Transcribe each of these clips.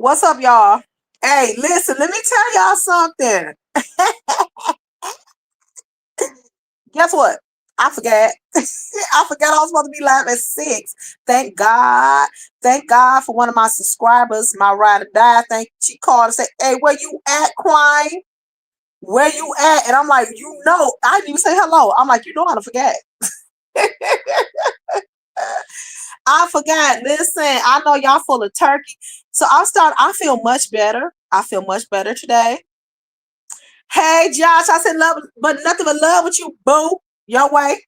What's up, y'all? Hey, listen, let me tell y'all something. Guess what? I forgot. I forgot I was supposed to be live at 6. Thank God. Thank God for one of my subscribers, my ride or die. She called and said, "Hey, where you at, Quine? Where you at?" And I'm like, I didn't even say hello. I'm like, how to forget. I forgot. Listen, I know y'all full of turkey. So I feel much better. I feel much better today. Hey, Josh, I said love, but nothing but love with you, boo. Your way.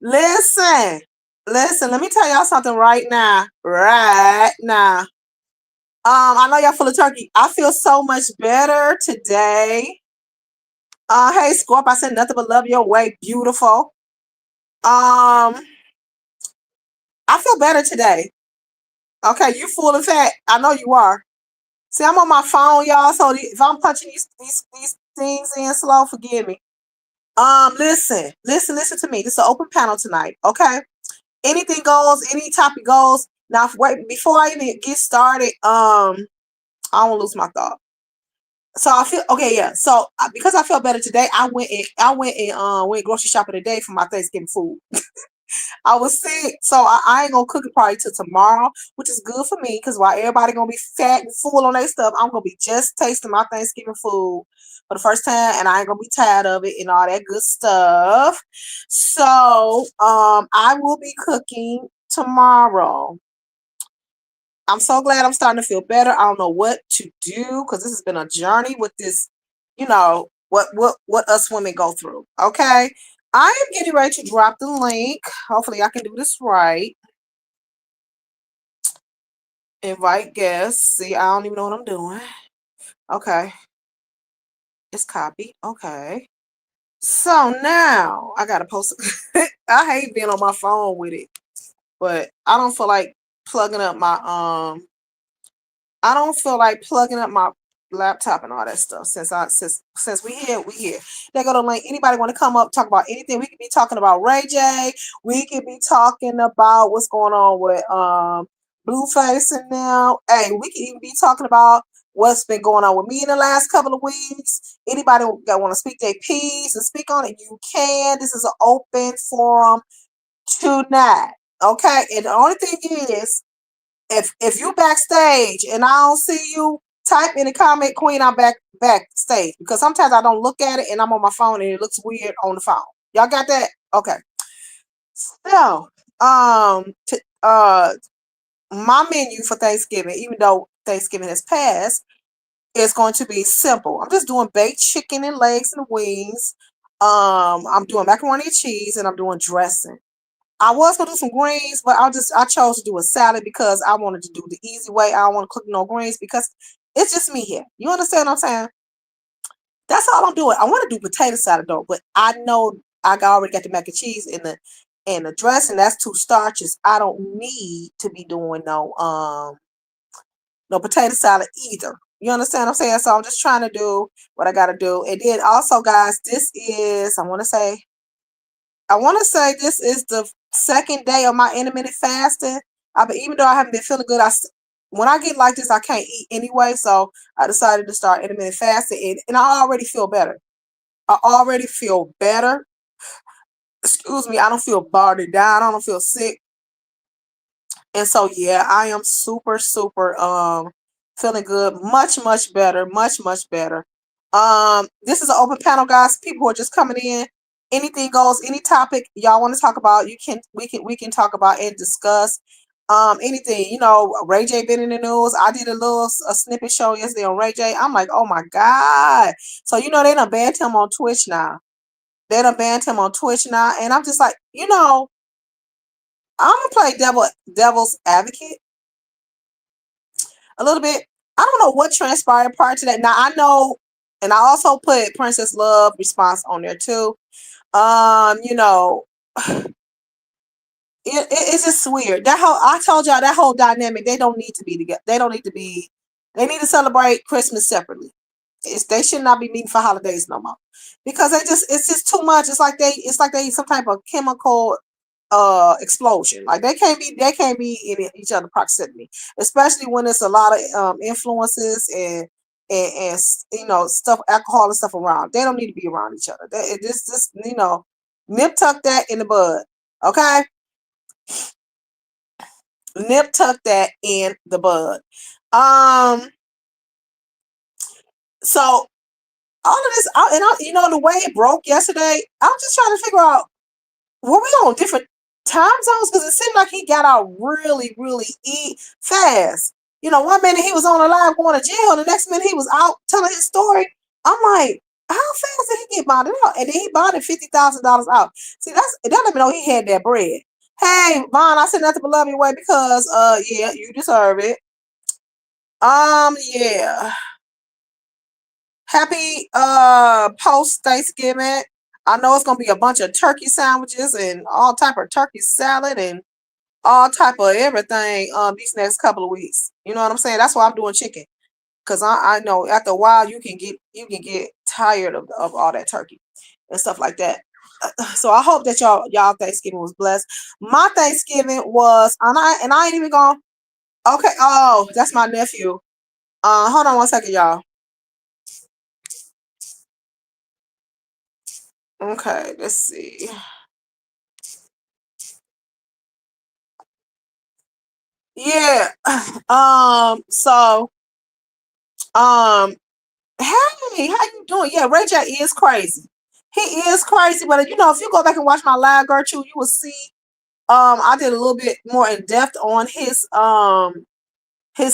Listen, listen, let me tell y'all something right now. Right now. I know y'all full of turkey. I feel so much better today. Hey, Scorp, I said nothing but love your way. Beautiful. Um, I feel better today. Okay, you full of fat. I know you are. See, I'm on my phone, y'all. So if I'm punching these things in slow, forgive me. Listen to me. This is an open panel tonight. Okay, anything goes, any topic goes. Now, wait, before I even get started, I don't lose my thought. So I feel okay, yeah. So because I feel better today, I went grocery shopping today for my Thanksgiving food. I was sick, so I ain't gonna cook it probably till tomorrow, which is good for me because while everybody gonna be fat and full on their stuff, I'm gonna be just tasting my Thanksgiving food for the first time, and I ain't gonna be tired of it and all that good stuff. So, I will be cooking tomorrow. I'm so glad I'm starting to feel better. I don't know what to do because this has been a journey with this, what us women go through. Okay. I am getting ready to drop the link. Hopefully I can do this right. Invite guests. See, I don't even know what I'm doing. Okay. It's copied. Okay. So now I gotta post it. I hate being on my phone with it, but I don't feel like plugging up my laptop and all that stuff since we here. They go to link. Anybody want to come up, talk about anything? We could be talking about Ray J. We could be talking about what's going on with Blueface and now. Hey, we could even be talking about what's been going on with me in the last couple of weeks. Anybody that want to speak their piece and speak on it, you can. This is an open forum tonight. Okay, and the only thing is if you backstage and I don't see you, type in the comment, Queen, I'm backstage because sometimes I don't look at it and I'm on my phone and it looks weird on the phone. Y'all got that? Okay. So, my menu for Thanksgiving, even though Thanksgiving has passed, is going to be simple. I'm just doing baked chicken and legs and wings. I'm doing macaroni and cheese and I'm doing dressing. I was gonna do some greens, but I chose to do a salad because I wanted to do the easy way. I don't want to cook no greens because it's just me here. You understand what I'm saying? That's all I'm doing. I want to do potato salad though, but I know already got the mac and cheese and the dressing. That's two starches. I don't need to be doing no potato salad either. You understand what I'm saying? So I'm just trying to do what I gotta do. And then also, guys, I want to say this is the second day of my intermittent fasting. Even though I haven't been feeling good, when I get like this, I can't eat anyway. So I decided to start intermittent fasting, and I already feel better. I already feel better. Excuse me, I don't feel bothered down. I don't feel sick, and so yeah, I am super super feeling good, much better, much better. This is an open panel, guys. People who are just coming in. Anything goes, any topic y'all want to talk about, we can talk about and discuss. Anything, Ray J been in the news. I did a snippet show yesterday on Ray J. I'm like, oh my God. So they done banned him on Twitch now. They done banned him on Twitch now. And I'm just like, I'm gonna play devil's advocate a little bit. I don't know what transpired prior to that. Now I know, and I also put Princess Love response on there too. Um, you know, it's just weird. I told y'all that whole dynamic. They don't need to be together. They don't need to be. They need to celebrate Christmas separately. They should not be meeting for holidays no more because it's just too much. It's like they some type of chemical. explosion. Like they can't be in each other proximity, especially when it's a lot of influences and stuff, alcohol and stuff around. They don't need to be around each other. This nip tuck that in the bud. Okay, nip tuck that in the bud. So all of this, the way it broke yesterday, I'm just trying to figure out, were we on different time zones? Because it seemed like he got out really, really fast. One minute he was on a live going to jail, and the next minute he was out telling his story. I'm like, how fast did he get bonded out? And then he bonded $50,000 out. See, that let me know he had that bread. Hey, Vaughn, I said nothing but love your way because yeah, you deserve it. Yeah. Happy post Thanksgiving. I know it's gonna be a bunch of turkey sandwiches and all type of turkey salad and all type of everything these next couple of weeks. You know what I'm saying? That's why I'm doing chicken. Cause I know after a while you can get tired of all that turkey and stuff like that. So I hope that y'all Thanksgiving was blessed. My Thanksgiving was, and I ain't even gonna. Okay, oh, that's my nephew. Hold on one second, y'all. Okay, let's see. Yeah. So, hey, how you doing? Yeah, Ray J is crazy. He is crazy, but if you go back and watch my live, Gertrude, you will see. I did a little bit more in depth on his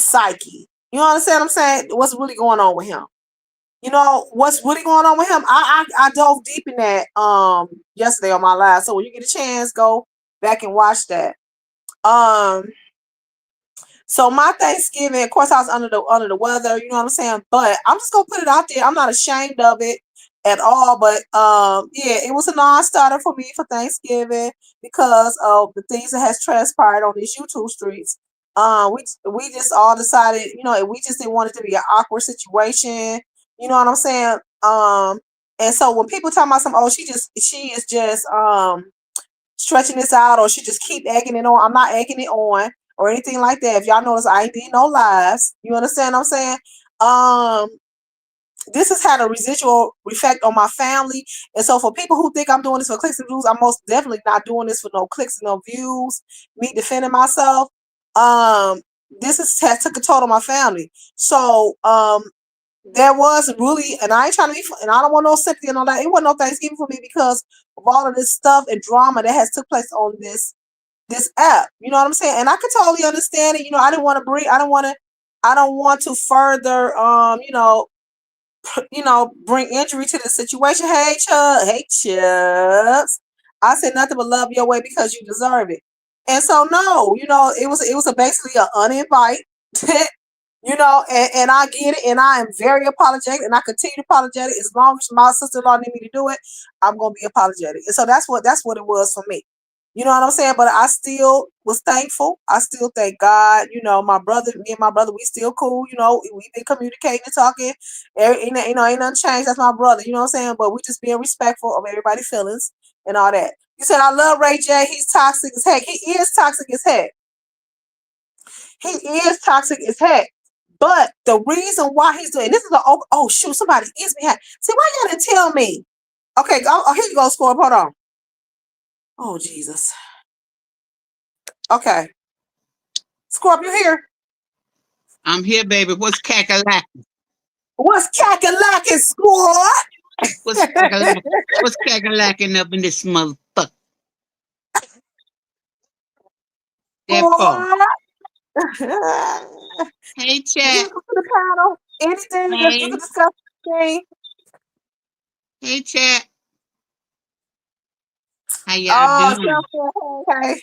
psyche. You understand what I'm saying? What's really going on with him? What's really going on with him? I dove deep in that yesterday on my live. So when you get a chance, go back and watch that. So my Thanksgiving, of course, I was under the weather, you know what I'm saying? But I'm just gonna put it out there. I'm not ashamed of it at all. But yeah, it was a non-starter for me for Thanksgiving because of the things that has transpired on these YouTube streets. We just all decided, we just didn't want it to be an awkward situation. You know what I'm saying? And so when people talk about she is just stretching this out, or she just keep egging it on. I'm not egging it on or anything like that. If y'all notice, I ain't did no lies. You understand what I'm saying? This has had a residual effect on my family. And so for people who think I'm doing this for clicks and views, I'm most definitely not doing this for no clicks and no views, me defending myself. This has took a toll on my family. So there was really, and I ain't trying to be, and I don't want no sympathy and all that. It wasn't no Thanksgiving for me because of all of this stuff and drama that has took place on this app. You know what I'm saying? And I could totally understand it. I didn't want to bring, I don't want to further, bring injury to the situation. Hey, Chubbs. I said nothing but love your way because you deserve it. And so no, it was basically an uninvite. And I get it, and I am very apologetic, and I continue to apologetic as long as my sister-in-law need me to do it. I'm gonna be apologetic, and so that's what it was for me. You know what I'm saying? But I still was thankful. I still thank God. Me and my brother, we still cool. We've been communicating and talking. Ain't nothing changed. That's my brother. You know what I'm saying? But we just being respectful of everybody's feelings and all that. You said I love Ray J. He's toxic as heck. He is toxic as heck. He is toxic as heck. But the reason why he's doing this is oh shoot, somebody is behind. See, why you gotta tell me? Okay, here you go, Scorp. Hold on. Oh Jesus. Okay. Scorp, you here? I'm here, baby. What's cackalack? What's cackalack, Scorp? What's cackalack? What's cackalacking up in this motherfucker? That part. Hey, chat. Welcome to the panel. Anything that you can discuss today? Hey, chat. How y'all doing? Okay.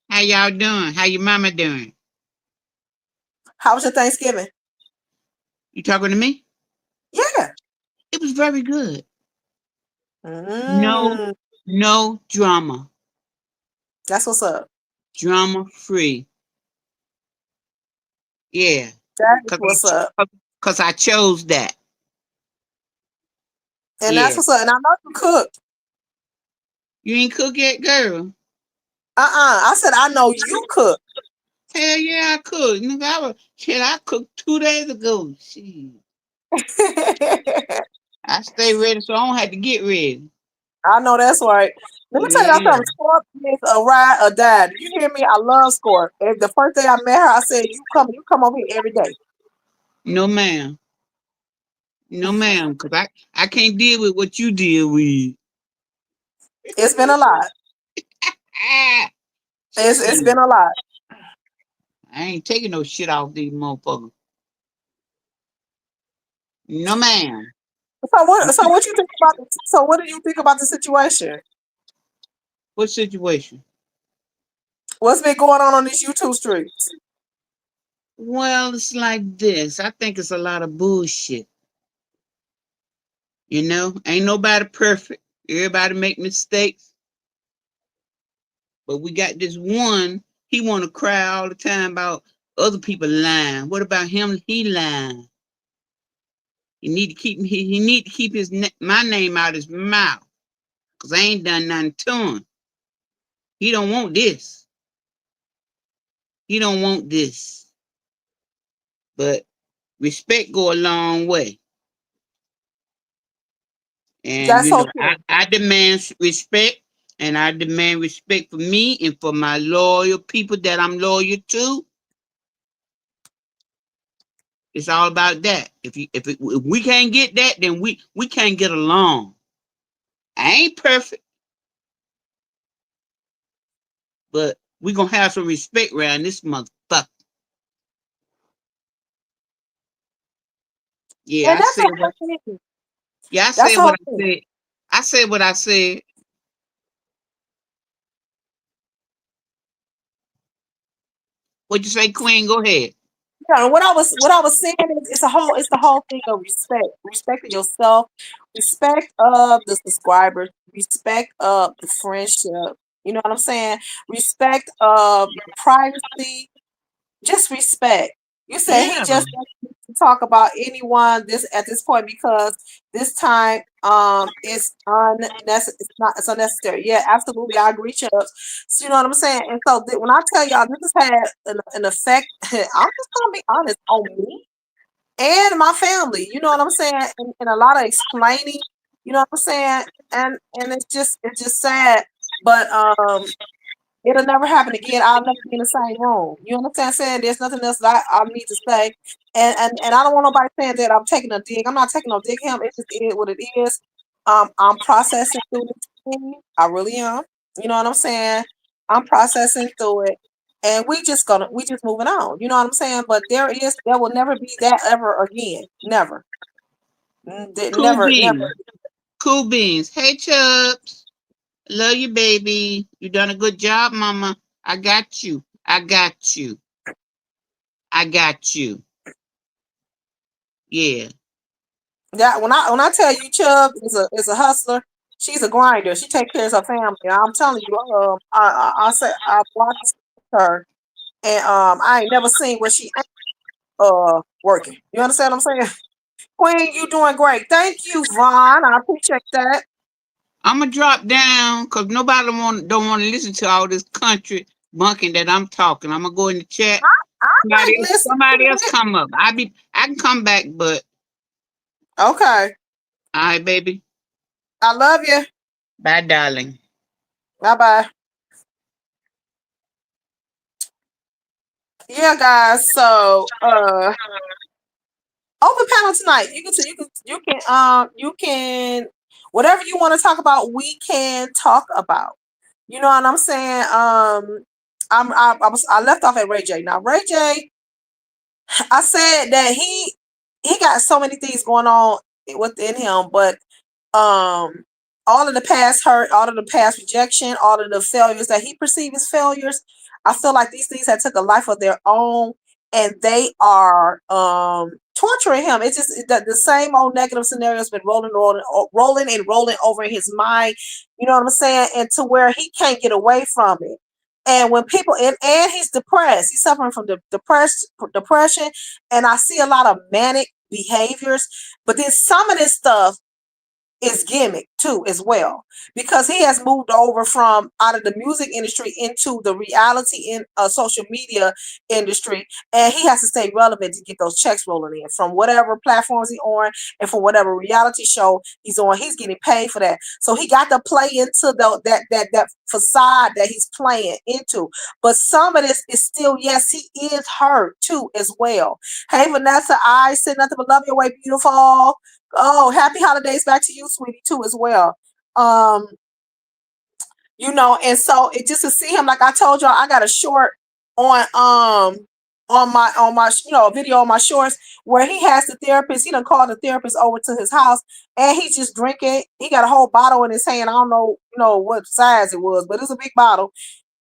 How y'all doing? How your mama doing? How was your Thanksgiving? You talking to me? Yeah. It was very good. Mm. No drama. That's what's up. Drama free. Yeah. That's what's up. Because I chose that. And that's what's up. And I know you cooked. You ain't cook yet, girl? I said I know you cook. Hell yeah, I could. Nigga, I cooked 2 days ago. Shit. I stay ready so I don't have to get ready. I know that's right. Let me tell you Yeah. something. Scorp is a ride or die. You hear me? I love Scorp. And the first day I met her, I said, you come over here every day. No ma'am. No ma'am. Cause I can't deal with what you deal with. It's been a lot. Ah, It's shit. been a lot. I ain't taking no shit off these motherfuckers. No ma'am. So what you think about so what do you think about the situation? What situation? What's been going on these YouTube streets? Well, it's like this. I think it's a lot of bullshit. You know, ain't nobody perfect. Everybody make mistakes. But we got this one. He want to cry all the time about other people lying. What about him? He lying. He need to keep my name out his mouth. Cause I ain't done nothing to him. He don't want this. He don't want this. But respect go a long way. And That's you know, okay. I demand respect, and I demand respect for me and for my loyal people that I'm loyal to. It's all about that. If we can't get that, then we can't get along. I ain't perfect, but we gonna have some respect around this motherfucker. Yeah, And I that's the said whole what. thing. Yeah, I That's said the what whole I thing. said. I said what I said. What you say, Queen? Go ahead. Yeah, and what I was saying is it's the whole thing of respect. Respect of yourself, respect of the subscribers, respect of the friendship. You know what I'm saying? Respect of your privacy, just respect. You said he Yeah. just doesn't need to talk about anyone this at this point because this time it's it's not it's unnecessary. Yeah, absolutely, I agree, Chubbs. So you know what I'm saying? And so when I tell y'all this has had an effect, I'm just gonna be honest on me and my family. You know what I'm saying? And a lot of explaining. You know what I'm saying? And it's just sad, but it'll never happen again. I'll never be in the same room. You understand what I'm saying? There's nothing else that I need to say. And I don't want nobody saying that I'm taking a dig. I'm not taking no dig him. It just is what it is. I'm processing through this thing. I really am. You know what I'm saying? I'm processing through it. And we just moving on. You know what I'm saying? But there will never be that ever again. Never. Cool Never. beans. Cool beans. Hey, Chubbs. Love you, baby. You done a good job, mama. I got you. I got you. I got you. Yeah. Yeah, when I tell you Chubb is a hustler, she's a grinder. She takes care of her family. I'm telling you, I say I watched her, and I ain't never seen where she ain't working. You understand what I'm saying? Queen, you doing great. Thank you, Vaughn. I appreciate that. I'm gonna drop down because nobody don't want to listen to all this country bunking that I'm talking. I'm gonna go in the chat. I like listening to Somebody else it. come up. I can come back, but Okay, all right, baby. I love you. Bye, darling. Bye bye. Yeah, guys. So open panel tonight. You can whatever you want to talk about, we can talk about. You know what I'm saying? I left off at Ray J. Now Ray J, I said that he got so many things going on within him, but um all of the past hurt, all of the past rejection, all of the failures that he perceived as failures, I feel like these things have took a life of their own and they are torturing him. It's just the same old negative scenarios been rolling over in his mind. You know what I'm saying? And to where he can't get away from it. And when people and he's depressed, he's suffering from depression, and I see a lot of manic behaviors. But then some of this stuff is gimmick too as well, because he has moved over from out of the music industry into the reality in social media industry, and he has to stay relevant to get those checks rolling in from whatever platforms he's on, and for whatever reality show he's on. He's getting paid for that, so he got to play into that facade that he's playing into. But some of this is still, yes, he is hurt too as well. Hey Vanessa, I said nothing but love your way, beautiful. Oh, happy holidays back to you, sweetie, too, as well. Um, and so it just to see him, like I told y'all, I got a short on my video on my shorts where he has the therapist. He done called the therapist over to his house, and he's just drinking. He got a whole bottle in his hand. I don't know, what size it was, but it's a big bottle.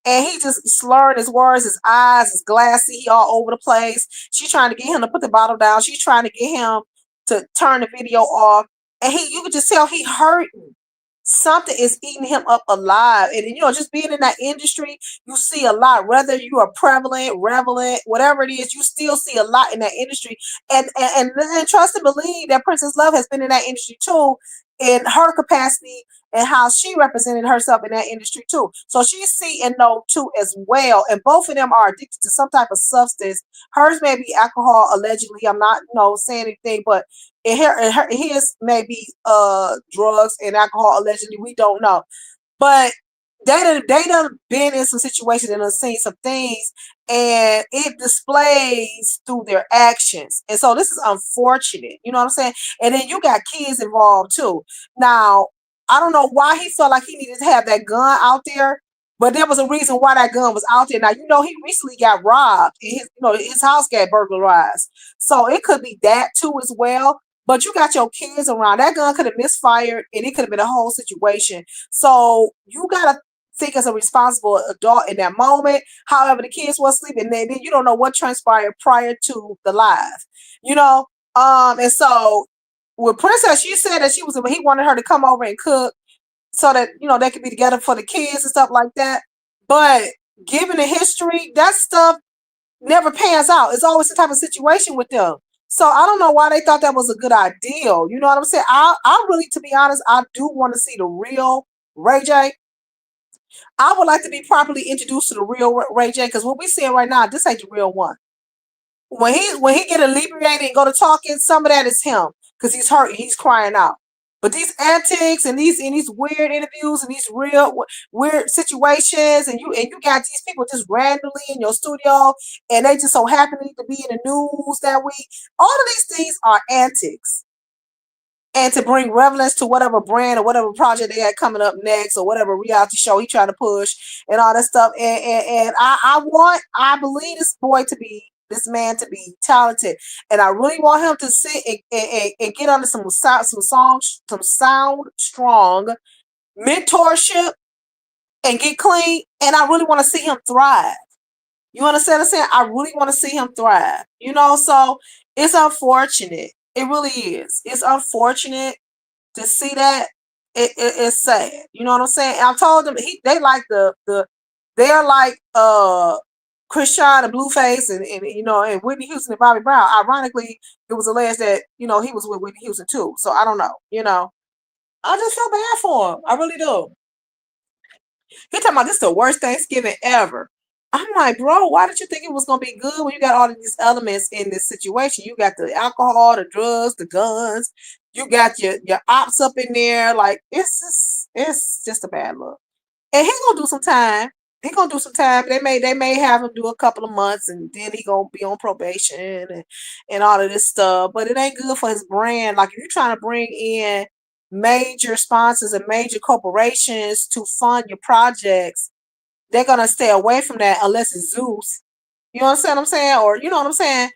And he just slurring his words, his eyes is glassy, he all over the place. She's trying to get him to put the bottle down. She's trying to get him to turn the video off. And you could just tell he hurting. Something is eating him up alive. And just being in that industry, you see a lot. Whether you are prevalent, relevant, whatever it is, you still see a lot in that industry. And trust and believe that Princess Love has been in that industry too, in her capacity and how she represented herself in that industry too. So she's see and know too as well. And both of them are addicted to some type of substance. Hers may be alcohol, allegedly. I'm not, saying anything, but his may be drugs and alcohol, allegedly. We don't know. But they done been in some situations and done seen some things, and it displays through their actions. And so this is unfortunate. You know what I'm saying? And then you got kids involved too. Now, I don't know why he felt like he needed to have that gun out there, but there was a reason why that gun was out there. Now, he recently got robbed, and his house got burglarized. So it could be that too as well. But you got your kids around. That gun could have misfired, and it could have been a whole situation. So you gotta think as a responsible adult in that moment. However, the kids were sleeping, then you don't know what transpired prior to the live. And so with Princess, she said that he wanted her to come over and cook so that they could be together for the kids and stuff like that. But given the history, that stuff never pans out. It's always the type of situation with them. So I don't know why they thought that was a good idea. You know what I'm saying? I really, to be honest, I do want to see the real Ray J. I would like to be properly introduced to the real Ray J, because what we're seeing right now, this ain't the real one. When he get inebriated and go to talking, some of that is him, because he's hurt, he's crying out. But these antics and these weird interviews and these real weird situations, and you got these people just randomly in your studio, and they just so happen to be in the news that week. All of these things are antics, and to bring relevance to whatever brand or whatever project they had coming up next, or whatever reality show he trying to push, and all that stuff. And I believe this man to be talented, and I really want him to sit and get under some sound strong mentorship and get clean. And I really want to see him thrive. You understand what I'm saying? I really want to see him thrive. So it's unfortunate. It really is. It's unfortunate to see that. It's sad. You know what I'm saying? And I told them they're like Chrisean and Blueface and Whitney Houston and Bobby Brown. Ironically, it was alleged that he was with Whitney Houston too. So I don't know. I just feel bad for him. I really do. He talking about this is the worst Thanksgiving ever. I'm like, bro, why did you think it was gonna be good when you got all of these elements in this situation? You got the alcohol, the drugs, the guns. You got your ops up in there. Like it's just a bad look. And he's gonna do some time. He's gonna do some time. They may have him do a couple of months, and then he gonna be on probation and all of this stuff. But it ain't good for his brand. Like if you're trying to bring in major sponsors and major corporations to fund your projects, they're gonna stay away from that unless it's Zeus. You understand what I'm saying? Or you know what I'm saying?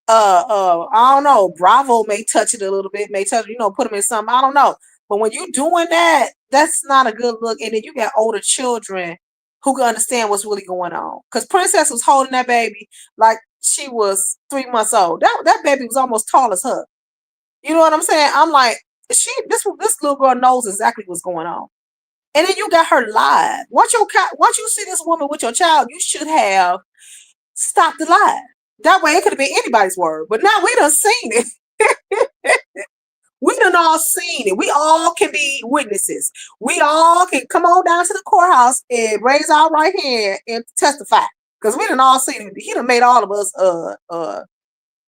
I don't know. Bravo may touch it a little bit, may touch, put them in something. I don't know. But when you're doing that, that's not a good look. And then you got older children who can understand what's really going on. Because Princess was holding that baby like she was 3 months old. That baby was almost tall as her. You know what I'm saying? I'm like, this little girl knows exactly what's going on. And then you got her live. Once you see this woman with your child, you should have stopped the live. That way it could have been anybody's word. But now we done seen it. We done all seen it. We all can be witnesses. We all can come on down to the courthouse and raise our right hand and testify. Because we done all seen it. He done made all of us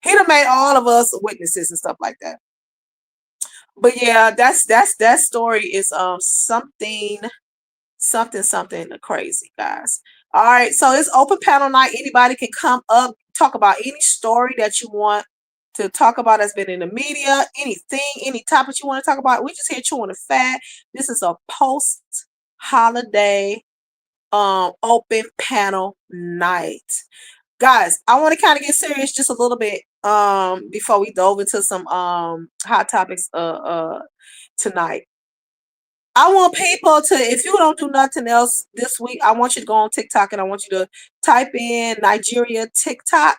he done made all of us witnesses and stuff like that. But yeah, that story is something crazy, guys. All right, so it's open panel night. Anybody can come up, talk about any story that you want to talk about that's been in the media, anything, any topic you want to talk about. We just here chewing the fat. This is a post-holiday open panel night. Guys, I want to kind of get serious just a little bit before we dove into some hot topics tonight. I want people to, if you don't do nothing else this week, I want you to go on TikTok and I want you to type in Nigeria TikTok.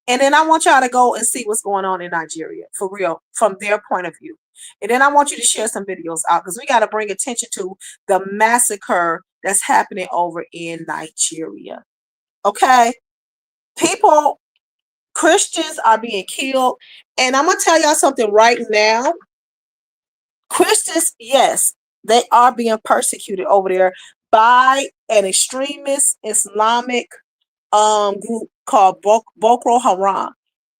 And then I want y'all to go and see what's going on in Nigeria for real, from their point of view. And then I want you to share some videos out because we got to bring attention to the massacre that's happening over in Nigeria. Okay? People, Christians are being killed. And I'm going to tell y'all something right now. Christians, yes, they are being persecuted over there by an extremist Islamic group called Boko Haram,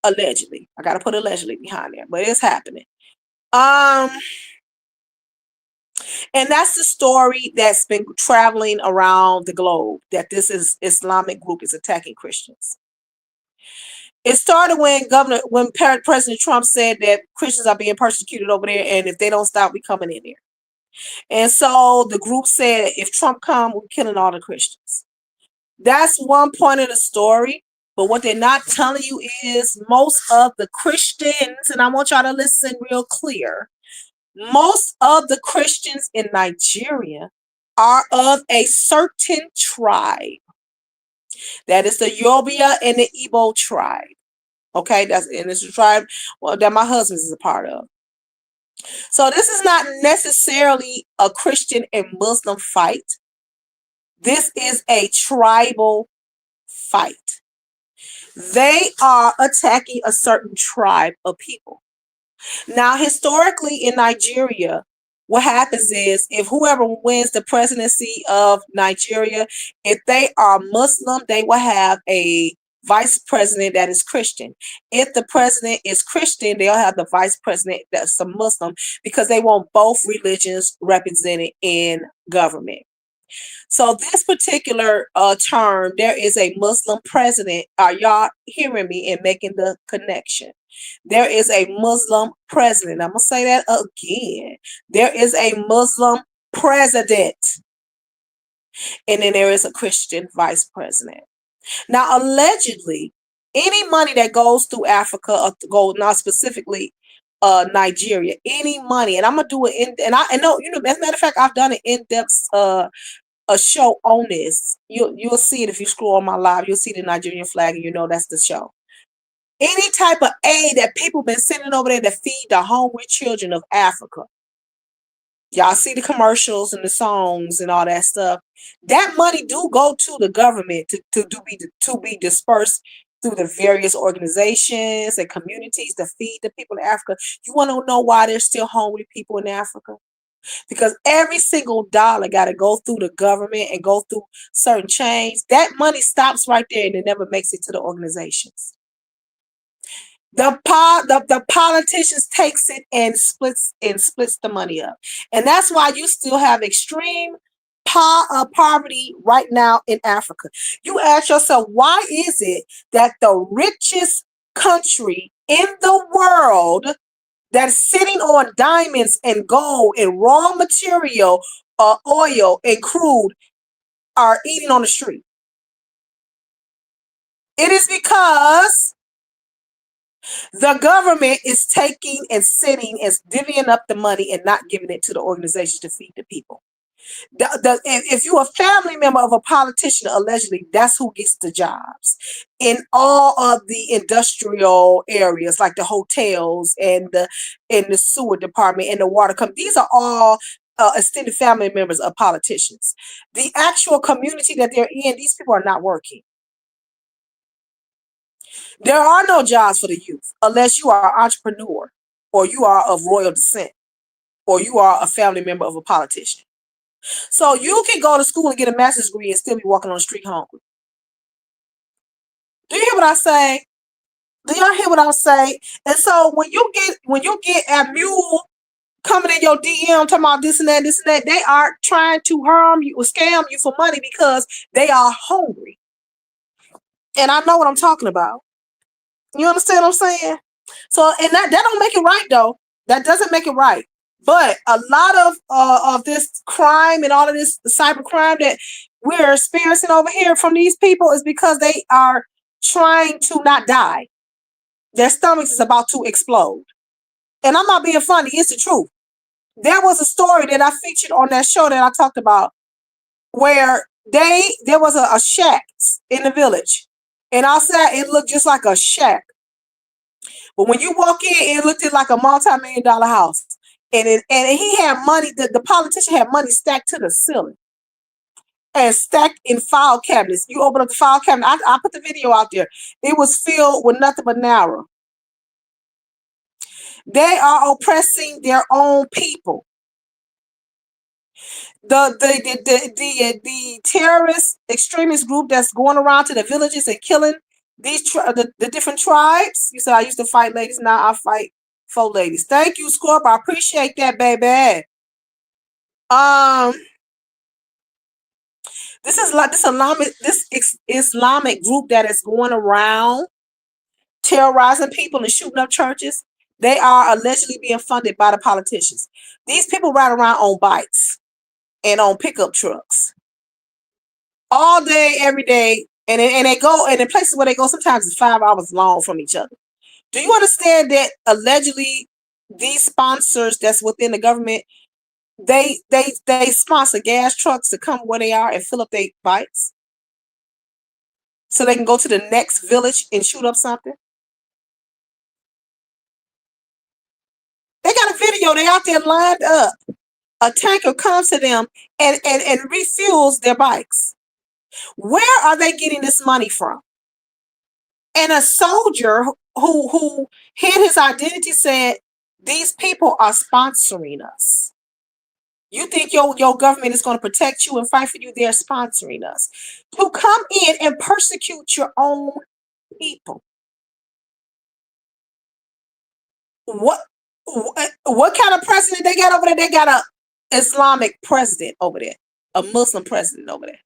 allegedly. I gotta put allegedly behind there, but it's happening. And that's the story that's been traveling around the globe, that this Islamic group is attacking Christians. It started when President Trump said that Christians are being persecuted over there, and if they don't stop, we coming in there. And so the group said, if Trump come, we're killing all the Christians. That's one point of the story. But what they're not telling you is most of the Christians, and I want y'all to listen real clear, most of the Christians in Nigeria are of a certain tribe. That is the Yoruba and the Igbo tribe. Okay, it's a tribe that my husband is a part of. So this is not necessarily a Christian and Muslim fight. This is a tribal fight. They are attacking a certain tribe of people. Now, historically in Nigeria, what happens is if whoever wins the presidency of Nigeria, if they are Muslim, they will have a vice president that is Christian. If the president is Christian, they'll have the vice president that's a Muslim because they want both religions represented in government. So this particular term, there is a Muslim president. Are y'all hearing me and making the connection? There is a Muslim president. I'm going to say that again. There is a Muslim president. And then there is a Christian vice president. Now, allegedly, any money that goes through Africa, not specifically Nigeria, any money, and I'm gonna do it and I know, as a matter of fact, I've done an in-depth a show on this. You'll see it if you scroll on my live. You'll see the Nigerian flag, and you know that's the show. Any type of aid that people been sending over there to feed the hungry children of Africa. Y'all see the commercials and the songs and all that stuff. That money do go to the government to be dispersed through the various organizations and communities to feed the people in Africa. You want to know why there's still hungry people in Africa? Because every single dollar got to go through the government and go through certain chains. That money stops right there and it never makes it to the organizations. The politicians takes it and splits the money up. And that's why you still have extreme poverty right now in Africa. You ask yourself, why is it that the richest country in the world that's sitting on diamonds and gold and raw material, oil and crude are eating on the street? It is because the government is taking and sitting and divvying up the money and not giving it to the organizations to feed the people. If you're a family member of a politician, allegedly, that's who gets the jobs in all of the industrial areas, like the hotels and the sewer department and the water company. These are all extended family members of politicians. The actual community that they're in, these people are not working. There are no jobs for the youth unless you are an entrepreneur. or you are of royal descent, or you are a family member of a politician. So you can go to school and get a master's degree and still be walking on the street hungry. Do you hear what I say? Do y'all hear what I say? And so when you get a mule coming in your DM talking about this and that, they are trying to harm you or scam you for money because they are hungry. And I know what I'm talking about. You understand what I'm saying? So, and that don't make it right though. That doesn't make it right. But a lot of this crime and all of this cyber crime that we're experiencing over here from these people is because they are trying to not die. Their stomachs is about to explode. And I'm not being funny, it's the truth. There was a story that I featured on that show that I talked about where there was a shack in the village. And outside it looked just like a shack. But when you walk in, it looked like a multi-million-dollar house. And he had money, the politician had money stacked to the ceiling and stacked in file cabinets. You open up the file cabinet, I put the video out there. It was filled with nothing but Naira. They are oppressing their own people. The terrorist extremist group that's going around to the villages and killing the different tribes. You said I used to fight ladies, now I fight for ladies. Thank you, Scorp. I appreciate that, baby. This is like this Islamic group that is going around terrorizing people and shooting up churches. They are allegedly being funded by the politicians. These people ride around on bikes and on pickup trucks all day, every day, and they go, and the places where they go sometimes is 5 hours long from each other. Do you understand that allegedly these sponsors that's within the government, they sponsor gas trucks to come where they are and fill up their bikes so they can go to the next village and shoot up something? They got a video, they out there lined up. A tanker comes to them and refuels their bikes. Where are they getting this money from? And a soldier who hid his identity said, these people are sponsoring us. You think your government is going to protect you and fight for you? They're sponsoring us to come in and persecute your own people. What kind of president they got over there? They got a Islamic president over there, a Muslim president over there.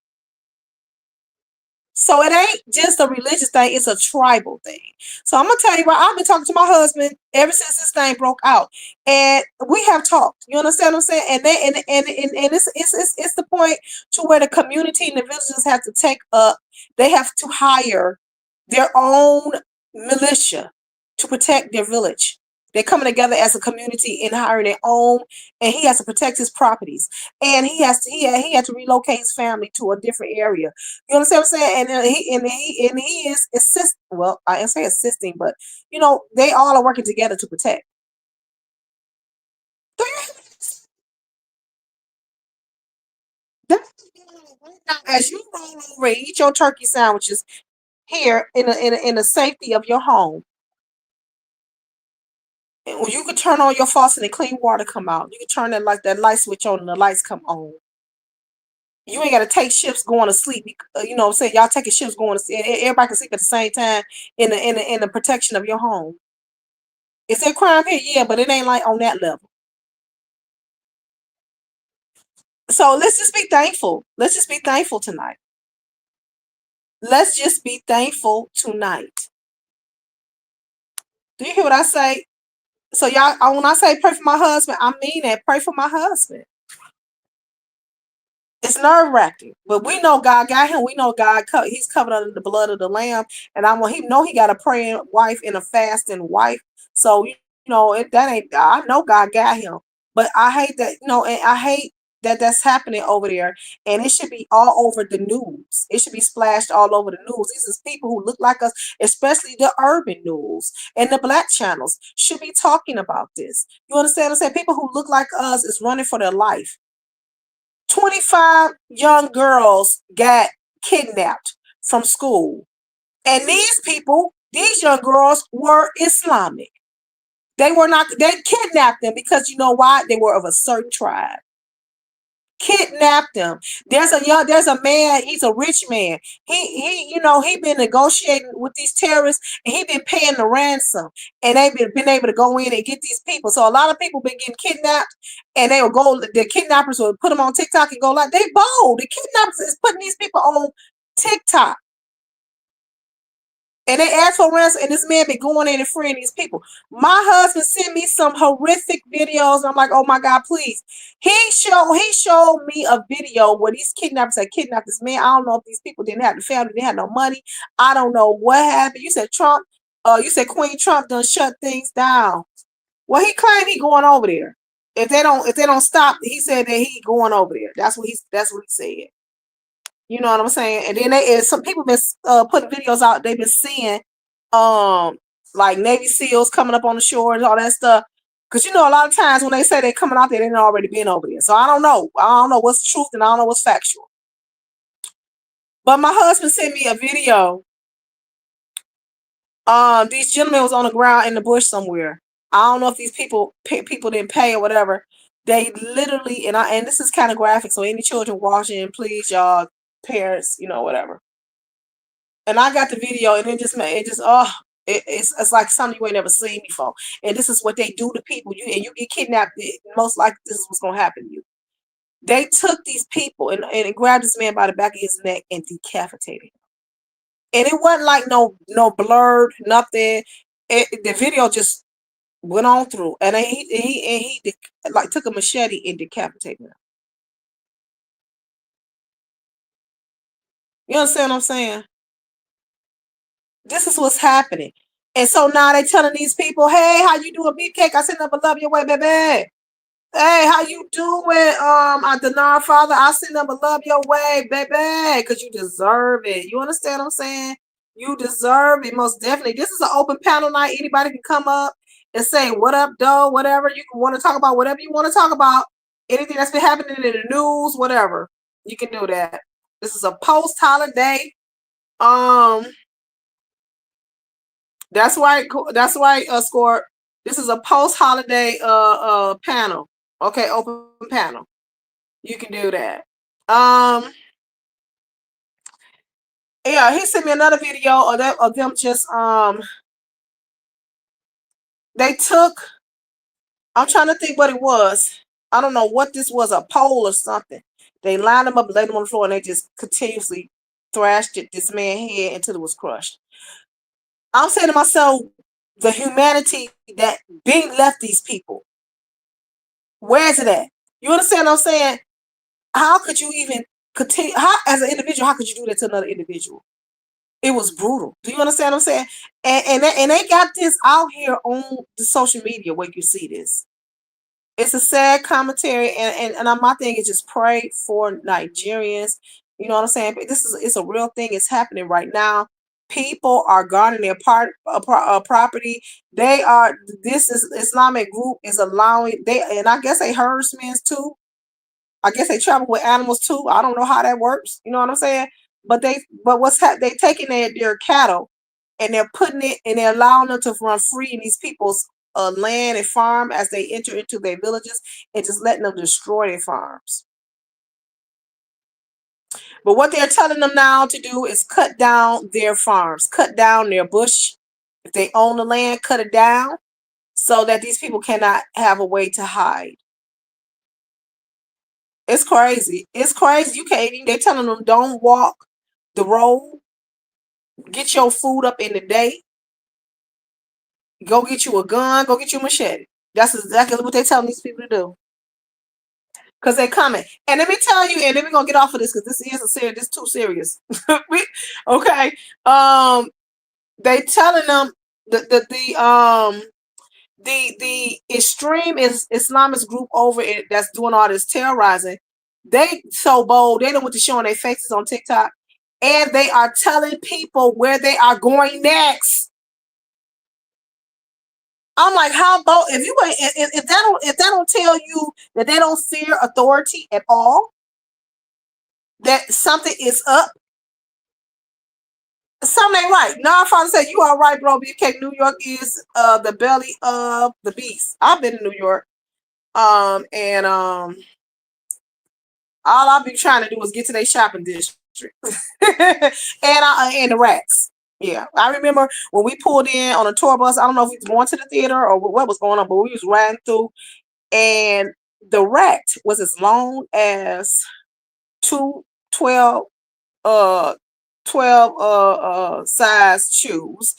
So it ain't just a religious thing, it's a tribal thing. So I'm gonna tell you what, I've been talking to my husband ever since this thing broke out. And we have talked. You understand what I'm saying? And it's the point to where the community and the villagers have to take up, they have to hire their own militia to protect their village. They're coming together as a community and hiring their own, and he has to protect his properties, and he had to relocate his family to a different area. You understand what I'm saying? And he is assisting. Well, I didn't say assisting, but you know they all are working together to protect. As you roll over and eat your turkey sandwiches here in the safety of your home. You could turn on your faucet and clean water come out. You can turn that light switch on and the lights come on. You ain't got to take shifts going to sleep. You know what I'm saying? Y'all taking shifts going to sleep. Everybody can sleep at the same time in the protection of your home. Is there crime here? Yeah, but it ain't like on that level. So let's just be thankful. Let's just be thankful tonight. Let's just be thankful tonight. Do you hear what I say? So y'all, when I say pray for my husband, I mean that. Pray for my husband. It's nerve-wracking, but we know God got him. We know God, he's covered under the blood of the Lamb, and he got a praying wife and a fasting wife. So you know I know God got him, but I hate that, and I hate that that's happening over there, and it should be all over the news. It should be splashed all over the news. These are people who look like us, especially the urban news and the black channels should be talking about this. You understand what I'm saying? People who look like us is running for their life. 25 young girls got kidnapped from school. And these young girls were Islamic. They kidnapped them because you know why? They were of a certain tribe. Kidnapped them. There's a man, he's a rich man. He been negotiating with these terrorists and he been paying the ransom. And they've been able to go in and get these people. So a lot of people been getting kidnapped and the kidnappers will put them on TikTok and go like, they bold. The kidnappers is putting these people on TikTok. And they asked for ransom, and this man been going in and freeing these people. My husband sent me some horrific videos, and I'm like, oh my God, please. He showed me a video where these kidnappers had kidnapped this man. I don't know if these people didn't have the family, didn't have no money. I don't know what happened. You said Queen Trump done shut things down. Well, he claimed he going over there. If they don't stop, he said that he going over there. That's what he said. You know what I'm saying? And then some people been putting videos out. They've been seeing like Navy SEALs coming up on the shore and all that stuff. Because a lot of times when they say they're coming out there, they've already been over there. So I don't know. I don't know what's truth and I don't know what's factual. But my husband sent me a video. These gentlemen was on the ground in the bush somewhere. I don't know if these people didn't pay or whatever. They literally and this is kind of graphic. So any children watching, please, y'all. Parents, whatever. And I got the video, and it's like something you ain't never seen before. And this is what they do to people. You get kidnapped. Most likely, this is what's gonna happen to you. They took these people and grabbed this man by the back of his neck and decapitated him. And it wasn't like no blurred nothing. The video just went on through, and he took a machete and decapitated him. You understand what I'm saying? This is what's happening. And so now they telling these people, hey, how you doing, Beefcake? I send up a love your way, baby. Hey, how you doing? Denar father, I send up a love your way, baby. Because you deserve it. You understand what I'm saying? You deserve it, most definitely. This is an open panel night. Anybody can come up and say, what up, doe, whatever. You can want to talk about whatever you want to talk about. Anything that's been happening in the news, whatever. You can do that. This is a post-holiday. That's right, Score. This is a post-holiday panel. Okay, open panel. You can do that. Yeah, he sent me another video of them just they took, I'm trying to think what it was. I don't know what this was, a pole or something. They lined them up, laid them on the floor, and they just continuously thrashed this man's head until it was crushed. I'm saying to myself, the humanity that being left these people, where is it at? You understand what I'm saying? How could you even continue? How, as an individual, how could you do that to another individual? It was brutal. Do you understand what I'm saying? And they got this out here on the social media where you see this. It's a sad commentary, and my thing is just pray for Nigerians. You know what I'm saying? But it's a real thing. It's happening right now. People are guarding their property. This is Islamic group is allowing and I guess they herdsmen too. I guess they travel with animals too. I don't know how that works. You know what I'm saying? But they taking their cattle and they're putting it and they're allowing them to run free in these people's land and farm as they enter into their villages and just letting them destroy their farms. But what they're telling them now to do is cut down their farms, cut down their bush. If they own the land, cut it down so that these people cannot have a way to hide. It's crazy. It's crazy. You can't even, they're telling them don't walk the road. Get your food up in the day. Go get you a gun. Go get you a machete. That's exactly what they're telling these people to do. Because they're coming. And let me tell you, and then we're going to get off of this because this is too serious. Okay. They telling them the extreme Islamist group over it that's doing all this terrorizing, they so bold, they know what to show on their faces on TikTok, and they are telling people where they are going next. I'm like, how bold? If that don't tell you that they don't fear authority at all, that something is up, Something ain't right. No, I'm trying to say you are right, bro. BK, New York is the belly of the beast. I've been to New York. And all I'll be trying to do is get to their shopping district. And the racks. Yeah. I remember when we pulled in on a tour bus, I don't know if we was going to the theater or what was going on, but we was riding through and the rack was as long as two 12 uh 12 size shoes,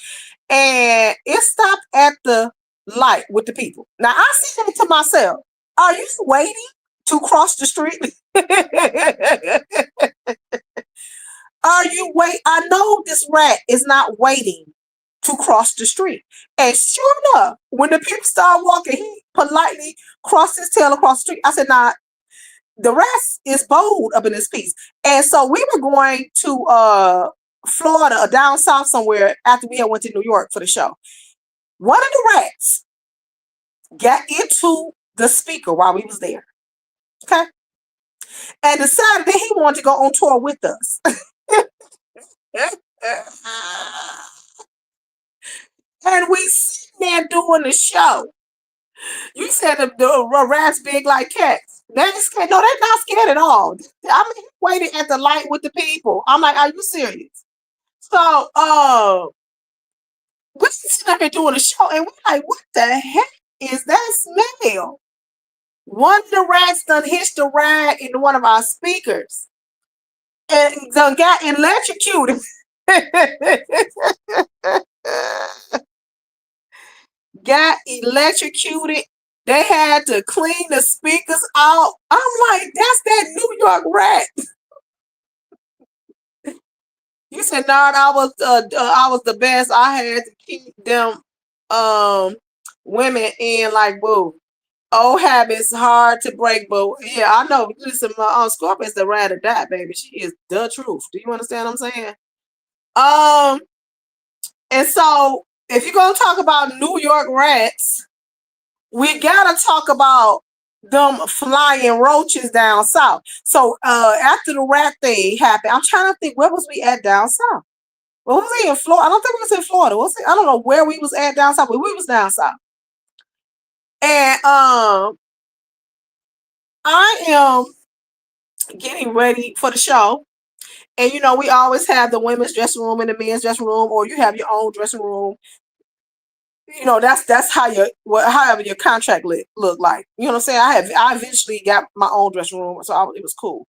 and it stopped at the light with the people. Now I said to myself, are you waiting to cross the street? Are you wait? I know this rat is not waiting to cross the street. And sure enough, when the people start walking, he politely crossed his tail across the street. I said, nah, the rest is bold up in this piece. And so we were going to Florida or down south somewhere after we had went to New York for the show. One of the rats got into the speaker while we was there. Okay. And decided that he wanted to go on tour with us. And we sitting there doing the show. You said the rats big like cats. They're scared. No, they're not scared at all. I mean, waiting at the light with the people. I'm like, are you serious? So, we're sitting up here doing a show, and we're like, what the heck is that smell? One of the rats done hitched a ride into one of our speakers and done got electrocuted. Got electrocuted. They had to clean the speakers out. I'm like, that's that New York rat. You said, no, I was the best. I had to keep them women in like boo. Old habits hard to break, but yeah, I know. Listen, my Scorpion's the ride or die, baby. She is the truth. Do you understand what I'm saying? And so if you're gonna talk about New York rats, we gotta talk about them flying roaches down south. So after the rat thing happened, I'm trying to think, where was we at down south? Well, was we in Florida? I don't think we was in Florida. Was it? I don't know where we was at down south, but we was down south. And I am getting ready for the show. And you know, we always have the women's dressing room and the men's dressing room, or you have your own dressing room. You know, that's how however your contract look like. You know what I'm saying? I eventually got my own dressing room, so it was cool.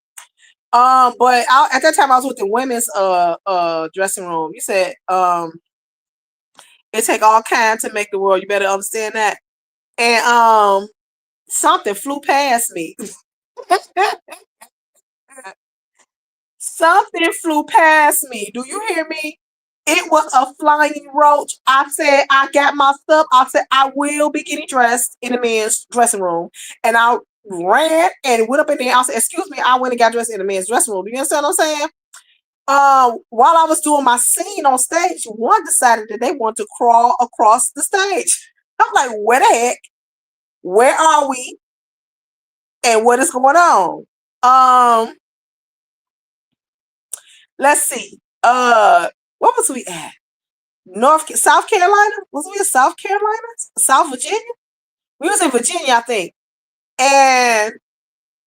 But at that time I was with the women's dressing room. You said it take all kinds to make the world. You better understand that. And something flew past me. Something flew past me. Do you hear me? It was a flying roach. I said, I got my stuff. I said, I will be getting dressed in the men's dressing room. And I ran and went up in there. I said, excuse me, I went and got dressed in the men's dressing room. Do you understand what I'm saying? While I was doing my scene on stage, one decided that they want to crawl across the stage. I'm like, where the heck? Where are we? And what is going on? Let's see. What was we at? South Carolina? Was we in South Carolina? South Virginia? We was in Virginia, I think. And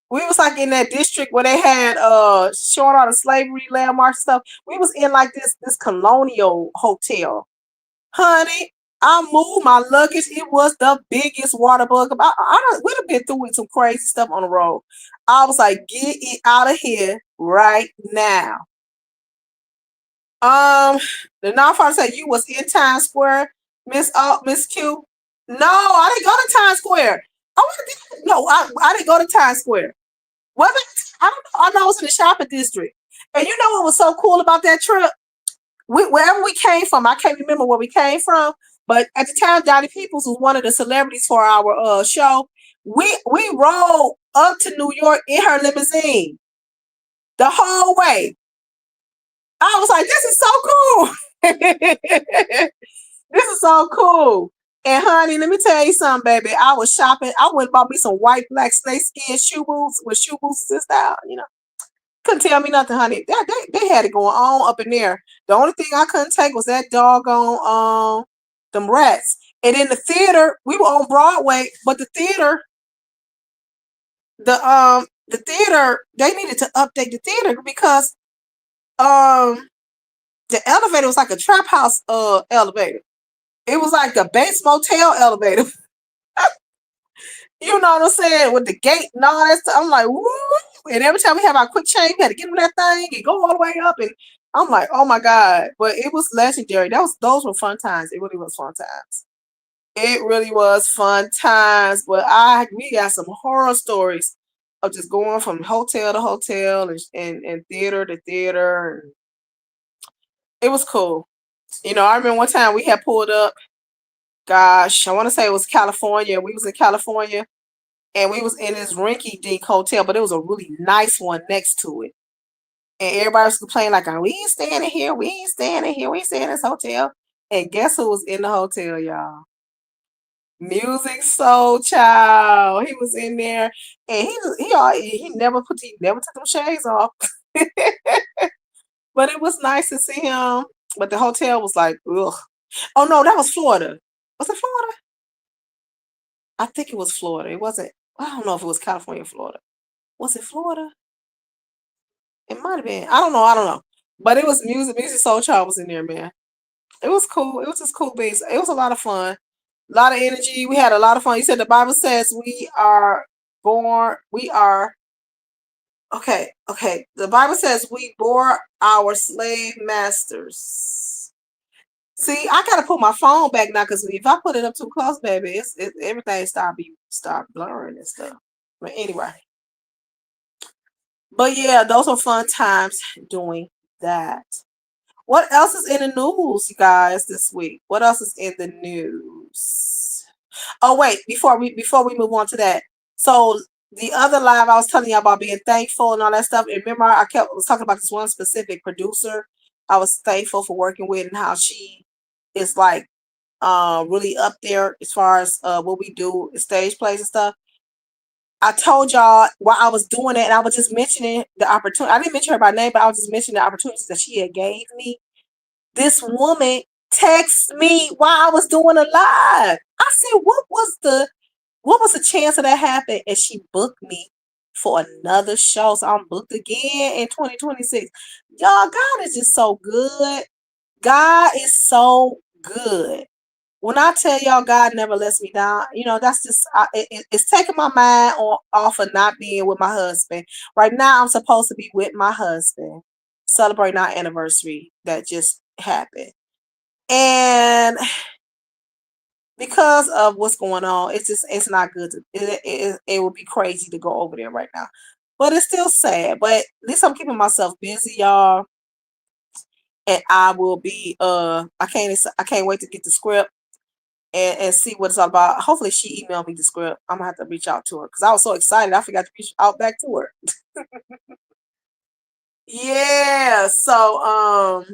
we was like in that district where they had showing all the slavery landmark stuff. We was in like this colonial hotel. Honey, I moved my luggage. It was the biggest water bug. We'd have been through with some crazy stuff on the road. I was like, get it out of here right now. The nonprofit said you was in Times Square, Miss Q. No, I didn't go to Times Square. I didn't go to Times Square. Was it? I don't know. I know it was in the shopping district. And you know what was so cool about that trip? Wherever we came from, I can't remember where we came from, but at the time, Donnie Peoples was one of the celebrities for our show. We rode up to New York in her limousine the whole way. I was like, this is so cool. This is so cool. And honey, let me tell you something, baby. I was shopping. I went and bought me some white, black snakeskin shoe boots with shoe boots and style, you know. Couldn't tell me nothing, honey. They had it going on up in there. The only thing I couldn't take was that doggone them rats. And in the theater, we were on Broadway, but the theater, they needed to update the theater because um the elevator was like a trap house elevator. It was like the base motel elevator. You know what I'm saying? With the gate and all that stuff. I'm like, woo! And every time we have our quick change, we had to get on that thing and go all the way up. And I'm like, oh my God. But it was legendary. Those were fun times. It really was fun times. It really was fun times. But we got some horror stories of just going from hotel to hotel and theater to theater. And it was cool. You know, I remember one time we had pulled up, gosh, I want to say it was California. We was in California and we was in this rinky dink hotel, but it was a really nice one next to it. And everybody was complaining like, we ain't staying in here, we ain't staying in here, we ain't staying in this hotel. And guess who was in the hotel, y'all? Music Soul Child. He was in there, and he never took them shades off. But it was nice to see him. But the hotel was like, ugh. Oh no, that was Florida. Was it Florida? I think it was Florida. It wasn't. I don't know if it was California or Florida. Was it Florida? It might have been. I don't know. I don't know. But it was Music Soul Child was in there, man. It was cool. It was just cool beats. It was a lot of fun. A lot of energy. We had a lot of fun. You said the Bible says we are okay. The Bible says we bore our slave masters. See, I gotta put my phone back now because if I put it up too close, baby, everything start blurring and stuff. But anyway. But yeah, those are fun times doing that. What else is in the news, you guys, this week? What else is in the news? Oh wait, before we move on to that. So the other live I was telling you about being thankful and all that stuff. And remember was talking about this one specific producer I was thankful for working with and how she is like really up there as far as what we do, stage plays and stuff. I told y'all while I was doing it, and I was just mentioning the opportunity. I didn't mention her by name, but I was just mentioning the opportunities that she had gave me. This woman texted me while I was doing a live. I said, what was the chance of that happening? And she booked me for another show. So I'm booked again in 2026. Y'all, God is just so good. God is so good. When I tell y'all God never lets me down, that's just it's taking my mind off of not being with my husband. Right now, I'm supposed to be with my husband, celebrating our anniversary that just happened, and because of what's going on, it's not good. It would be crazy to go over there right now, but it's still sad. But at least I'm keeping myself busy, y'all, and I will be. I can't wait to get the script. And see what it's all about. Hopefully she emailed me the script. I'm gonna have to reach out to her because I was so excited I forgot to reach out back to her. Yeah, so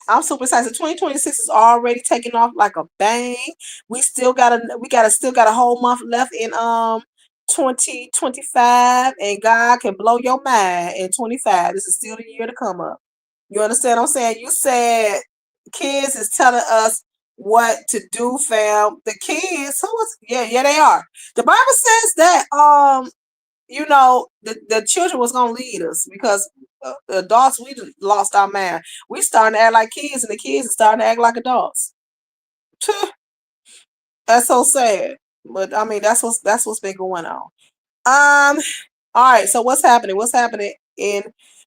I'm super excited. 2026 is already taking off like a bang. We still got a whole month left in 2025, and God can blow your mind in 25. This is still the year to come up. You understand what I'm saying? You said kids is telling us what to do, fam. The kids, yeah, they are. The Bible says that the children was gonna lead us because the adults we lost our mind. We starting to act like kids, and the kids are starting to act like adults. That's so sad, but I mean that's what's been going on. All right. So what's happening? What's happening in?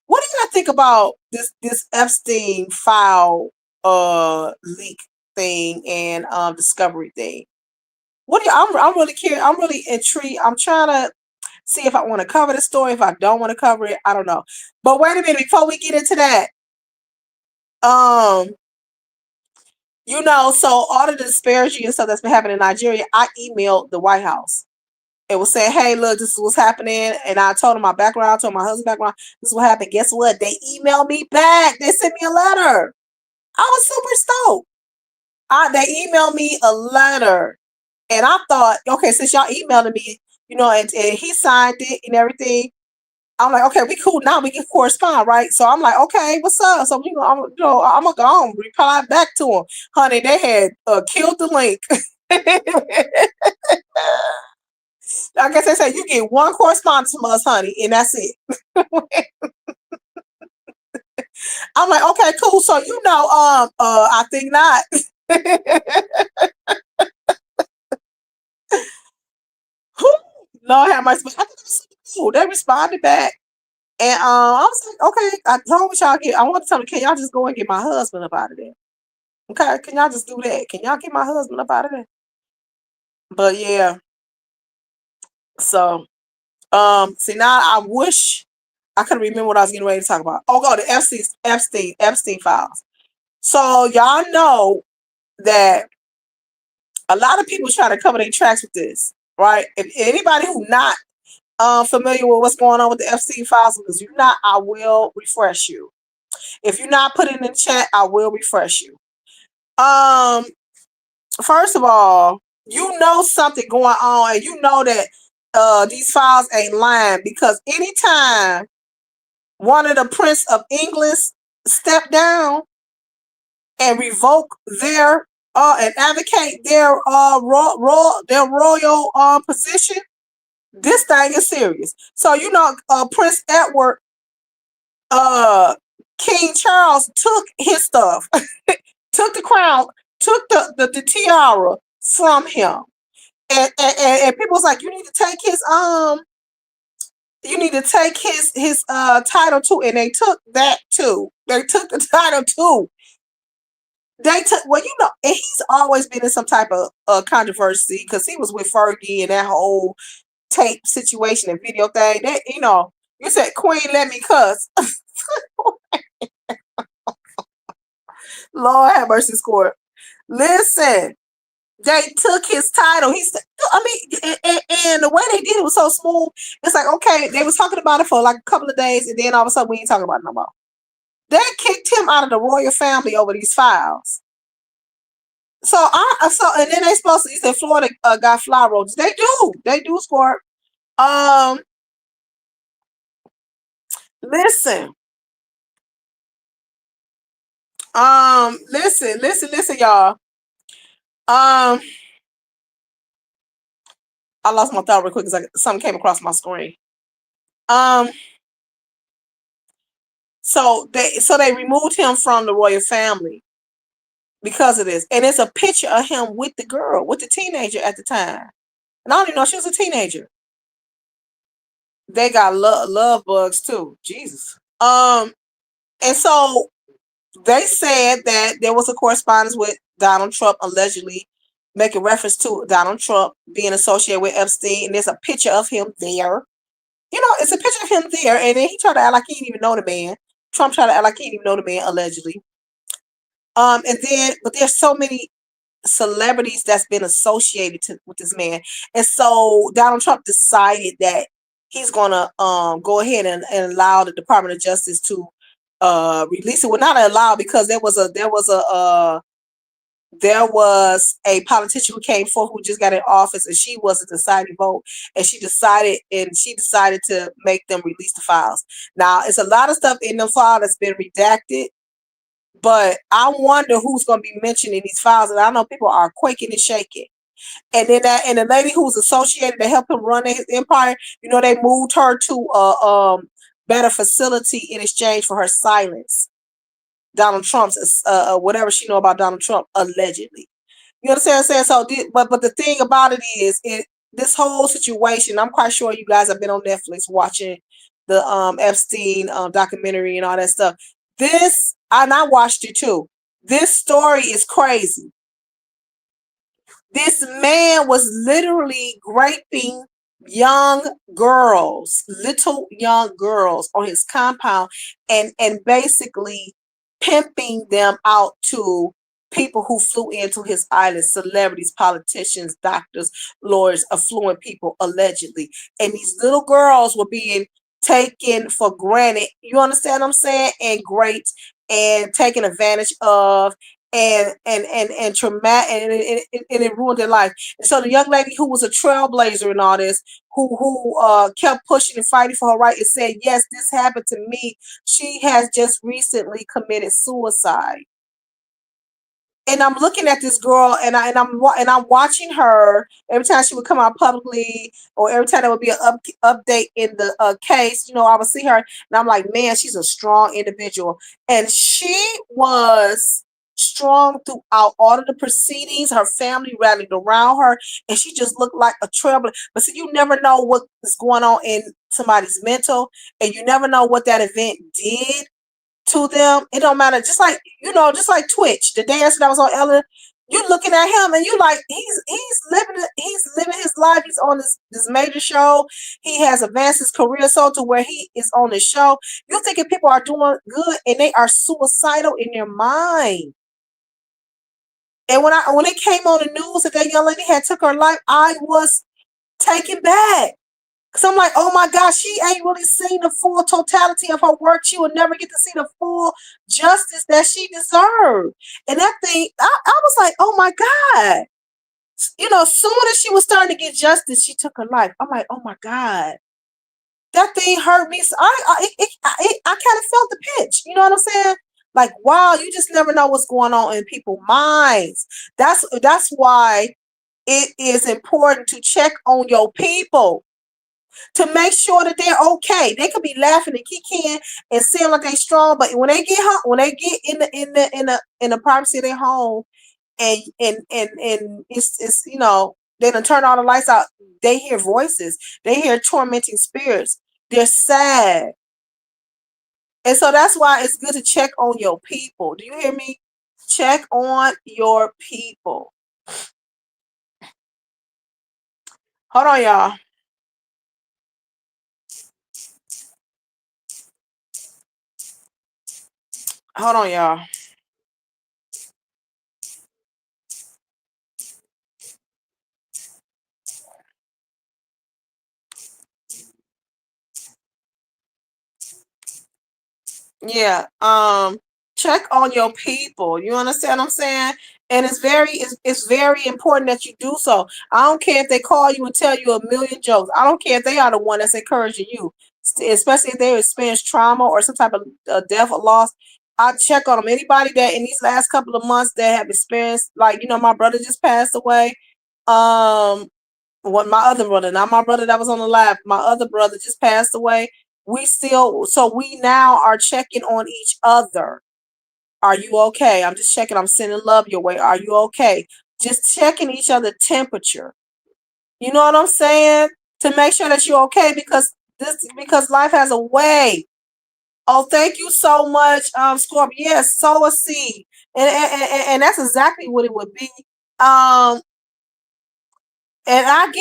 What do you think about this Epstein file leak thing and discovery thing? What do you? I'm really curious. I'm really intrigued. I'm trying to see if I want to cover the story. If I don't want to cover it, I don't know. But wait a minute before we get into that. So all of the disparity and stuff that's been happening in Nigeria, I emailed the White House. It was saying, hey, look, this is what's happening. And I told them my background, I told my husband's background, this is what happened. Guess what? They emailed me back. They sent me a letter. I was super stoked. They emailed me a letter. And I thought, okay, since y'all emailed me, and he signed it and everything, I'm like, okay, we cool now. We can correspond, right? So I'm like, okay, what's up? So I'm gonna go on reply back to him, honey. They had killed the link. I guess they said you get one correspondence from us, honey, and that's it. I'm like, okay, cool. So I think not. Lord have mercy. But I think it was super cool. They responded back. And I was like, okay, I told y'all I want to tell them, can y'all just go and get my husband up out of there? Okay, can y'all just do that? Can y'all get my husband up out of there? But yeah, so see now I wish I could remember what I was getting ready to talk about. Oh, go the Epstein files. So y'all know that a lot of people try to cover their tracks with this, right? If anybody who not familiar with what's going on with the Epstein files, because you're not, I will refresh you. If you're not putting in the chat, I will refresh you. First of all, you know something going on, and you know that these files ain't lying, because anytime one of the Prince of England step down and revoke their and advocate their royal position, this thing is serious. So Prince Edward, King Charles took his stuff, took the crown, took the tiara from him. And people was like, you need to take his title too. And they took that too. They took the title too. They took, well, and he's always been in some type of controversy, because he was with Fergie and that whole tape situation and video thing. That you said, Queen, let me cuss. Lord have mercy, Squirt. Listen, they took his title. And the way they did it was so smooth. It's like, okay, they was talking about it for like a couple of days, and then all of a sudden we ain't talking about it no more. They kicked him out of the royal family over these files. And then they supposed to, you said Florida got fly roaches. They do, Squirt. Listen. Listen, y'all. I lost my thought real quick because something came across my screen. So they removed him from the royal family because of this, and it's a picture of him with the girl, with the teenager at the time, and I don't even know she was a teenager. They got love bugs too, Jesus. And so they said that there was a correspondence with Donald Trump allegedly making reference to Donald Trump being associated with Epstein, and there's a picture of him there. It's a picture of him there, and then he tried to act like he didn't even know the man. Trump tried to act like he didn't even know the man, allegedly. But there's so many celebrities that's been associated with this man, and so Donald Trump decided that he's gonna go ahead and allow the Department of Justice to release it. Well, not allow, because there was a politician who came forth who just got in office, and she was a deciding vote, and she decided to make them release the files. Now, it's a lot of stuff in the file that's been redacted, but I wonder who's going to be mentioned in these files. And I know people are quaking and shaking. And then and the lady who was associated to help him run his empire, they moved her to a better facility in exchange for her silence. Donald Trump's whatever she know about Donald Trump, allegedly. You understand what I'm saying? So, but the thing about it is, this whole situation, I'm quite sure you guys have been on Netflix watching the Epstein documentary and all that stuff. And I watched it too. This story is crazy. This man was literally raping little young girls on his compound, and basically pimping them out to people who flew into his island, celebrities, politicians, doctors, lawyers, affluent people, allegedly. And these little girls were being taken for granted. You understand what I'm saying? And great, and taken advantage of, and traumatic, and it ruined their life. And so the young lady who was a trailblazer and all this who kept pushing and fighting for her right and said, yes, this happened to me. She has just recently committed suicide. And I'm looking at this girl, and I'm watching her every time she would come out publicly, or every time there would be an update in the case. I would see her, and I'm like, man, she's a strong individual, and she was strong throughout all of the proceedings. Her family rallied around her, and she just looked like a trailblazer. But see, you never know what is going on in somebody's mental, and you never know what that event did to them. It don't matter. Just like Twitch, the dancer that was on Ellen, you looking at him and you like he's living his life. He's on this major show. He has advanced his career so to where he is on the show. You thinking people are doing good and they are suicidal in their mind. And when it came on the news that young lady had took her life, I was taken back. Cause I'm like, oh my gosh, she ain't really seen the full totality of her work. She will never get to see the full justice that she deserved. And that thing, I was like, oh my God. Soon as she was starting to get justice, she took her life. I'm like, oh my God. That thing hurt me. So I kind of felt the pinch. You know what I'm saying? Like, wow, you just never know what's going on in people's minds. That's why it is important to check on your people, to make sure that they're okay. They could be laughing and kicking and seem like they strong, but when they get home, when they get in the privacy of their home, and it's they done turn all the lights out, they hear voices, they hear tormenting spirits, they're sad. And so that's why it's good to check on your people. Do you hear me? Check on your people. Hold on, y'all. Hold on, y'all. Yeah. Check on your people. You understand what I'm saying? And it's very important that you do so. I don't care if they call you and tell you a million jokes. I don't care if they are the one that's encouraging you, especially if they experience trauma or some type of death or loss. I check on them. Anybody that in these last couple of months that have experienced, like, my brother just passed away. What my other brother, not my brother that was on the live, my other brother just passed away. We now are checking on each other. Are you okay? I'm just checking. I'm sending love your way. Are you okay? Just checking each other temperature. You know what I'm saying? To make sure that you're okay, because life has a way. Oh, thank you so much, Scorpio. Yes, sow a seed, and that's exactly what it would be. Um, and I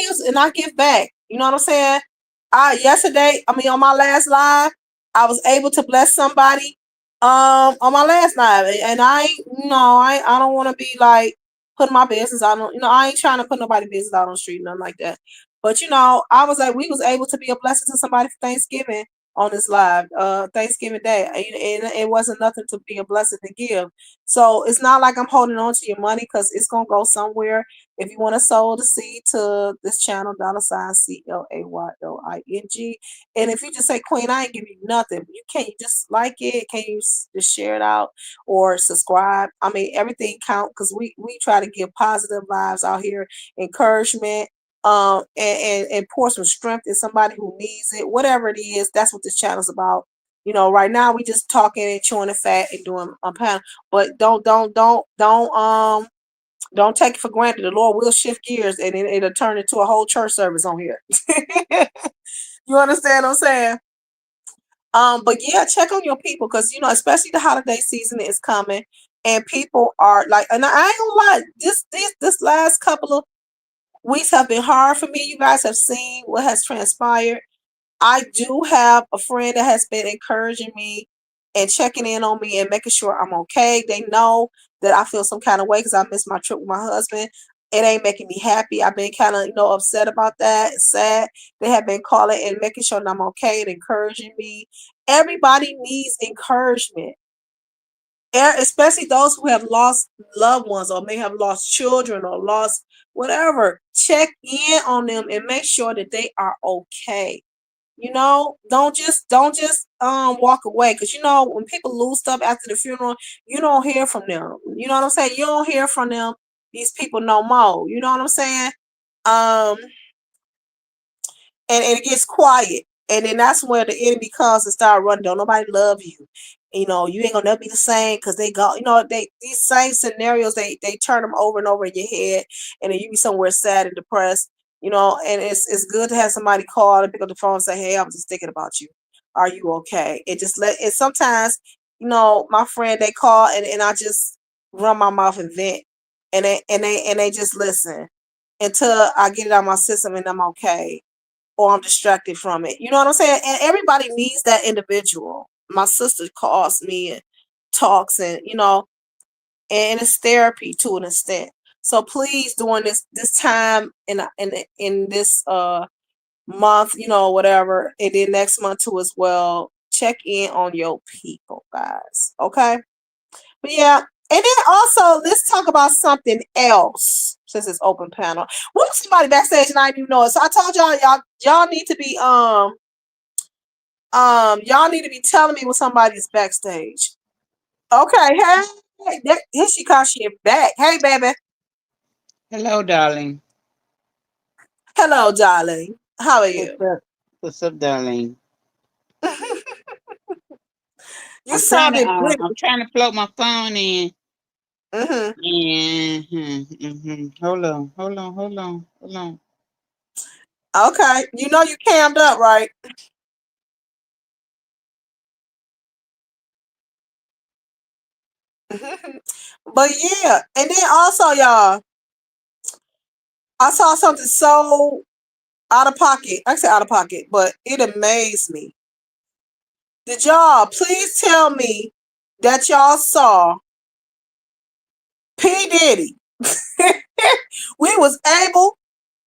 give back. You know what I'm saying? On my last live, I was able to bless somebody on my last live, and I don't want to be like putting my business out on, I ain't trying to put nobody business out on the street, nothing like that. But we was able to be a blessing to somebody for Thanksgiving on this live, Thanksgiving Day, and it wasn't nothing to be a blessing to give. So it's not like I'm holding on to your money, because it's gonna go somewhere. If you want to sow the seed to this channel, $CLAYLING. And if you just say, Queen, I ain't give you nothing, you just like it? Can you just share it out or subscribe? I mean, everything count, because we try to give positive vibes out here, encouragement, and pour some strength in somebody who needs it. Whatever it is, that's what this channel's about. Right now we just talking and chewing the fat and doing a panel. But don't take it for granted. The Lord will shift gears, and it'll turn into a whole church service on here. You understand what I'm saying? But yeah, check on your people, because especially the holiday season is coming, and people are like, and I ain't gonna lie, this last couple of weeks have been hard for me. You guys have seen what has transpired. I do have a friend that has been encouraging me and checking in on me and making sure I'm okay. They know that I feel some kind of way because I missed my trip with my husband. It ain't making me happy. I've been kind of, upset about that. It's sad. They have been calling and making sure that I'm okay and encouraging me. Everybody needs encouragement. especially those who have lost loved ones or may have lost children or lost whatever. Check in on them and make sure that they are okay. Don't just walk away, because when people lose stuff after the funeral, you don't hear from them. You know what I'm saying? You don't hear from them, these people, no more. You know what I'm saying? Um, and it gets quiet. And then that's where the enemy comes and start running. Don't nobody love you. You ain't gonna never be the same, because they go, these same scenarios, they turn them over and over in your head, and then you be somewhere sad and depressed. And it's good to have somebody call and pick up the phone and say, "Hey, I was just thinking about you. Are you okay?" And sometimes, my friend, they call, and I just run my mouth and vent, and they just listen until I get it out of my system and I'm okay, or I'm distracted from it. You know what I'm saying? And everybody needs that individual. My sister calls me and talks, and it's therapy to an extent. So please, during this time in this month, whatever, and then next month too as well, check in on your people, guys. Okay? But yeah, and then also let's talk about something else since it's open panel. What if somebody backstage and I didn't even know it? So I told y'all need to be y'all need to be telling me when somebody's backstage. Okay, hey, here she comes, she back. Hey, baby. Hello, darling. Hello, darling. How are What's you? up? What's up, darling? You sounded British. I'm trying to plug my phone in. Hmm. Hold on. Okay, you cammed up, right? But yeah, and then also, y'all, I saw something so out of pocket. I say out of pocket, but it amazed me. Did y'all please tell me that y'all saw P. Diddy? We was able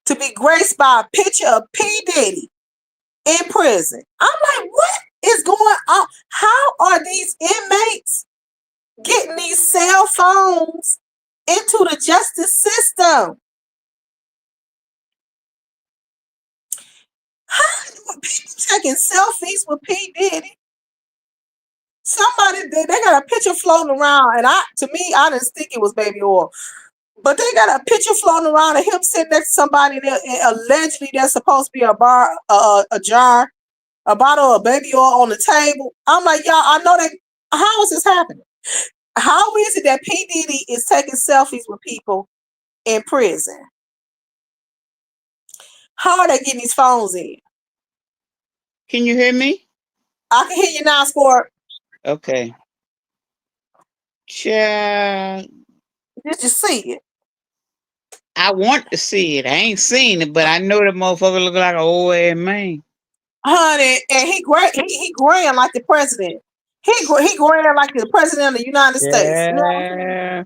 to be graced by a picture of P. Diddy in prison. I'm like, what is going on? How are these inmates getting these cell phones into the justice system? How are people taking selfies with P. Diddy? Somebody, they got a picture floating around, and I didn't think it was baby oil. But they got a picture floating around of him sitting next to somebody that allegedly there's supposed to be a jar, a bottle of baby oil on the table. I'm like, y'all, I know that. How is this happening? How is it that P. Diddy is taking selfies with people in prison? How are they getting these phones in? Can you hear me? I can hear you now, Sport. Okay. Child, Did you see it? I want to see it. I ain't seen it, but I know that motherfucker look like an old ass man. Honey, and he grand like the president. He grand like the president of the United States. You know what Yeah.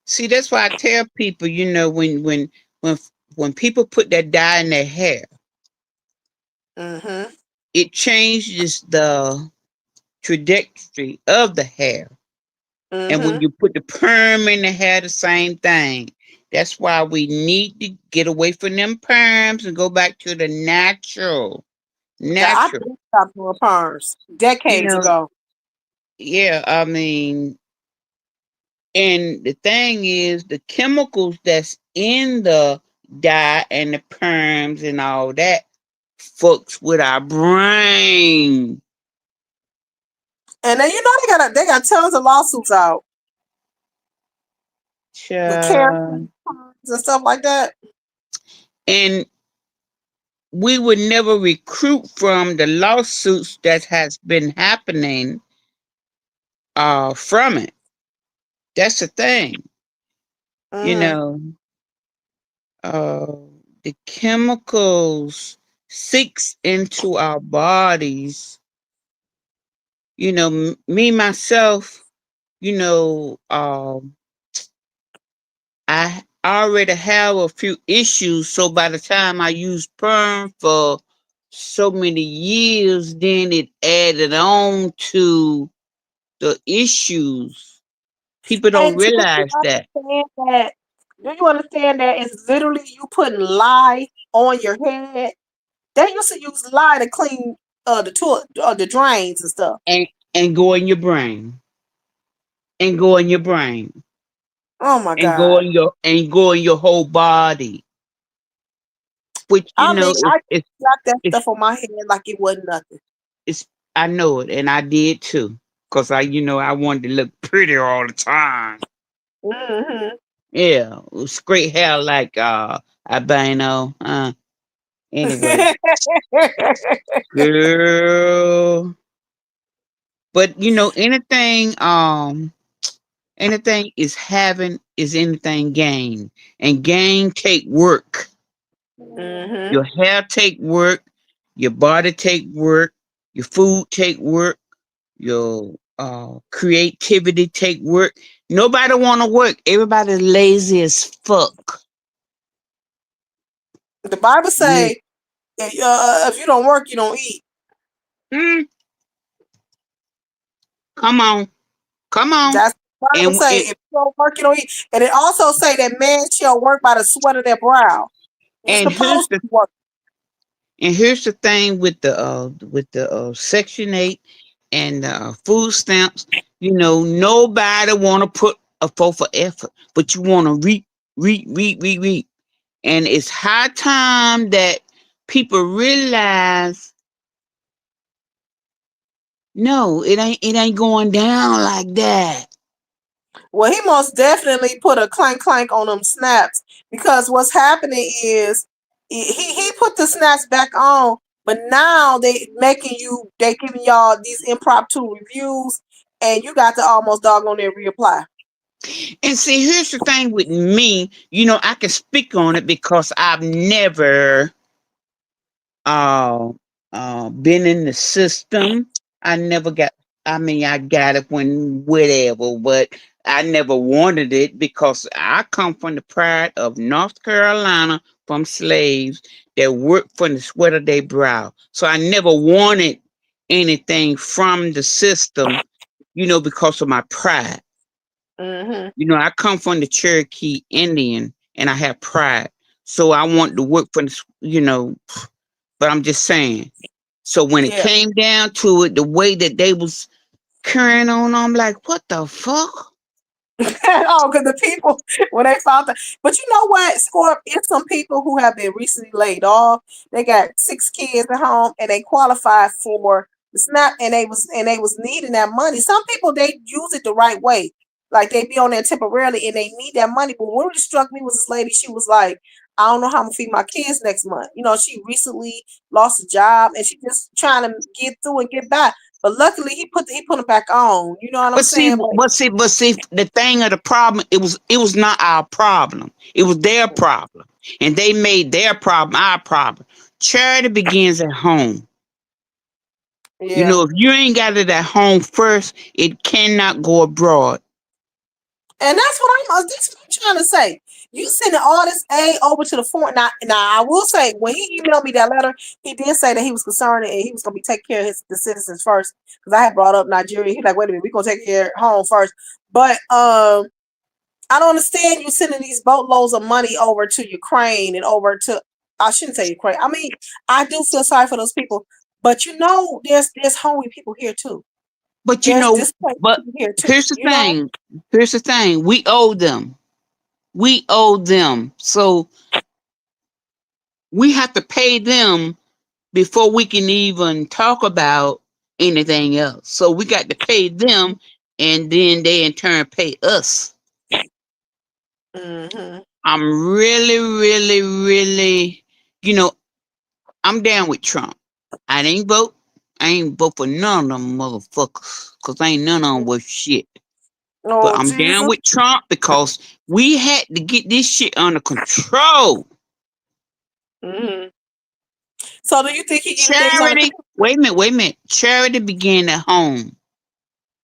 See, that's why I tell people, when when people put that dye in their hair, I'm saying? it changes the trajectory of the hair. And when Mm-hmm. you put the perm in the hair, the same thing. That's why we need to get away from them perms and go back to the natural. Yeah, I Natural. think stopped doing perms You decades know, ago. yeah, I mean, and the thing is, the chemicals that's in the dye and the perms and all that fucks with our brain. And then they got tons of lawsuits out with Child. keratin and stuff like that. And we would never recruit from the lawsuits that has been happening from it. That's the thing. You Mm-hmm. know, uh the chemicals seeps into our bodies. Me myself, you know, I already have a few issues, so by the time I use perm for so many years, then it added on to the issues. People don't And do you realize that. understand that? Do you understand that it's literally you putting lye on your head? They used to use lye to clean the drains and stuff. And and go in your brain. And go in your brain. Oh my And go God. in your whole body. Which I mean, I it's got that it's stuff on my head like it wasn't nothing. it's I know it, and I did too. Cause I wanted to look pretty all the time. Hmm. Yeah, straight hair like albino. Anyway, girl. But anything is having is anything gain. And gain take work. Hmm. Your hair take work, your body take work, your food take work, your creativity take work. Nobody wanna work. Everybody lazy as fuck. The Bible Yeah. say, if you don't work, you don't eat. Mm, come on. Come on. That's what the Bible And, say. and If you don't work, you don't eat. And it also say that man shall work by the sweat of their brow. You're and here's supposed to the work. and here's the thing with the Section 8 and food stamps. Nobody want to put a forth for effort, but you want to reap, reap, reap, reap, reap. And it's high time that people realize, no, it ain't going down like that. Well, he most definitely put a clank clank on them snaps because what's happening is he put the snaps back on, but now they giving y'all these impromptu reviews, and you got to almost doggone there reapply. And see, here's the thing with me. I can speak on it because I've never uh, been in the system. I never got. I mean, I got it when whatever, but I never wanted it because I come from the pride of North Carolina from slaves that worked for the sweat of their brow. So I never wanted anything from the system, because of my pride. Hmm. I come from the Cherokee Indian and I have pride. So I want to work for but I'm just saying. So when it Yeah. came down to it, the way that they was carrying on, I'm like, what the fuck? Oh, because the people when they found that, but you know what, Scorp, it's some people who have been recently laid off. They got 6 kids at home, and they qualified for the SNAP, and they was needing that money. Some people they use it the right way, like they be on there temporarily, and they need that money. But what really struck me was this lady. She was like, "I don't know how I'm gonna feed my kids next month." She recently lost a job, and she just trying to get through and get by. But luckily, he put them back on. You know what I'm But see, saying? but see, the thing of the problem, it was not our problem. It was their problem, and they made their problem our problem. Charity begins at home. Yeah. If you ain't got it at home first, it cannot go abroad. And that's what I'm trying to say. You sending all this aid over to the foreign. Now, I will say, when he emailed me that letter, he did say that he was concerned and he was going to be taking care of the citizens first. Because I had brought up Nigeria. He's like, wait a minute, we're going to take care of home first. But I don't understand you sending these boatloads of money over to Ukraine and over to, I shouldn't say Ukraine. I mean, I do feel sorry for those people. But there's hungry people here too. But There's displaced but people here too. here's the thing. Here's the thing. We owe them. We owe them. So we have to pay them before we can even talk about anything else. So we got to pay them, and then they in turn pay us. Hmm. I'm really, really, really, you know, I'm down with Trump. I ain't vote. I ain't vote for none of them motherfuckers, cause ain't none of them worth shit. But Oh, I'm down Jesus. with Trump because we had to get this shit under control. Hmm. So do you think he getting things under Charity, control? wait a minute. Charity begin at home.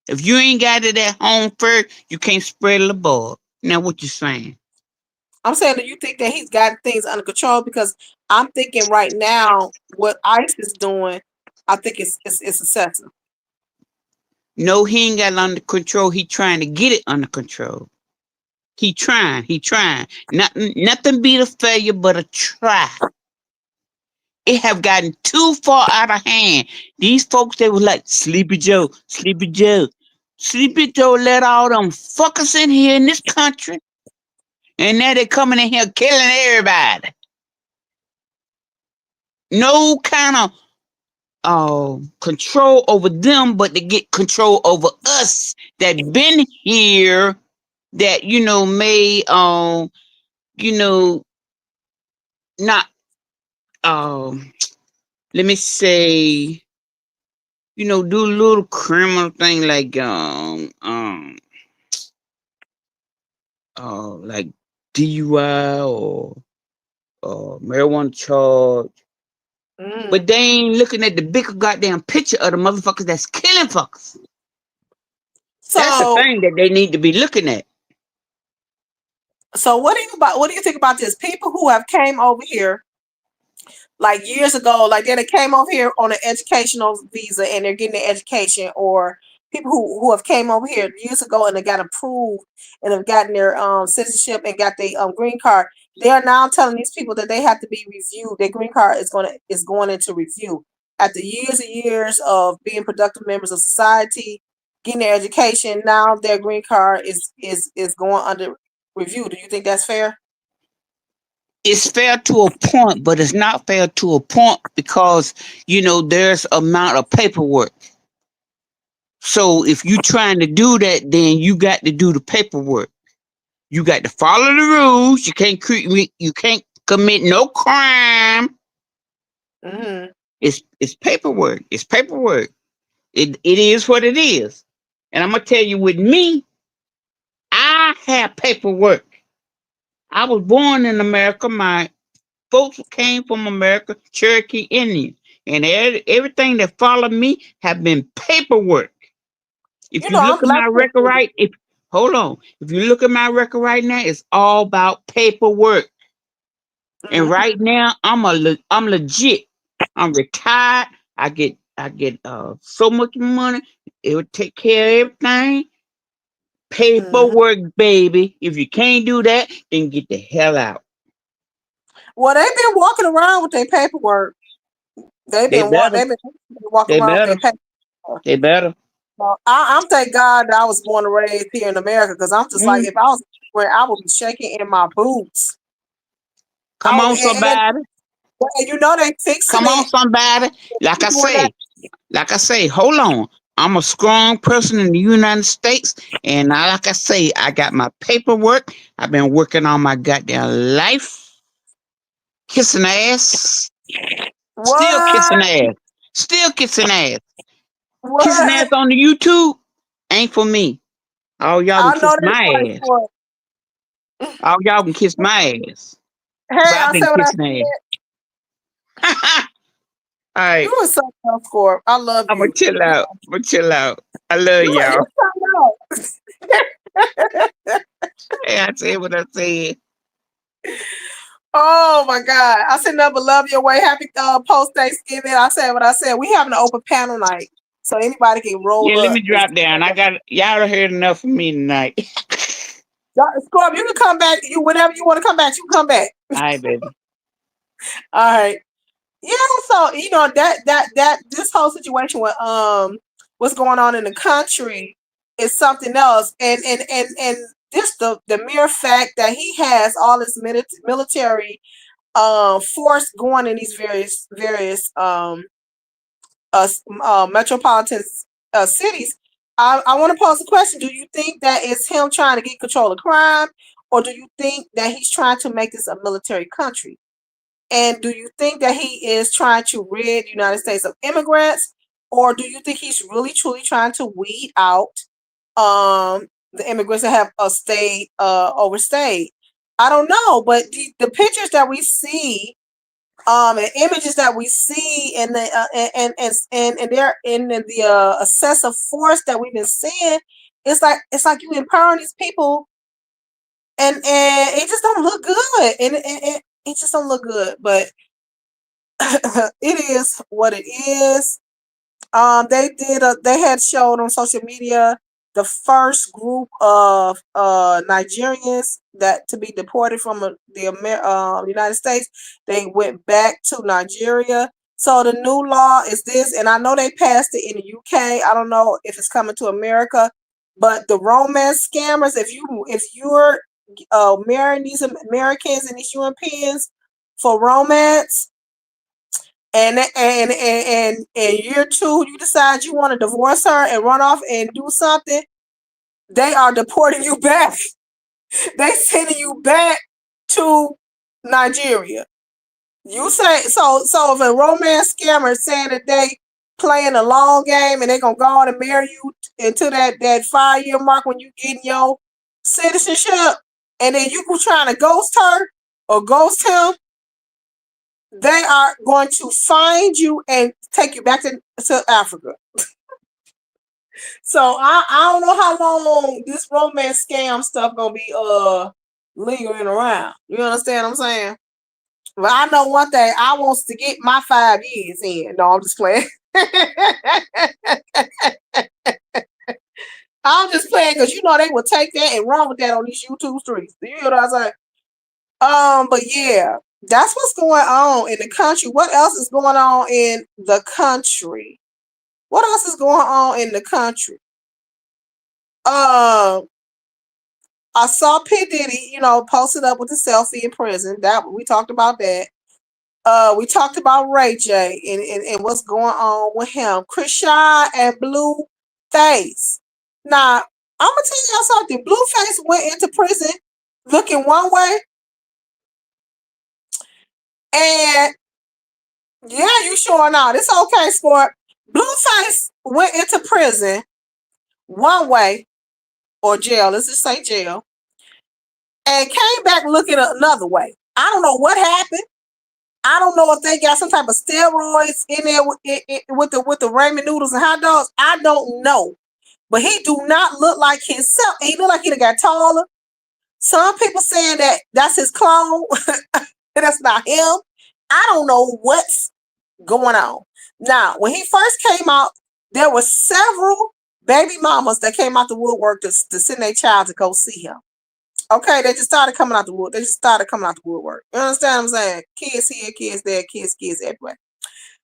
If you ain't got it at home first, you can't spread it abroad. Now what you saying? I'm saying, do you think that he's got things under control? Because I'm thinking right now what ICE is doing, I think it's excessive. No, he ain't got it under control. He trying to get it under control. He trying. He trying. Nothing beat a failure but a try. It have gotten too far out of hand. These folks, they was like, Sleepy Joe, Sleepy Joe. Sleepy Joe let all them fuckers in here in this country. And now they coming in here killing everybody. No kind of control over them, but they get control over us that been here, that may not let me say, do a little criminal thing like like DUI or marijuana charge. But they ain't looking at the bigger goddamn picture of the motherfuckers that's killing fuckers. So that's the thing that they need to be looking at. So what do you think about this? People who have came over here like years ago, like they came over here on an educational visa and they're getting their education, or people who have came over here years ago and they got approved and have gotten their citizenship and got their green card. They are now telling these people that they have to be reviewed. Their green card is going into review after years and years of being productive members of society, getting their education. Now their green card is going under review. Do you think that's fair? It's fair to a point, but it's not fair to a point because there's amount of paperwork. So if you're trying to do that, then you got to do the paperwork. You got to follow the rules. You can't commit no crime. Mm-hmm. It's paperwork. It's paperwork. It is what it is. And I'm gonna tell you, with me, I have paperwork. I was born in America. My folks came from America, Cherokee Indian, and everything that followed me have been paperwork. If you I'm look at black. my record right, if you look at my record right now, it's all about paperwork. And Mm-hmm. right now, I'm legit. I'm retired. I get so much money. It would take care of everything. Paperwork, baby. If you can't do that, then get the hell out. Well, they've been walking around with their paperwork. They've They been better. walking They around with better. their paperwork. They better. Well, I'm thank God that I was born and raised here in America, because I'm just like, if I was where I would be shaking in my boots. Come on, somebody. And they fixing Come on, it. somebody. Like I say, hold on. I'm a strong person in the United States, and like I say, I got my paperwork. I've been working on my goddamn life, kissing ass, still kissing What? ass, still kissing ass, kissing ass What? on the YouTube ain't for me. All y'all can I know kiss that's my right ass. for All y'all can kiss my ass. Hey, But I've I been said what I kissing said. ass. All right, You are so tough, Scorp. I love I'm gonna you. chill out. I love y'all. Hey, I said what I said. Oh my God. I send up a love your way. Happy post Thanksgiving. I said what I said. We having an open panel night, so anybody can roll Yeah, let up. me drop down. I got y'all done heard enough from me tonight. Scorp, you can come back. You whenever you want to come back, you can come back. All right, baby. All right. Yeah, so that this whole situation with what's going on in the country is something else. And just the mere fact that he has all this military force going in these various metropolitan cities. I want to pose a question. Do you think that is him trying to get control of crime, or do you think that he's trying to make this a military country? And do you think that he is trying to rid the United States of immigrants, or do you think he's really truly trying to weed out the immigrants that have stayed overstayed? I don't know, but the pictures that we see, and images that we see, and the and they're in the excessive force that we've been seeing, it's like you empowering these people, and it just don't look good, and it just don't look good, but it is what it is. They had showed on social media the first group of Nigerians that to be deported from the United States. They went back to Nigeria. So the new law is this, and I know they passed it in the UK. I don't know if it's coming to America, but the romance scammers, if you're marrying these Americans and these Europeans for romance, and year two you decide you want to divorce her and run off and do something, they are deporting you back. They sending you back to Nigeria. You say so if a romance scammer is saying that they playing a long game and they gonna go on and marry you into that 5 year mark when you get your citizenship, and then you trying to ghost her or ghost him, they are going to find you and take you back to Africa. So I don't know how long this romance scam stuff gonna be lingering around. You understand what I'm saying? But I know one thing, I wants to get my 5 years in. No, I'm just playing. I'm just playing because you know they will take that and run with that on these YouTube streets. You know what I'm saying? But yeah, that's what's going on in the country. What else is going on in the country? What else is going on in the country? I saw P. Diddy, posted up with the selfie in prison. That we talked about that. We talked about Ray J and what's going on with him. Krishan and Blueface. Now, I'm gonna tell y'all something. Blueface went into prison looking one way, and yeah, you sure not. It's okay, sport. Blueface went into prison one way, or jail, let's just say jail, and came back looking another way. I don't know what happened. I don't know if they got some type of steroids in there with the ramen noodles and hot dogs. I don't know. But he do not look like himself. He look like he done got taller. Some people saying that that's his clone. That's not him. I don't know what's going on. Now, when he first came out, there were several baby mamas that came out the woodwork to send their child to go see him. Okay, they just started coming out the wood. They just started coming out the woodwork. You understand what I'm saying? Kids here, kids there, kids everywhere.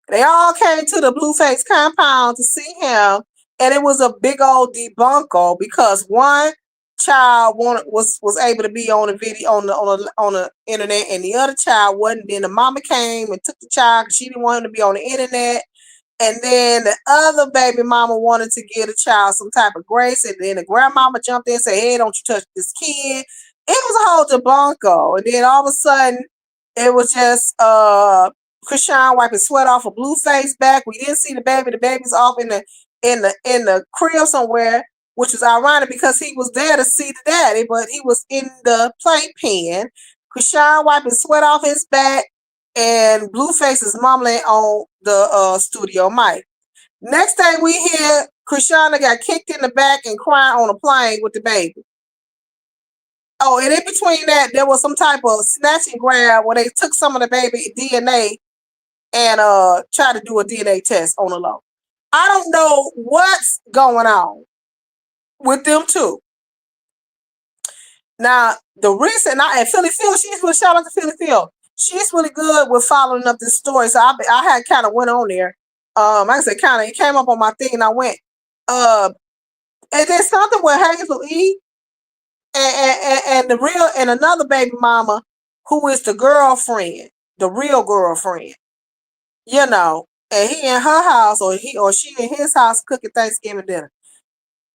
They all came to the Blueface compound to see him, and it was a big old debunko because one child was able to be on the video on the internet, and the other child wasn't. Then the mama came and took the child because she didn't want him to be on the internet. And then the other baby mama wanted to give the child some type of grace. And then the grandmama jumped in and said, hey, don't you touch this kid. It was a whole debunko. And then all of a sudden, it was just Krishan wiping sweat off a Blueface back. We didn't see the baby. The baby's off in the crib somewhere, which was ironic because he was there to see the daddy, but he was in the playpen. Krishan wiping sweat off his back, and Blueface is mumbling on the studio mic. Next thing we hear, Krishana got kicked in the back and crying on a plane with the baby. Oh, and in between that, there was some type of snatch and grab where they took some of the baby DNA and tried to do a DNA test on the low. I don't know what's going on with them two. Now, the recent, and Philly Phil, shout out to Philly Phil. She's really good with following up this story. So I had kind of went on there. Like I said, kind of, it came up on my thing and I went. And there's something with Hazel E. and another baby mama who is the girlfriend, the real girlfriend. And he in her house or she in his house cooking Thanksgiving dinner.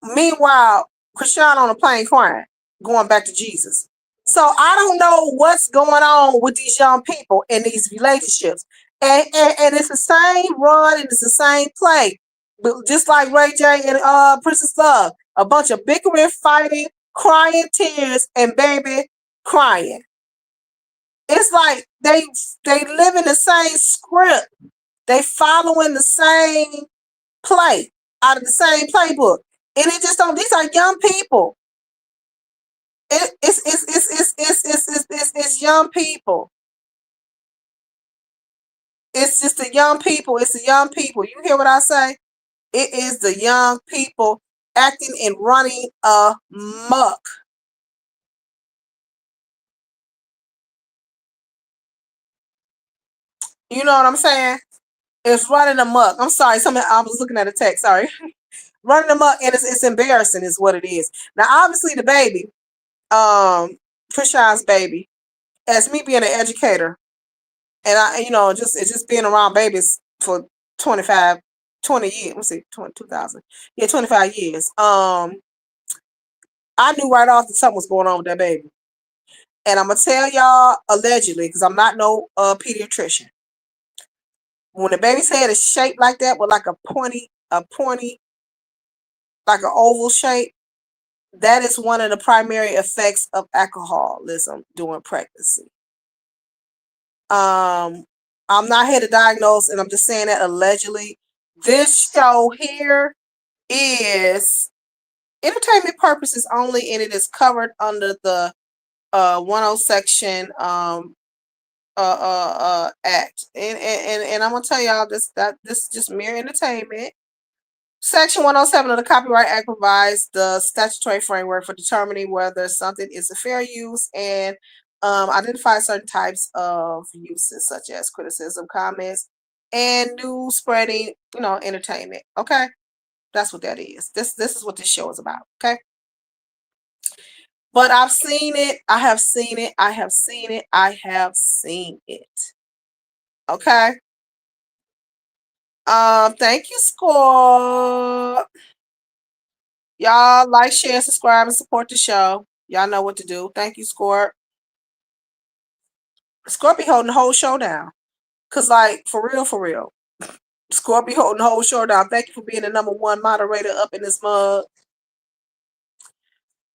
Meanwhile, Krishan on a plane crying, going back to Jesus. So I don't know what's going on with these young people in these relationships. And it's the same run and it's the same play. But just like Ray J and Princess Love. A bunch of bickering, fighting, crying tears, and baby crying. It's like they live in the same script. They following the same play out of the same playbook. And it just don't, these are young people. It's young people. It's just the young people. It's the young people. You hear what I say? It is the young people acting and running amok. You know what I'm saying? It's running amok. I'm sorry. I was looking at a text. Sorry. Running amok, and it's embarrassing, is what it is. Now, obviously, the baby, Krishan's baby, as me being an educator, and just being around babies for 25, 20 years. Let's see, 2000. Yeah, 25 years. I knew right off that something was going on with that baby. And I'm gonna tell y'all allegedly, because I'm not no pediatrician. When the baby's head is shaped like that, with like a pointy, like an oval shape, that is one of the primary effects of alcoholism during pregnancy. I'm not here to diagnose, and I'm just saying that allegedly. This show here is entertainment purposes only, and it is covered under the 10 section act. And I'm gonna tell y'all this is just mere entertainment. Section 107 of the Copyright Act provides the statutory framework for determining whether something is a fair use and identify certain types of uses such as criticism, comments, and news spreading, entertainment. Okay? That's what that is. This is what this show is about. Okay? But I've seen it. I have seen it. I have seen it. I have seen it. Okay? Thank you, Score. Y'all like, share, subscribe, and support the show. Y'all know what to do. Thank you, Score. Score be holding the whole show down. Cause like for real, Score be holding the whole show down. Thank you for being the number one moderator up in this mug.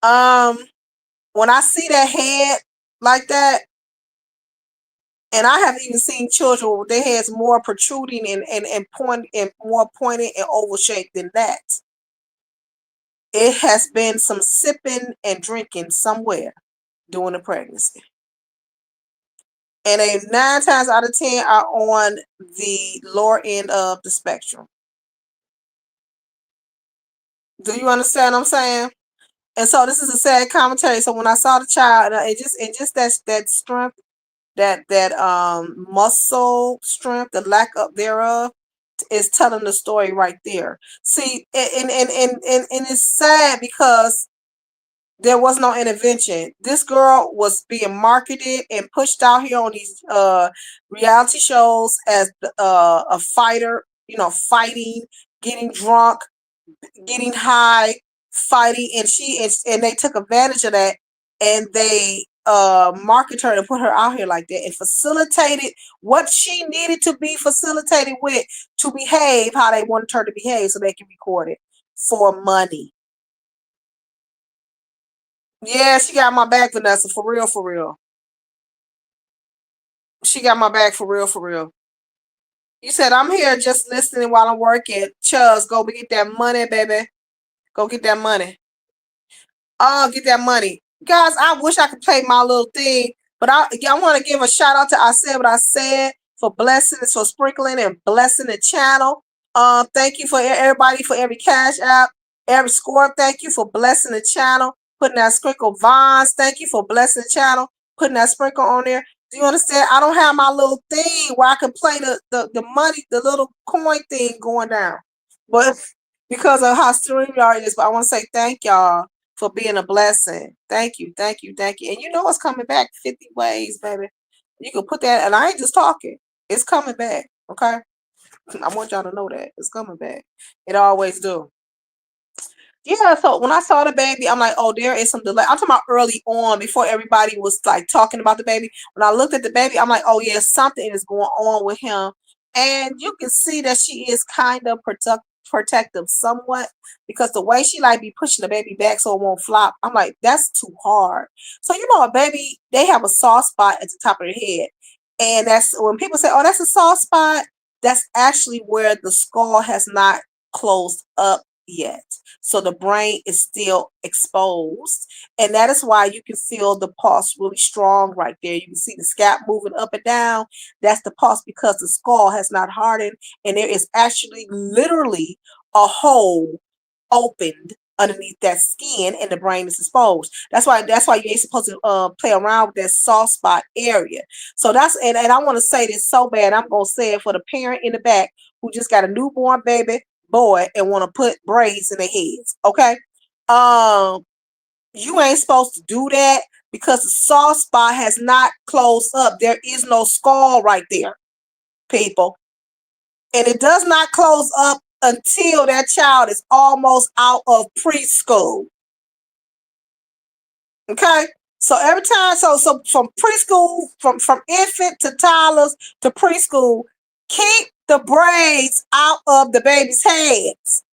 When I see that head like that, and I have even seen children with their heads more protruding and point and more pointed and oval shaped than that. It has been some sipping and drinking somewhere during the pregnancy. And 9 times out of 10 are on the lower end of the spectrum. Do you understand what I'm saying? And so this is a sad commentary. So when I saw the child, it just that strength, that muscle strength, the lack of thereof, is telling the story right there. See, and it's sad because there was no intervention. This girl was being marketed and pushed out here on these reality shows as a fighter, fighting, getting drunk, getting high, fighting, and they took advantage of that, and they marketed her and put her out here like that and facilitated what she needed to be facilitated with to behave how they wanted her to behave so they can record it for money. Yeah, she got my back, Vanessa, for real, for real. She got my back for real, for real. You said I'm here just listening while I'm working. Chuz, go get that money, baby. Go get that money. Oh, get that money. Guys, I wish I could play my little thing, but I want to give a shout out to I Said What I Said for blessing, for sprinkling and blessing the channel. Thank you for everybody for every cash app, every score. Thank you for blessing the channel, putting that sprinkle. Vons, thank you for blessing the channel, putting that sprinkle on there. Do you understand? I don't have my little thing where I can play the money, the little coin thing going down. But because of how StreamYard is, but I want to say thank y'all for being a blessing. Thank you, thank you, thank you. And you know it's coming back 50 ways, baby. You can put that, and I ain't just talking. It's coming back, okay? I want y'all to know that. It's coming back. It always do. Yeah, so when I saw the baby, I'm like, oh, there is some delay. I'm talking about early on before everybody was like talking about the baby. When I looked at the baby, I'm like, oh yeah, something is going on with him. And you can see that she is kind of protective somewhat because the way she like be pushing the baby back so it won't flop, I'm like, that's too hard. So a baby, they have a soft spot at the top of their head. And that's when people say, oh, that's a soft spot, that's actually where the skull has not closed up yet. So the brain is still exposed. And that is why you can feel the pulse really strong right there. You can see the scalp moving up and down. That's the pulse because the skull has not hardened. And there is actually literally a hole opened underneath that skin and the brain is exposed. That's why you ain't supposed to play around with that soft spot area. So that's and I want to say this so bad. I'm gonna say it for the parent in the back who just got a newborn baby boy and want to put braids in their heads. Okay. You ain't supposed to do that because the soft spot has not closed up. There is no skull right there, people. And it does not close up until that child is almost out of preschool. Okay? So every time, so from preschool, from infant to toddlers to preschool, keep the braids out of the baby's heads.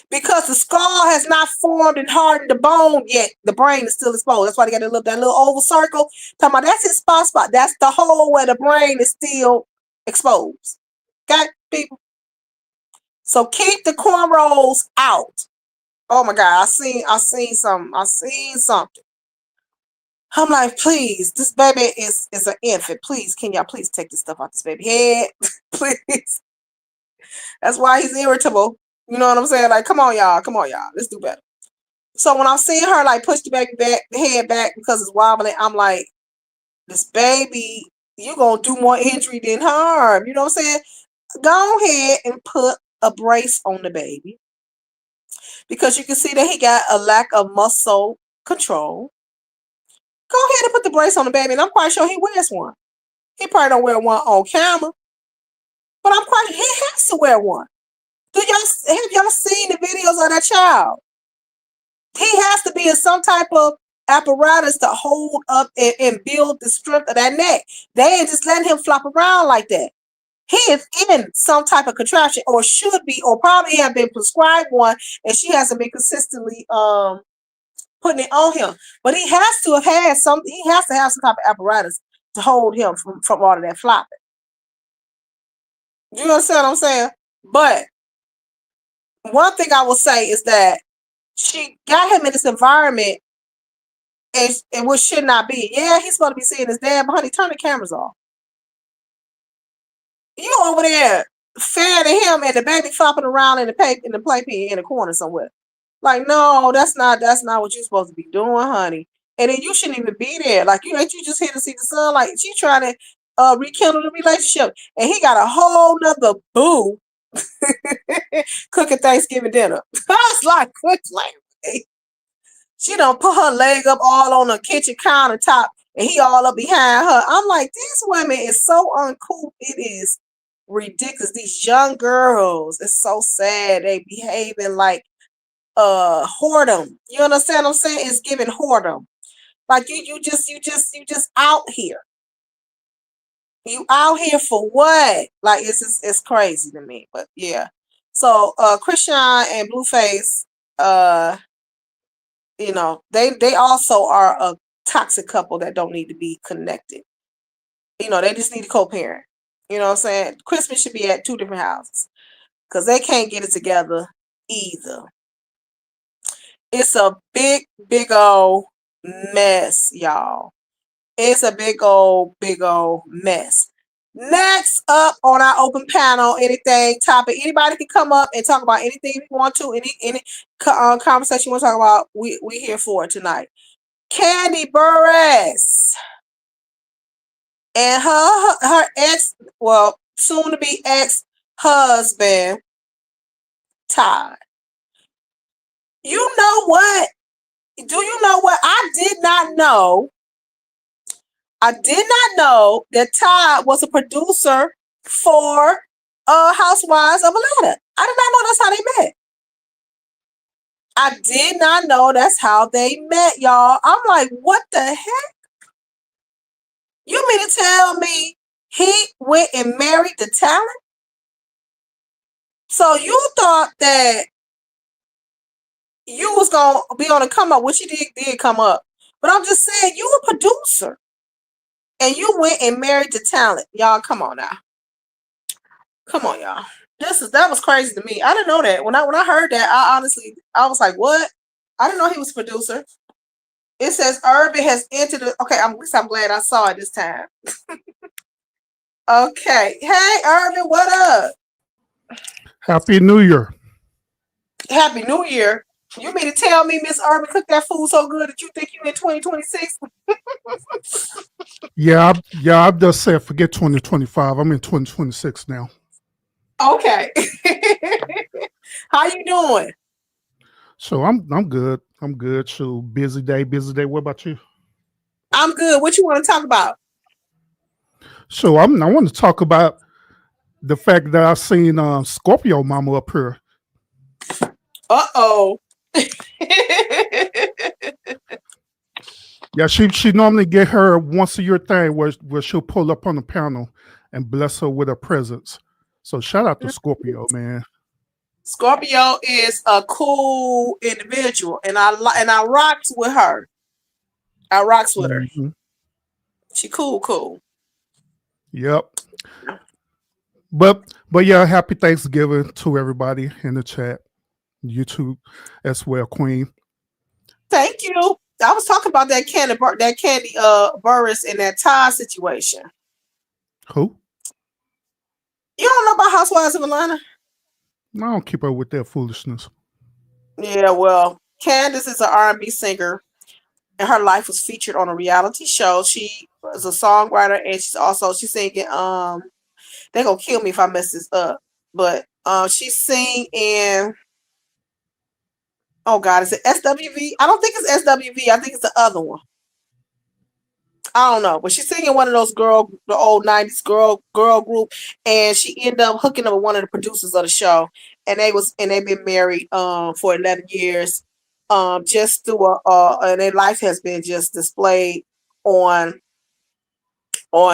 Because the skull has not formed and hardened the bone yet. The brain is still exposed. That's why they got that little oval circle. Talking about that's his spot. That's the hole where the brain is still exposed. Okay, people? So keep the cornrows out. Oh my God, I seen something. I'm like, please, this baby is an infant. Please, can y'all please take this stuff out this baby head? Please. That's why he's irritable. You know what I'm saying? Like, come on, y'all. Let's do better. So when I'm seeing her like push the baby back, the head back because it's wobbling, I'm like, this baby, you gonna do more injury than harm. You know what I'm saying? Go ahead and put a brace on the baby. Because you can see that he got a lack of muscle control. Go ahead and put the brace on the baby, and I'm quite sure he wears one. He probably don't wear one on camera, but I'm quite sure he has to wear one. Have y'all seen the videos of that child? He has to be in some type of apparatus to hold up and build the strength of that neck. They ain't just letting him flop around like that. He is in some type of contraption, or should be, or probably have been prescribed one, and she hasn't been consistently putting it on him. But he has to have some type of apparatus to hold him from all of that flopping. You understand what I'm saying? But one thing I will say is that she got him in this environment and what should not be. Yeah, he's supposed to be seeing his dad, but honey, turn the cameras off. You over there fanning him and the baby flopping around in the playpen in the corner somewhere. Like, no, that's not what you're supposed to be doing, honey. And then you shouldn't even be there. Like, ain't you just here to see the sun? Like, she trying to rekindle the relationship. And he got a whole nother boo cooking Thanksgiving dinner. I was like, good lady. She done put her leg up all on the kitchen countertop and he all up behind her. I'm like, these women is so uncool. It is ridiculous. These young girls, it's so sad. They behaving like whoredom. You understand what I'm saying? It's giving whoredom. Like you just out here. You out here for what? Like it's crazy to me. But yeah. So Chrisean and Blueface, they also are a toxic couple that don't need to be connected. They just need to co-parent. You know what I'm saying? Christmas should be at 2 different houses because they can't get it together either. It's a big old mess, y'all. It's a big old mess. Next up on our open panel, anything topic, anybody can come up and talk about anything you want to, any conversation you want to talk about. We here for it tonight. Kandi Burruss and her ex, well, soon to be ex-husband, Todd. You know what? Do you know what? I did not know that Todd was a producer for Housewives of Atlanta. I did not know that's how they met. I did not know that's how they met, y'all. I'm like, what the heck? You mean to tell me he went and married the talent? So you thought that you was going to be on a come up, which you did come up. But I'm just saying, you a producer. And you went and married the talent. Y'all, come on now. Come on, y'all. That was crazy to me. I didn't know that. When I heard that, I was like, what? I didn't know he was a producer. It says Urban has entered okay, at least I'm glad I saw it this time. Okay. Hey, Urban, what up? Happy New Year. Happy New Year. You mean to tell me Miss Urban cooked that food so good that you think you in 2026? I just said forget 2025. I'm in 2026 now. Okay. How you doing? So I'm good. I'm good. So busy day, busy day. What about you? I'm good. What you want to talk about? So I want to talk about the fact that I seen Scorpio Mama up here. Uh-oh. Yeah, she normally get her once a year thing where she'll pull up on the panel and bless her with her presence. So shout out to Scorpio, man. Scorpio is a cool individual, and I rocks with her. I rocks with her. Mm-hmm. She cool. Yep. But yeah, happy Thanksgiving to everybody in the chat. YouTube as well, Queen. Thank you. I was talking about that Candy Burris and that Todd situation. Who? You don't know about Housewives of Atlanta? I don't keep up with that foolishness. Yeah, well, Candace is an R&B singer, and her life was featured on a reality show. She was a songwriter, and she's singing. They're gonna kill me if I mess this up, but she sing in. Oh God, is it SWV? I don't think it's SWV. I think it's the other one. I don't know, but she's singing one of those the old '90s girl group, and she ended up hooking up with one of the producers of the show, and they've been married for 11 years, just through and their life has been just displayed on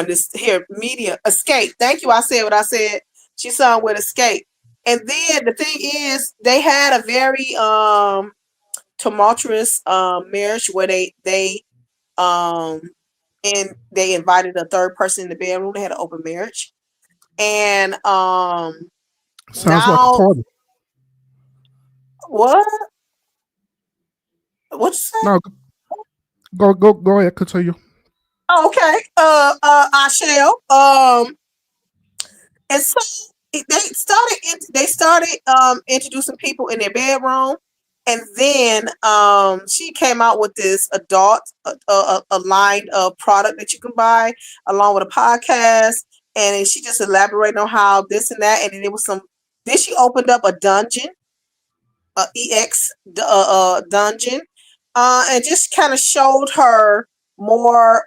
this here media. Escape. Thank you. I said what I said. She sung with Escape, and then the thing is, they had a very tumultuous marriage where they um and they invited a third person in the bedroom. They had an open marriage. And Sounds like a party. What you say? No, go ahead, continue. Okay. I shall. And so they started introducing people in their bedroom. And then she came out with this adult a line of product that you can buy along with a podcast, and she just elaborated on how this and that, and then it was some. Then she opened up a dungeon, a EX dungeon, and just kind of showed her more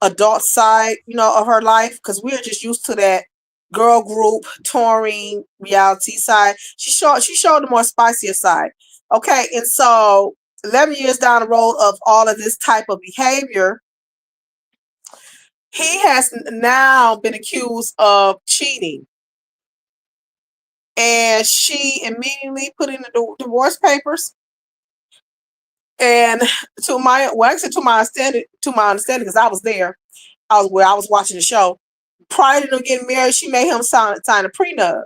adult side, of her life, because we're just used to that girl group touring reality side. She showed the more spicier side. Okay, and so 11 years down the road of all of this type of behavior, he has now been accused of cheating, and she immediately put in the divorce papers. And to my understanding, because I was there, I was watching the show. Prior to them getting married, she made him sign a prenup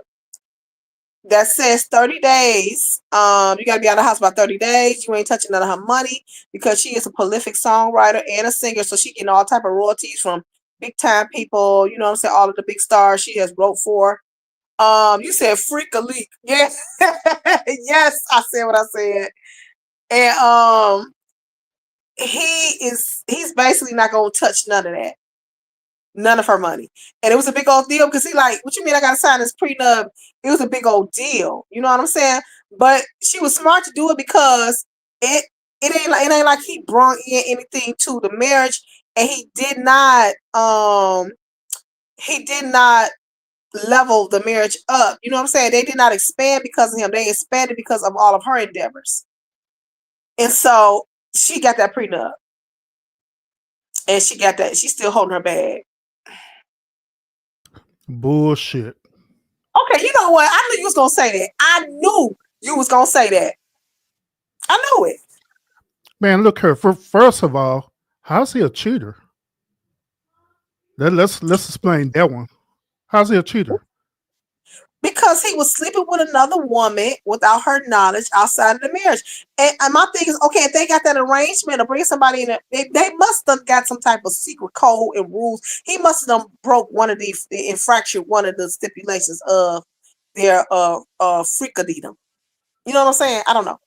that says 30 days. You got to be out of the house by 30 days. You ain't touching none of her money, because she is a prolific songwriter and a singer, so she getting all type of royalties from big time people. You know what I'm saying? All of the big stars she has wrote for. You said freak a leak. Yeah. Yes, I said what I said. And he's basically not gonna touch none of that. None of her money. And it was a big old deal, because he like, what you mean I gotta sign this prenup? It was a big old deal. You know what I'm saying? But she was smart to do it, because it ain't like he brought in anything to the marriage, and he did not level the marriage up. You know what I'm saying? They did not expand because of him. They expanded because of all of her endeavors. And so she got that prenup. And she got that. She's still holding her bag. Bullshit. Okay, you know what? I knew you was gonna say that. I knew you was gonna say that. I knew it. Man, look here. First of all, how's he a cheater? Let's explain that one. How's he a cheater? Because he was sleeping with another woman without her knowledge outside of the marriage. And my thing is, okay, if they got that arrangement to bring somebody in, they must have got some type of secret code and rules. He must have broke one of the infraction, one of the stipulations of their freakadidom. You know what I'm saying? I don't know.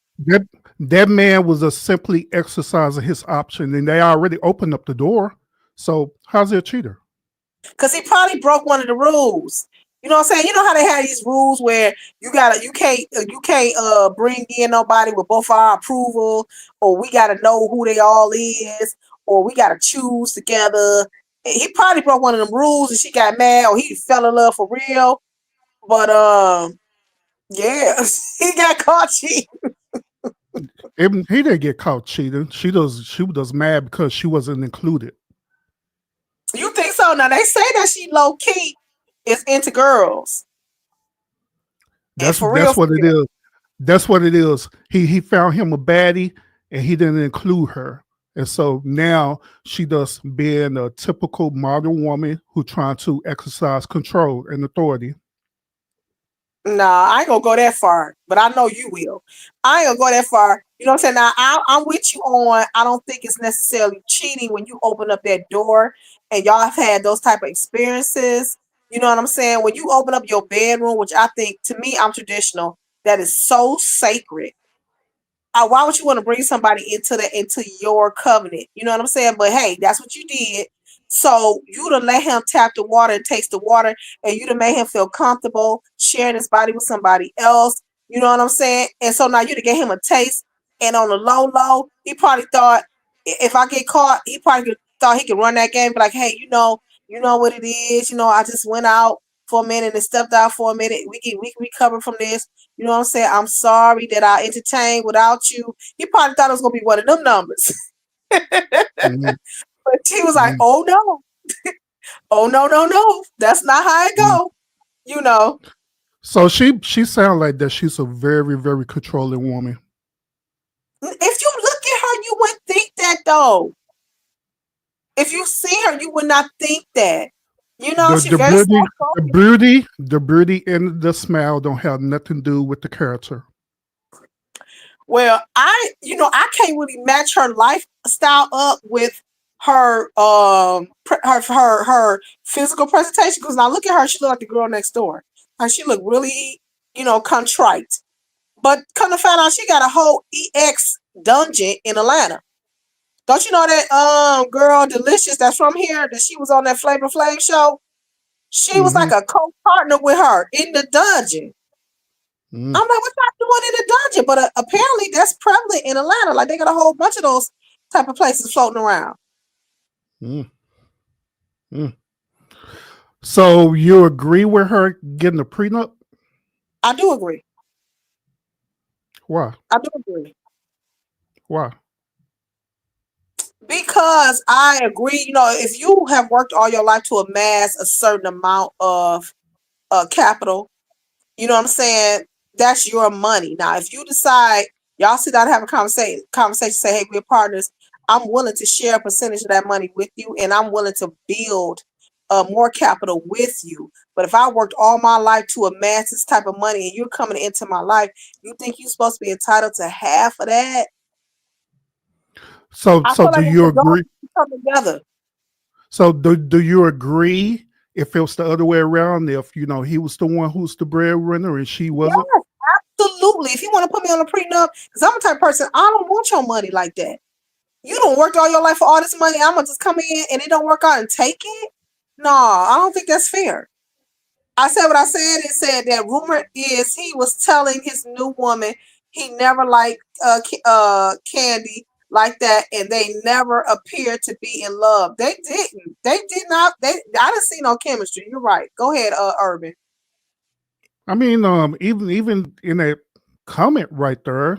That man was just simply exercising his option, and they already opened up the door. So how's he a cheater? Because he probably broke one of the rules. You know what I'm saying? You know how they have these rules where you can't bring in nobody with both our approval, or we gotta know who they all is, or we gotta choose together. He probably broke one of them rules and she got mad, or he fell in love for real. But yeah, he got caught cheating. He didn't get caught cheating. She was mad because she wasn't included. You think so? Now they say that she low key is into girls. That's what it is. That's what it is. He found him a baddie and he didn't include her. And so now she does being a typical modern woman who trying to exercise control and authority. Nah, I ain't gonna go that far, but I know you will. I ain't gonna go that far. You know what I'm saying? Now, I'm with you on. I don't think it's necessarily cheating when you open up that door and y'all have had those type of experiences. You know what I'm saying? When you open up your bedroom, which I think, to me, I'm traditional. That is so sacred. Why would you want to bring somebody into your covenant? You know what I'm saying? But hey, that's what you did. So you to let him tap the water and taste the water, and you to make him feel comfortable sharing his body with somebody else. You know what I'm saying? And so now you to get him a taste. And on the low, he probably thought, if I get caught, he probably thought he could run that game. Be like, hey, you know what it is. You know, I just went out for a minute and stepped out for a minute. We can recover from this. You know what I'm saying? I'm sorry that I entertained without you. He probably thought it was gonna be one of them numbers. Mm-hmm. But he was like, oh no. Oh no. That's not how it go. You know. So she sounds like that she's a very, very controlling woman. If you look at her, you wouldn't think that though. If you see her, you would not think that. You know, she's very the beauty and the smile don't have nothing to do with the character. Well, I can't really match her lifestyle up with her her physical presentation, because now look at her, she look like the girl next door. And she look really, contrite. But come to find out, she got a whole EX dungeon in Atlanta. Don't you know that girl Delicious that's from here, that she was on that Flavor Flav show? She was like a co-partner with her in the dungeon. I'm like, what y'all doing in the dungeon? But apparently that's prevalent in Atlanta. Like they got a whole bunch of those type of places floating around. So you agree with her getting a prenup? I do agree. Why? I do agree. Why? Because I agree, if you have worked all your life to amass a certain amount of capital, you know what I'm saying? That's your money. Now, if you decide, y'all sit down and have a conversation, say, hey, we're partners. I'm willing to share a percentage of that money with you, and I'm willing to build more capital with you. But if I worked all my life to amass this type of money and you're coming into my life, you think you're supposed to be entitled to half of that? So do you agree? Come together. So do you agree if it was the other way around, if he was the one who's the breadwinner and she wasn't? Yes, absolutely. If you want to put me on a prenup, because I'm the type of person, I don't want your money like that. You don't work all your life for all this money, I'm gonna just come in and it don't work out and take it? No, I don't think that's fair. I said what I said. It said that rumor is he was telling his new woman he never liked Candy like that, and they never appeared to be in love. They didn't. They did not. I didn't see no chemistry. You're right. Go ahead, Urban. I mean, even in that comment right there,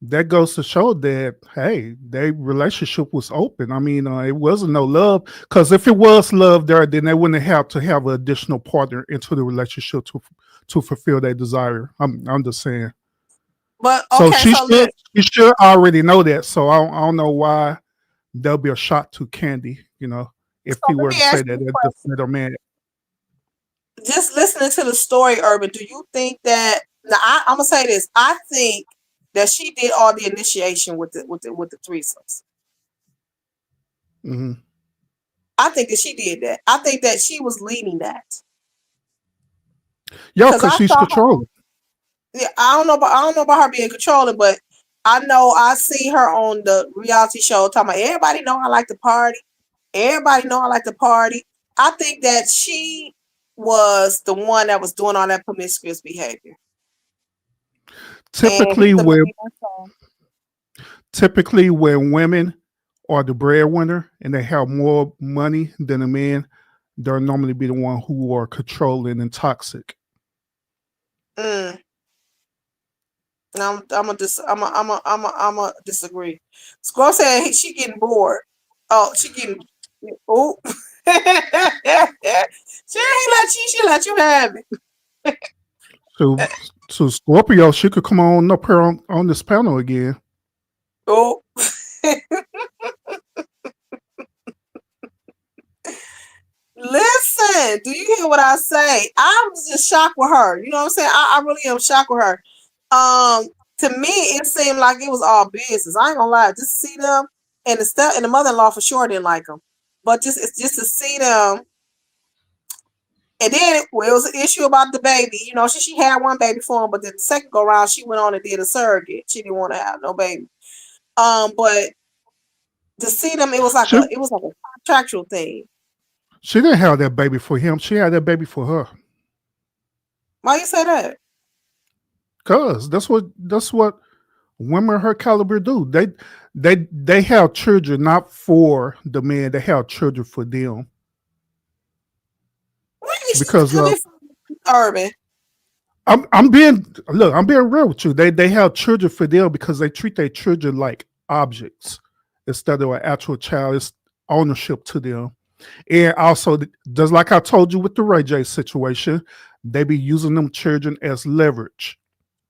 that goes to show that, hey, their relationship was open. I mean, it wasn't no love, because if it was love there, then they wouldn't have to have an additional partner into the relationship to fulfill their desire. I'm just saying. But okay, so she should already know that. So I don't know why there'll be a shot to Candy. If he were to say that, that's a man. just listening to the story, Urban, do you think that now I'm gonna say this. I think that she did all the initiation with the threesomes. Hmm. I think that she did that. I think that she was leading that. Yeah, Because because I she's saw her, controlling. yeah, I don't know about her being controlling, but I know I see her on the reality show talking about everybody know I like to party. Everybody know I like to party. I think that she was the one that was doing all that promiscuous behavior. And he's Typically, the when main person. typically when women are the breadwinner and they have more money than a man, they'll normally be the one who are controlling and toxic. Mm, I'm a disagree. Squirrel said she getting bored. Oh, she getting oh. She let you have it. So, so Scorpio, she could come on up here on this panel again. Oh. Listen, do you hear what I say? I was just shocked with her. You know what I'm saying? I really am shocked with her. To me, it seemed like it was all business. I ain't gonna lie, just to see them and the stuff and the mother-in-law for sure didn't like them, but just to see them. And then well, it was an issue about the baby. You know, she had one baby for him, but then the second go around, she went on and did a surrogate. She didn't want to have no baby. But to see them, She it was like a contractual thing. she didn't have that baby for him. She had that baby for her. Why you say that? Cause that's what women her caliber do. They have children not for the man. They have children for them. Where is she Because coming from, Urban? I'm being look, I'm being real with you. They have children for them because they treat their children like objects instead of an actual child. It's ownership to them. And also, just like I told you with the Ray J situation, they be using them children as leverage.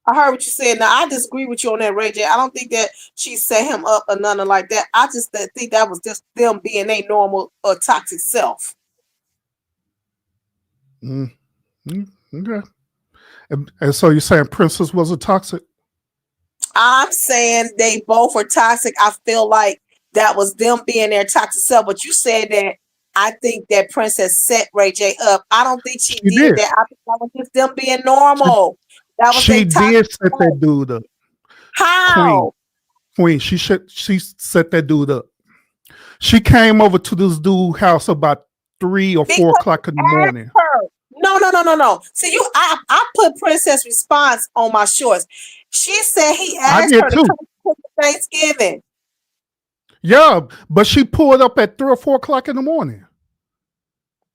I heard what you said. Now I disagree with you on that, Ray J. I don't think that she set him up or nothing like that. I just think that was just them being a normal or toxic self. Mm, okay. And so you're saying Princess was a toxic? I'm saying they both were toxic. I feel like that was them being their toxic self. But you said that I think that Princess set Ray J up. I don't think she She did did. that. I think that was just them being She, normal. That was their she toxic did set self. that dude up. Queen. How? Queen. She set that dude up. She came over to this dude house about 3 or 4 o'clock in the Ask morning. her. No. See, I put Princess response on my shorts. She said he I asked did her to too. come to Thanksgiving. Yeah, but she pulled up at 3 or 4 o'clock in the morning.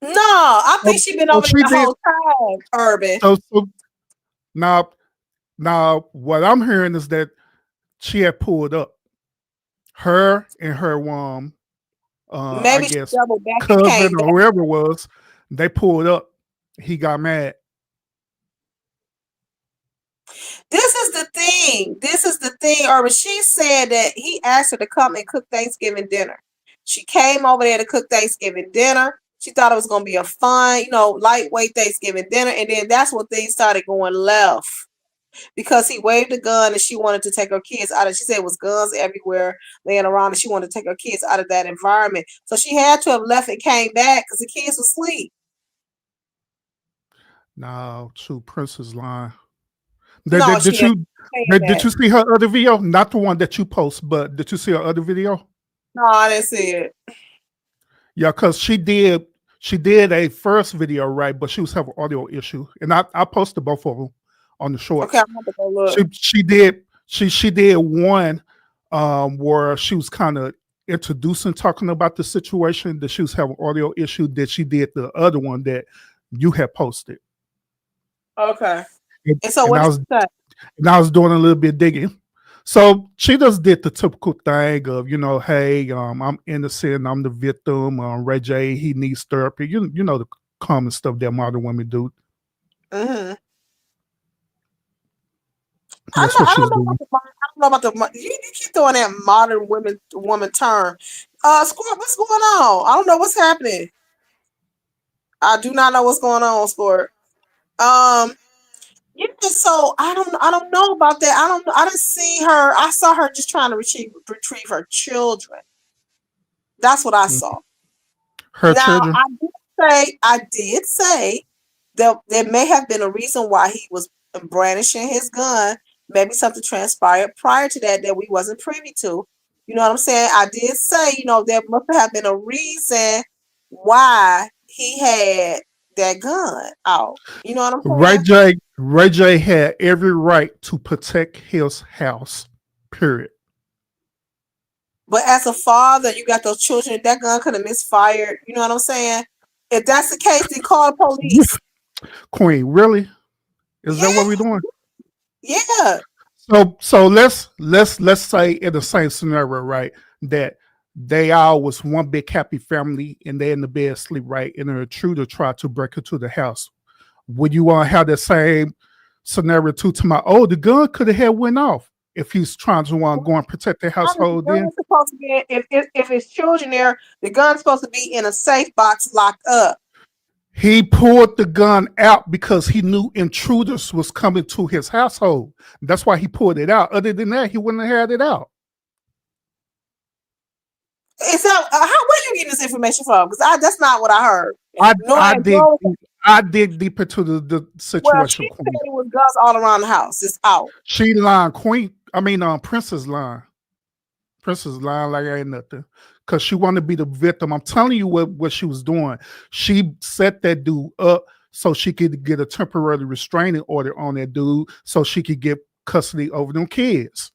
No, I think So, she been so over she there the did. whole time, Urban. So now, what I'm hearing is that she had pulled up. Her and her I Maybe she guess doubled back and cousin came or back. whoever it was, they pulled up. He got mad. This is the thing. This is the thing, Urban. She said that he asked her to come and cook Thanksgiving dinner. She came over there to cook Thanksgiving dinner. She thought it was gonna be a fun, lightweight Thanksgiving dinner, and then that's when things started going left. Because he waved a gun and she wanted to take her kids out of she said it was guns everywhere laying around and she wanted to take her kids out of that environment. So she had to have left and came back because the kids were asleep. No, true Princess line. No, Did she didn't you say did that. you see her other video? Not the one that you post, but did you see her other video? No, I didn't see it. Yeah, because she did a first video, right? But she was having audio issue. And I posted both of them on the Okay, shorts. I'm gonna go look. She did one where she was kind of introducing talking about the situation that she was having audio issue, that she did the other one that you had posted. Okay. And, And so and what I did was she say? and I was doing a little bit digging. So she just did the typical thing of, hey, I'm innocent, I'm the victim. Ray J, he needs therapy. You know the common stuff that modern women do. Mm-hmm. That's what I she don't was know doing. about you keep throwing that modern woman term. Squirt, what's going on? I don't know what's happening. I do not know what's going on, Sport. Um, yeah, so I don't know about that. I didn't see her. I saw her just trying to retrieve her children. That's what I saw. Her Now children. I did say that there may have been a reason why he was brandishing his gun. Maybe something transpired prior to that we wasn't privy to. You know what I'm saying? I did say, there must have been a reason why he had that gun out. You know what I'm saying? Ray J had every right to protect his house. Period. But as a father, you got those children. That gun could have misfired. You know what I'm saying? If that's the case, then call the police. Queen, really? Is that what we're doing? Yeah. So let's say in the same scenario, right? That they all was one big happy family and they in the bed sleep, right? And an intruder tried to break into the house. Would you want to have the same scenario too? The gun could have had went off if he's trying to go and protect the household. Then supposed to be if it's children there, the gun's supposed to be in a safe box locked up. He pulled the gun out because he knew intruders was coming to his household. That's why he pulled it out. Other than that, he wouldn't have had it out. Is that where you getting this information from? Because that's not what I heard. I dig deep into the situation. Well, she said it was guns all around the house. It's out. She lying, Princess lying. Princess lying like ain't nothing. Because she wanted to be the victim. I'm telling you what she was doing. She set that dude up so she could get a temporary restraining order on that dude so she could get custody over them kids.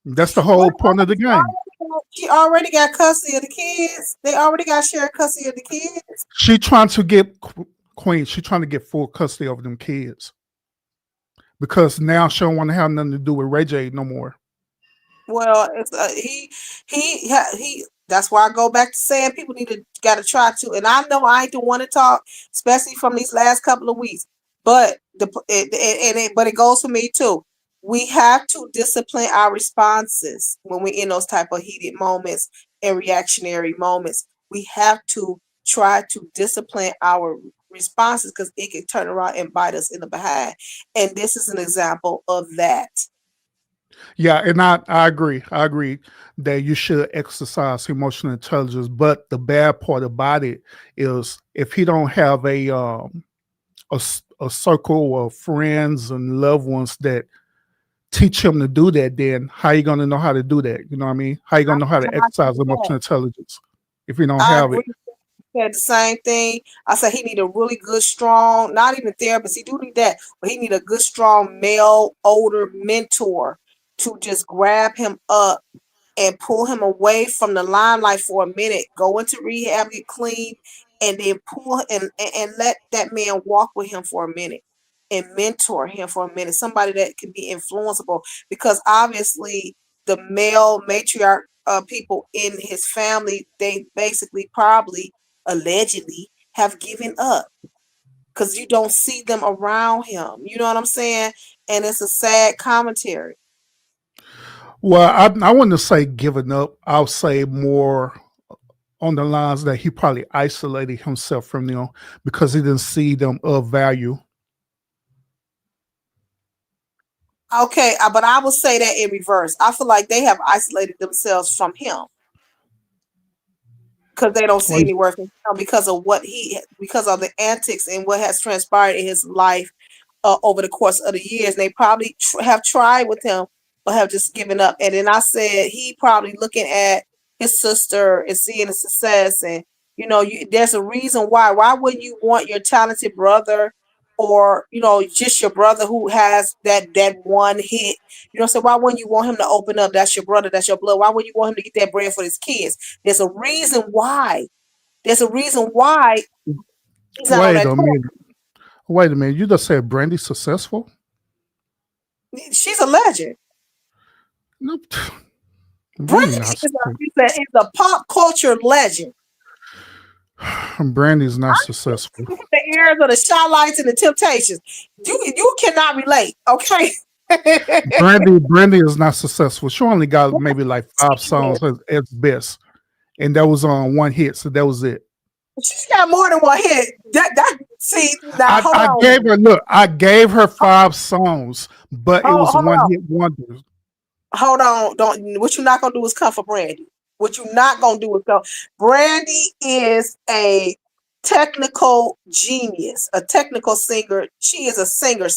That's the whole point of the game. She already got custody of the kids. They already got shared custody of the kids. She trying to get Queen. She trying to get full custody over them kids because now she don't want to have nothing to do with Ray J no more. Well, it's he. That's why I go back to saying people got to try to. And I know I ain't the one to talk, especially from these last couple of weeks. But it goes for me too. We have to discipline our responses when we're in those type of heated moments and reactionary moments. We have to try to discipline our responses because it can turn around and bite us in the behind. And this is an example of that. Yeah, and I agree. I agree that you should exercise emotional intelligence. But the bad part about it is if he don't have a circle of friends and loved ones that teach him to do that, then how you gonna know how to do that? You know what I mean? How you gonna know how to exercise emotional intelligence if you don't have it? Said the same thing. I said he need a really good, strong, not even therapist. He do need that, but he need a good, strong male, older mentor to just grab him up and pull him away from the limelight for a minute. Go into rehab, get clean, and then pull and let that man walk with him for a minute and mentor him for a minute. Somebody that can be influenceable because obviously the male matriarch people in his family, they basically probably allegedly have given up because you don't see them around him. You know what I'm saying? And it's a sad commentary. Well, I wouldn't say giving up. I'll say more on the lines that he probably isolated himself from them because he didn't see them of value. Okay, but I would say that in reverse. I feel like they have isolated themselves from him because they don't see any worth in him because of the antics and what has transpired in his life over the course of the years. They probably have tried with him, but have just given up. And then I said he probably looking at his sister and seeing the success, and there's a reason why. Why wouldn't you want your talented brother? Or just your brother who has that one hit, so why wouldn't you want him to open up? That's your brother, that's your blood. Why wouldn't you want him to get that bread for his kids? There's a reason why he's Wait a minute, you just said Brandy's successful? She's a legend. Nope. Brandy is a pop culture legend. Brandy's not successful. The eras of the Shy-Lights and the Temptations. You cannot relate, okay? Brandy is not successful. She only got maybe like 5 songs at best, and that was on one hit, so that was it. She's got more than one hit. See now. Hold I on, gave her look. I gave her 5 songs, but it was hold one on, hit wonder. hold on. Don't. What you're not gonna do is come for Brandy. What you're not gonna do is go. Brandy is a technical genius, a technical singer. She is a singer.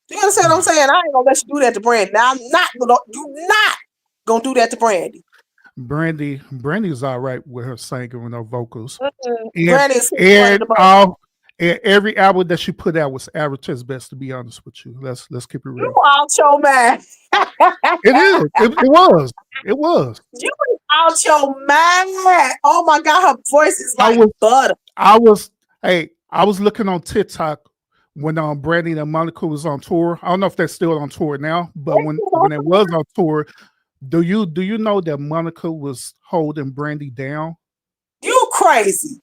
Do you understand what I'm saying? I ain't gonna let you do that to Brandy. Now I'm not gonna do that to Brandy. Brandy's all right with her singing and her vocals. And Brandy is one of and the most. all and every album that she put out was average at best. To be honest with you, let's keep it You real. out your man. It is. It was. It was. You is out your mind. Oh my God, her voice is I like was. butter. I was. Hey, I was looking on TikTok when Brandy and Monica was on tour. I don't know if they're still on tour now, but when it was on tour, do you know that Monica was holding Brandy down? You crazy.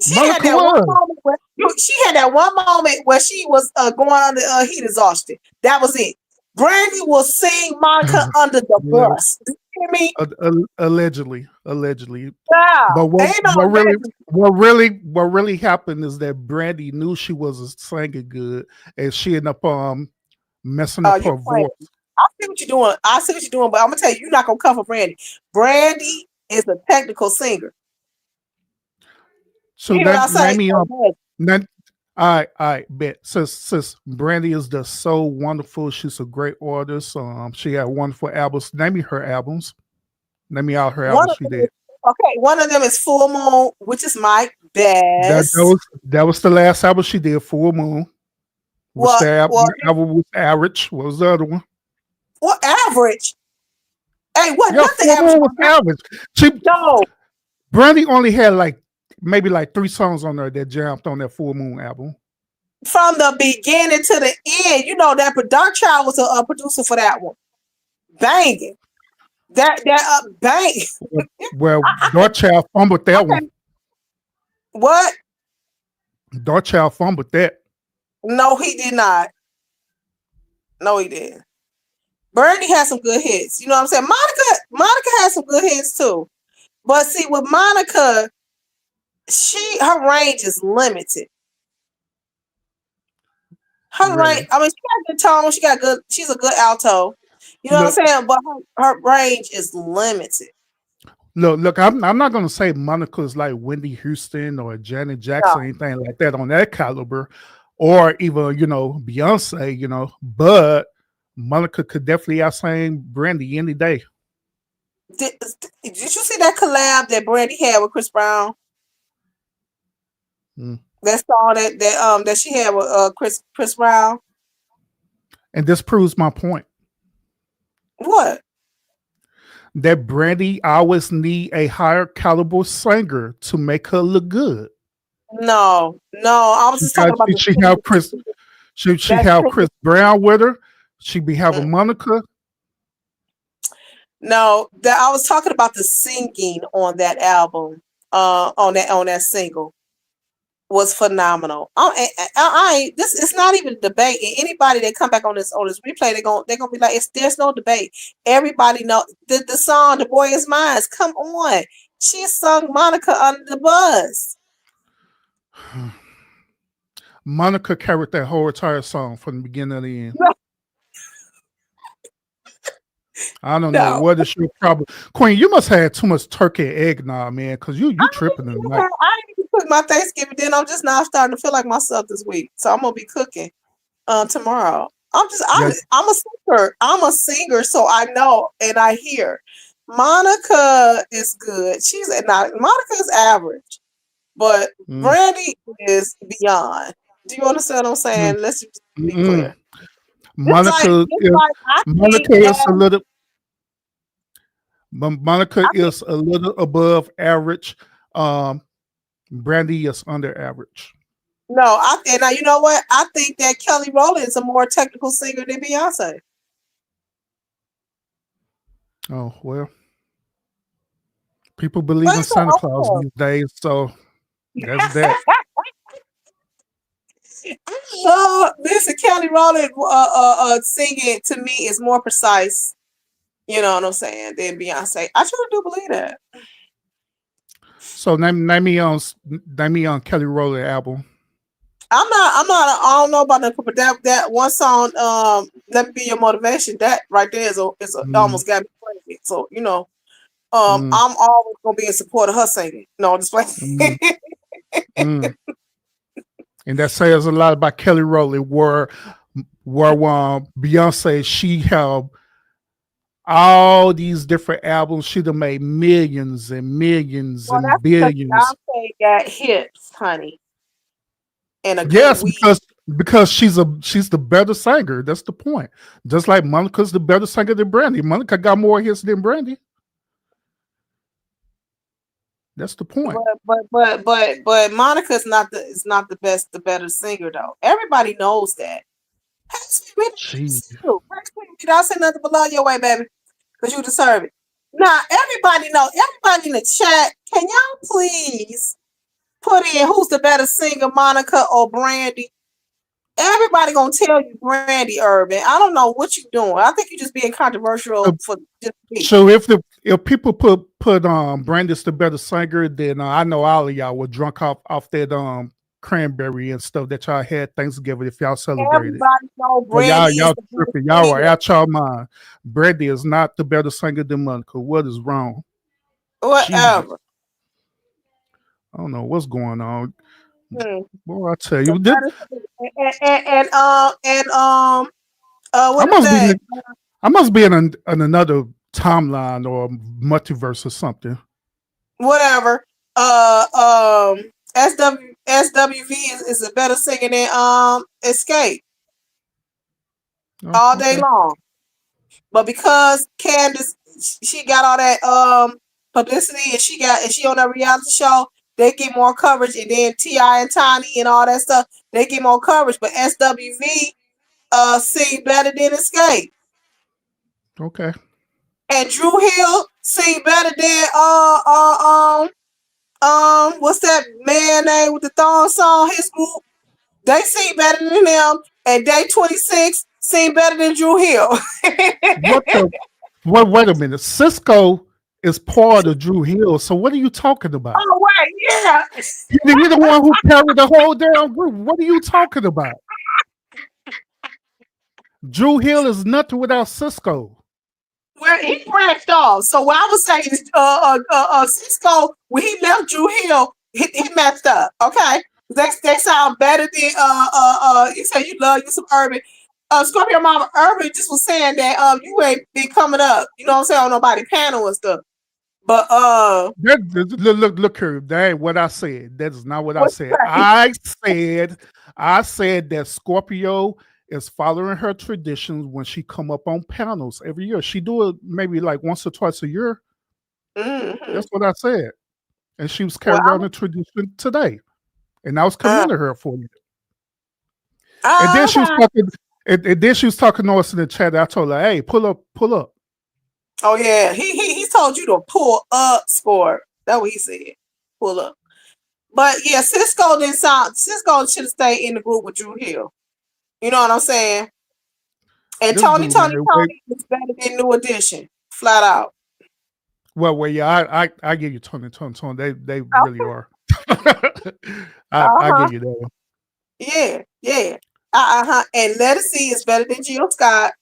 She had Monica that one was. moment where she had that one moment where she was going under heat exhaustion. That was it. Brandy will sing Monica under the Well, bus. Do you hear me? allegedly. Yeah. But Ain't no legend. what really happened is that Brandy knew she wasn't singing good, and she ended up messing Oh, up you're her playing. voice. I see what you're doing. I see what you're doing, but I'm gonna tell you, you're not gonna cover Brandy. Brandy is a technical singer. So You hear what I that name say? me up. Okay. Then I bet. Since Brandy is the so wonderful, she's a great artist. She had wonderful albums. Name me her albums. Name me out her One albums of she them did. is okay. One of them is Full Moon, which is my That best. that was the last album she did. Full Moon. Which Well, the well, album was average. What was the other one? well, average. Hey, what? Yeah, Nothing Full average. Moon was average. She No, Brandy only had maybe 3 songs on there that jumped on that Full Moon album. from the beginning to the end. You know that Dark Child was a producer for that one. Banging. That bang. Well, I Darkchild fumbled that one. can't. What? Darkchild fumbled that. No, he did not. No, he didn't. Bernie has some good hits. You know what I'm saying? Monica has some good hits too. But see, with Monica, her range is limited. Her range, Really. I mean, she got good tone. She's a good alto. You know what Look, I'm saying? But her range is limited. look. I'm not gonna say Monica's like Whitney Houston or Janet Jackson or No. anything like that on that caliber, or even Beyonce. But Monica could definitely outsing Brandy any day. Did you see that collab that Brandy had with Chris Brown? Mm. That song that she had with Chris Brown. And this proves my point What? that Brandy always need a higher caliber singer to make her look good. No. I was just talking about the She singing. have Chris. She That's have Chris Brown with her. She be having mm. Monica. No, I was talking about the singing on that album. On that single was phenomenal. This it's not even a debate. And anybody that come back on this replay, they're gonna be like, there's no debate. Everybody know the song "The Boy Is Mine." Come on, she sung Monica under the bus. Monica carried that whole entire song from the beginning to the end. I don't know what is your problem, Queen. You must have had too much turkey and eggnog, man, because you tripping tonight. I didn't even cook my Thanksgiving dinner. I'm just now starting to feel like myself this week, so I'm gonna be cooking tomorrow. I'm a singer. I'm a singer, so I know and I hear. Monica is good. Monica is average, but Brandy is beyond. Do you understand what I'm saying? Let's just be clear. Monica is a little. Monica is a little above average. Brandy is under average. No, and now you know what? I think that Kelly Rowland is a more technical singer than Beyonce. Oh well, people believe in Santa Claus these days, so that's that. Listen, Kelly Rowland singing to me is more precise. You know what I'm saying? Than Beyonce. I truly do believe that. So name me on Kelly Rowland album. I don't know about that, but that one song, "Let Me Be Your Motivation," that right there Mm, almost got me playing. So mm, I'm always gonna be in support of her singing. No, just like mm, mm. And that says a lot about Kelly Rowland, where Beyonce, she have all these different albums. She'd have made millions and millions well, and that's because billions. Beyonce got hits, honey, and a good Yes, weed. because she's the better singer. That's the point. Just like Monica's the better singer than Brandy. Monica got more hits than Brandy. That's the point. But Monica's not the best, the better singer though. Everybody knows that. Gee. I'll say nothing below your way, baby, because you deserve it. Now, everybody know. Everybody in the chat, can y'all please put in who's the better singer, Monica or Brandy? Everybody gonna tell you Brandy, Urban. I don't know what you doing. I think you're just being controversial for just me. So if people put Brandy's the better singer, then I know all of y'all were drunk off that cranberry and stuff that y'all had Thanksgiving if y'all celebrated. Everybody know But Brandy is y'all the better tripping. Y'all are singer. out y'all mind. Brandy is not the better singer than Monica. What is wrong? Jesus. Whatever. I don't know what's going on. Hmm. Boy, I tell The you, better I what is must be that? I must be in another timeline or multiverse or something. Whatever. SWV is a better singer than Escape all day Okay. long. But because Candace, she got all that publicity, and she on that reality show, they get more coverage. And then T.I. and Tiny and all that stuff, they get more coverage. But SWV sing better than Escape. Okay. And Drew Hill sing better than what's that man name with the thong song? His group, they sing better than him. And Day 26 sing better than Drew Hill. What the wait a minute. Cisco is part of Drew Hill. So what are you talking about? Oh wait, yeah. You're the one who carried the whole damn group. What are you talking about? Drew Hill is nothing without Cisco. Well, he branched off. So what I was saying is, Cisco, when he left Drew Hill, he messed up. Okay, they sound better than You say you love you some Urban. Scorpio Mama Urban just was saying that you ain't been coming up. You know what I'm saying, on nobody panel and stuff. But Look here. That ain't what I said. That is not what I what's said. I said that Scorpio is following her traditions when she come up on panels every year. She do it maybe like once or twice a year. Mm-hmm. That's what I said. And she was Well, carrying on the tradition today. And I was commending her for it. And then she was okay. talking, and then she was talking to us in the chat. I told her, hey, pull up. Oh yeah, he told you to pull up, Score. That's what he said. Pull up. But yeah, Cisco didn't sound. Cisco should have stayed in the group with Drew Hill. You know what I'm saying? And This Tony dude, man, is better than New Edition, flat out. well, yeah, I give you Tony. They really are. I Uh-huh. give you that one. Yeah. And Let It See is better than Jill Scott.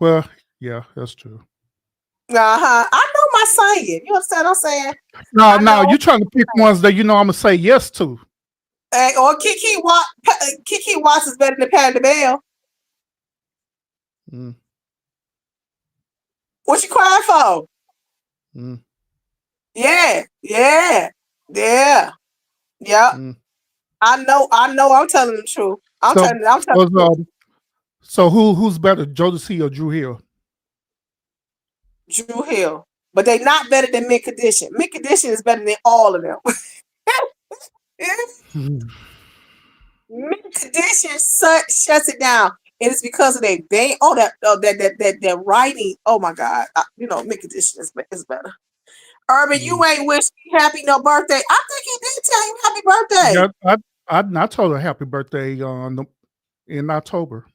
Well, yeah, that's true. I know my singing. You understand what I'm saying? No, you trying to pick ones that you know I'm gonna say yes to. Or Kiki Watts is better than Patti LaBelle. Mm, What you crying for? mm, Yeah. mm. I know. I'm telling the truth. I'm telling the truth. So who's better, Jodeci or Drew Hill? Drew Hill. But they not better than Mint Condition. Mint Condition is better than all of them. Mint Condition shuts it down. And it's because of that that writing. Oh my God. Mint Condition is better. Urban, you ain't wish me happy no birthday. I think he did tell you happy birthday. Yeah, I told her happy birthday in October.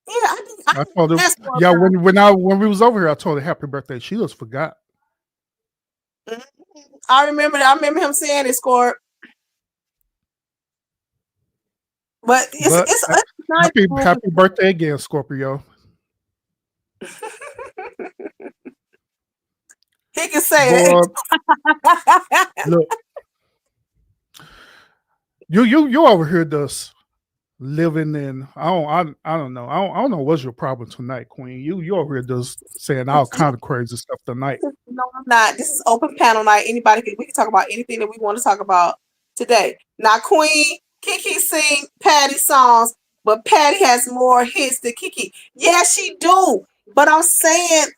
Yeah, I told her. Yeah, when we was over here, I told her happy birthday. She just forgot. Mhm. I remember that. I remember him saying it, scored. But But it's nice group. happy birthday again, Scorpio. He can say Boy, that. look, you over here just living in I don't know. I don't know what's your problem tonight, Queen. You over here just saying all kind of crazy stuff tonight. No, I'm not. This is open panel night. We can talk about anything that we want to talk about today. Now, Queen Kiki sing Patty songs, but Patty has more hits than Kiki. Yeah, she do. But I'm saying,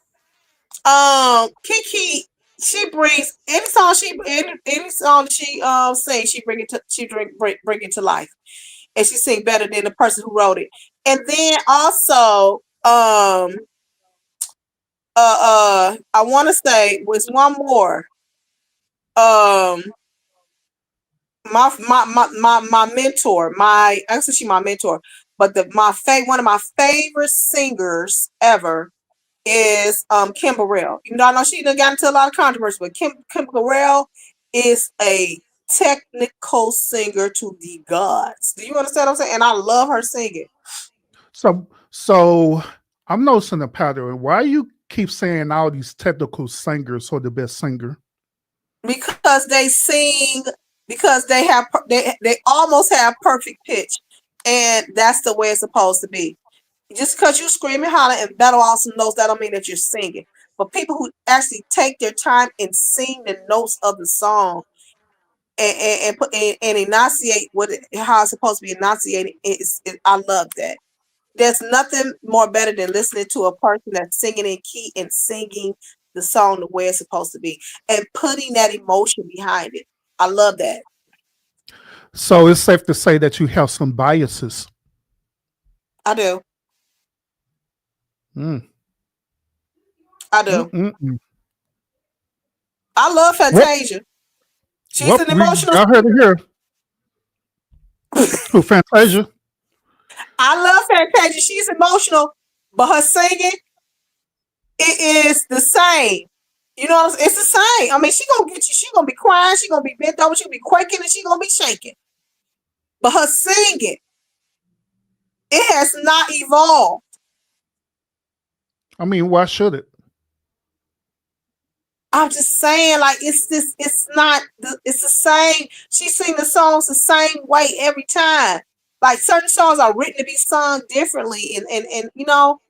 Kiki, she brings any song that she sings, she bring it to life, and she sing better than the person who wrote it. And then also, I want to say was one more. Um, my mentor, my actually she my mentor, but one of my favorite singers ever is Kim Burrell. Even though I know she done got into a lot of controversy, but Kim Burrell is a technical singer to the gods. Do you understand what I'm saying? And I love her singing. So I'm noticing a pattern. Why you keep saying all these technical singers are the best singer? Because they sing, because they almost have perfect pitch, and that's the way it's supposed to be. Just because you scream and holler and battle awesome notes, that don't mean that you're singing. But people who actually take their time and sing the notes of the song and enunciate how it's supposed to be enunciated, I love that. There's nothing more better than listening to a person that's singing in key and singing the song the way it's supposed to be and putting that emotion behind it. I love that. So it's safe to say that you have some biases. I do. Mm. I do. Mm-mm-mm. I love Well, Fantasia. She's well, an we emotional. y'all heard it here. Who, Fantasia? I love Fantasia. She's emotional, but her singing, it is the same. You know what I'm saying? It's the same. I mean, she gonna get you. She gonna be crying. She gonna be bent over. She gonna be quaking, and she gonna be shaking. But her singing, it has not evolved. I mean, why should it? I'm just saying, like it's not. It's the same. She sing the songs the same way every time. Like certain songs are written to be sung differently, and you know,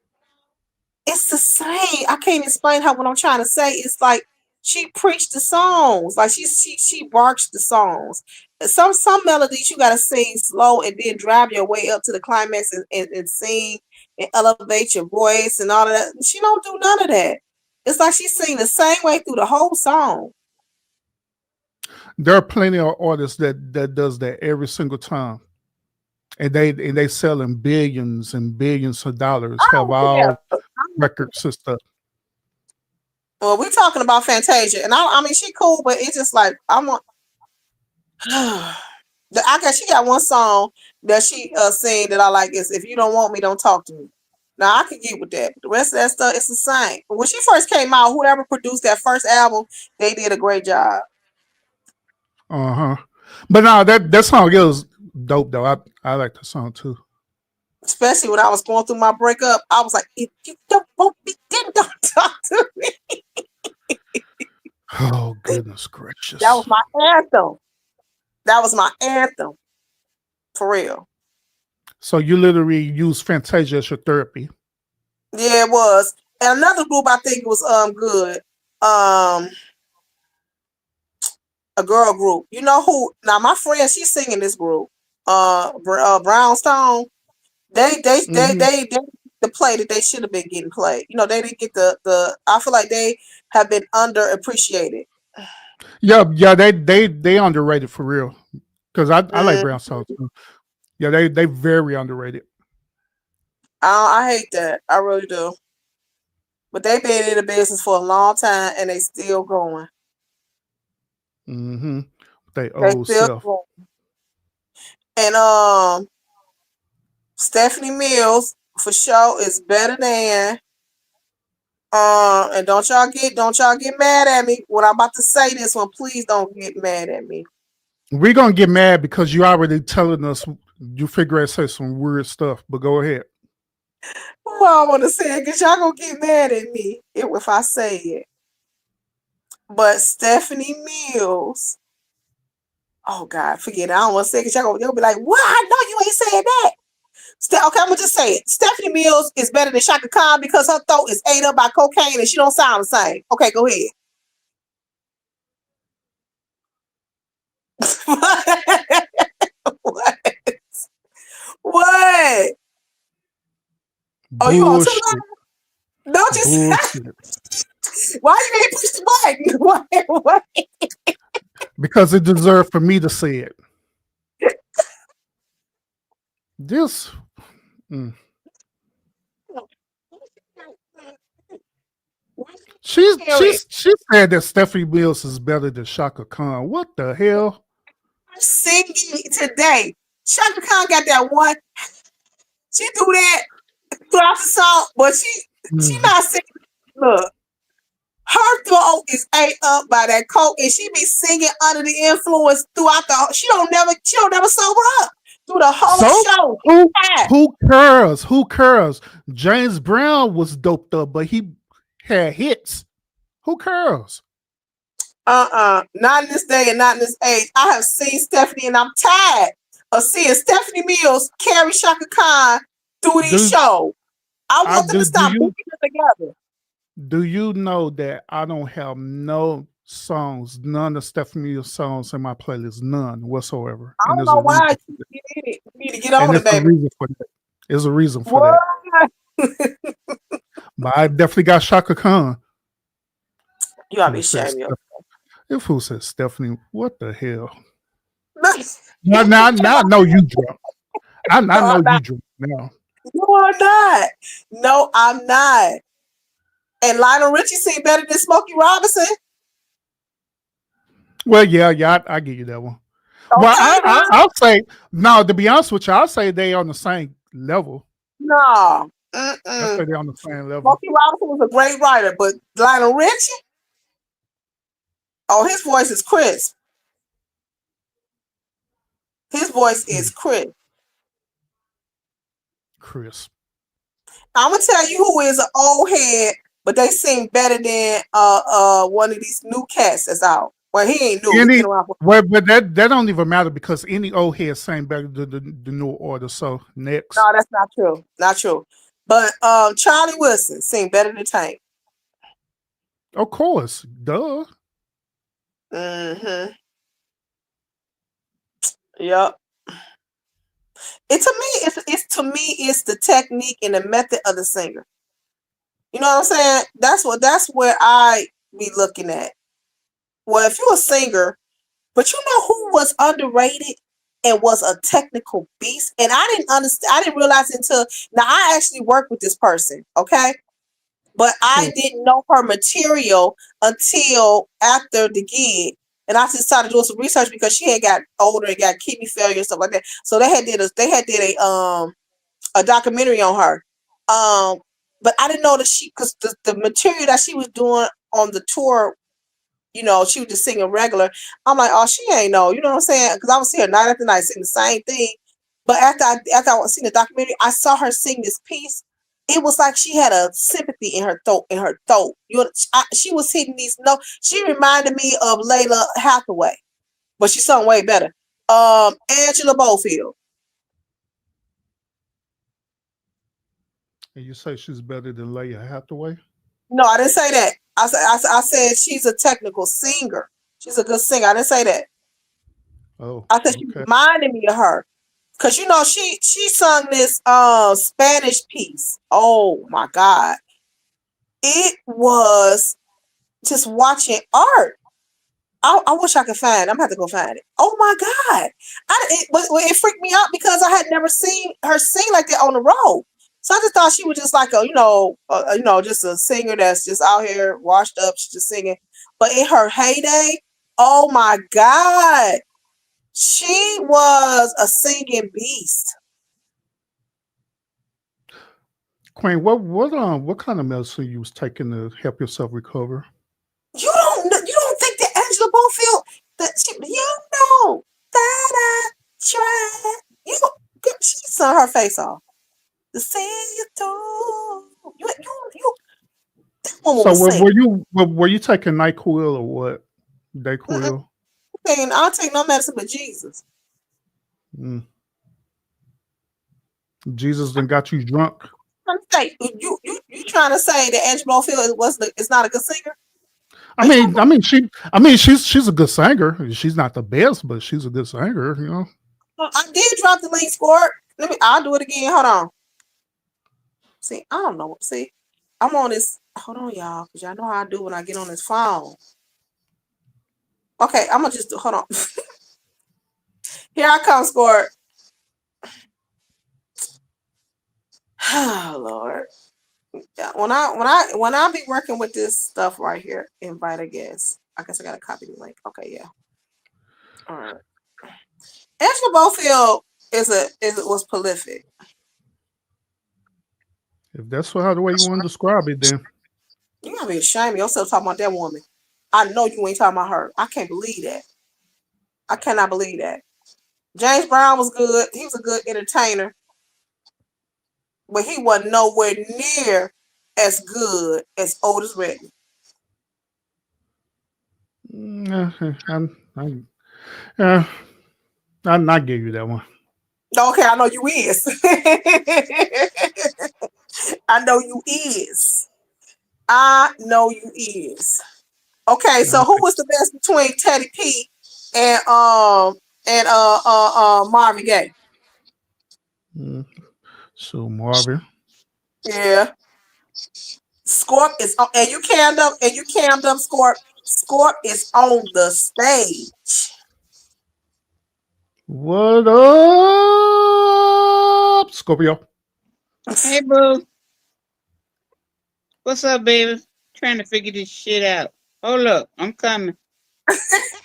it's the same. I can't explain how what I'm trying to say. It's like she preached the songs, like she barks the songs. Some melodies you gotta sing slow and then drive your way up to the climax and sing and elevate your voice and all of that. She don't do none of that. It's like she sing the same way through the whole song. There are plenty of artists that does that every single time, and they selling billions and billions of dollars. I Have don't care. all records and stuff. Well, we talking about Fantasia, and I mean she cool, but it's just like I want. I guess she got one song that she sing that I like is "If You Don't Want Me, Don't Talk to Me." Now I can get with that, but the rest of that stuff it's the same. But when she first came out, whoever produced that first album, they did a great job. Uh-huh. But no, that song is dope though. I like the song too. Especially when I was going through my breakup, I was like, "If you don't want me, then don't talk to me." Oh goodness gracious. That was my anthem. That was my anthem, for real. So you literally use Fantasia as your therapy. Yeah, it was. And another group I think was good. Um, a girl group. You know who? Now my friend, she's singing this group. Brownstone. Mhm. They the play that they should have been getting played. You know, they didn't get the. I feel like they have been underappreciated. Yeah, they underrated for real. Because I like Mm, Brown Salt too. Yeah, they very underrated. I hate that. I really do. But they've been in the business for a long time and they still going. Mm-hmm. They They old still self. going. And Stephanie Mills for sure is better than And don't y'all get mad at me when I'm about to say this one. Please don't get mad at me. We're gonna get mad because you already telling us you figure out say some weird stuff. But go ahead. Well, I want to say it because y'all gonna get mad at me if I say it. But Stephanie Mills. Oh God, forget it. I don't want to say it because y'all be like, "What? I know you ain't saying that." Okay, I'm gonna just say it. Stephanie Mills is better than Shaka Khan because her throat is ate up by cocaine and she don't sound the same. Okay, go ahead. What? What? Oh, you on too Bullshit. long? Don't you Bullshit. Why you ain't push the button? What? Because it deserved for me to say it. This. She said that Stephanie Mills is better than Shaka Khan. What the hell? Singing today. Shaka Khan got that one. She do that throughout the song, but she not singing. Look, her throat is ate up by that coke, and she be singing under the influence throughout the. She don't never sober up through the whole show. Who cares? Who cares? James Brown was doped up, but he had hits. Who cares? Not in this day and not in this age. I have seen Stephanie, and I'm tired of seeing Stephanie Mills carry Shaka Khan through these shows. I want them to stop putting them together. Do you know that I don't have no songs, none of Stephanie Mills songs in my playlist, none whatsoever? I don't know why you need to get on it, baby. There's a reason for that. But I definitely got Shaka Khan. You gotta be ashamed of yourself. If who said Stephanie, what the hell? Now I know you drunk. I know you drunk now. No, I'm not. No, I'm not. And Lionel Richie sing better than Smokey Robinson. Well, yeah, I give you that one. Okay, well, I'll say no. To be honest with you, I'll say they on the same level. No, I'll say they're on the same level. Smokey Robinson was a great writer, but Lionel Richie, oh, his voice is crisp. His voice is crisp. Crisp. I'm gonna tell you who is an old head, but they sing better than one of these new cats that's out. Well, he ain't new. But that don't even matter because any old head sang better than the new order. So next. No, that's not true. Not true. But Charlie Wilson sing better than Tank. Of course, duh. Mm-hmm. Yep. It's the technique and the method of the singer. You know what I'm saying? That's where I be looking at. Well, if you're a singer, but you know who was underrated and was a technical beast, and I didn't understand. I didn't realize until now. I actually worked with this person, okay, but I didn't know her material until after the gig. And I just started doing some research because she had got older and got kidney failure and stuff like that. So they had did a documentary on her. But I didn't know that because the material that she was doing on the tour, you know, she was just singing regular. I'm like, oh, she ain't know, you know what I'm saying? Because I was seeing her night after night singing the same thing. But after I seen the documentary, I saw her sing this piece. It was like she had a sympathy in her throat. You know, she was hitting these notes. She reminded me of Layla Hathaway, but she sung way better. Angela Bofield. And you say she's better than Layla Hathaway? No, I didn't say that. I said she's a technical singer. She's a good singer. I didn't say that. Oh, I said she reminded me of her. Cause you know she sung this Spanish piece. Oh my God. It was just watching art. I wish I could find it. I'm gonna have to go find it. Oh my God. It freaked me out because I had never seen her sing like that on the road. So I just thought she was just like just a singer that's just out here washed up. She's just singing. But in her heyday, oh my God, she was a singing beast. Queen, what kind of medicine you was taking to help yourself recover? You don't think that Angela Bofield you know that I tried. She saw her face off to see you through. That woman So was singing. were you taking NyQuil or what? Mm-mm. Dayquil? I'll take no medicine but Jesus. Mm. Jesus done got you drunk. You trying to say that Angela Bofield is not a good singer? She's a good singer. She's not the best, but she's a good singer. You know. I did drop the link, Squirt. I'll do it again. Hold on. See, I don't know. See, I'm on this. Hold on, y'all, because y'all know how I do when I get on this phone. Okay, I'm gonna just hold on. Here I come, Squirt. Oh Lord. Yeah, when I be working with this stuff right here, invite a guest. I guess I gotta copy the link. Okay, yeah. All right. Angela Bofield was prolific. If that's how the way you want to describe it, then You gotta be ashamed of yourself talking about that woman. I know you ain't talking about her. I can't believe that. I cannot believe that. James Brown was good. He was a good entertainer, but he wasn't nowhere near as good as Otis Redding. I'll not give you that one. Okay, I know you is. I know you is. I know you is. Okay, so who was the best between Teddy P and Marvin Gaye? So Marvin. Yeah. Scorp is on, and you cammed up, Scorp. Scorp is on the stage. What up, Scorpio? Hey, boo. What's up, baby? Trying to figure this shit out. Hold up. I'm coming.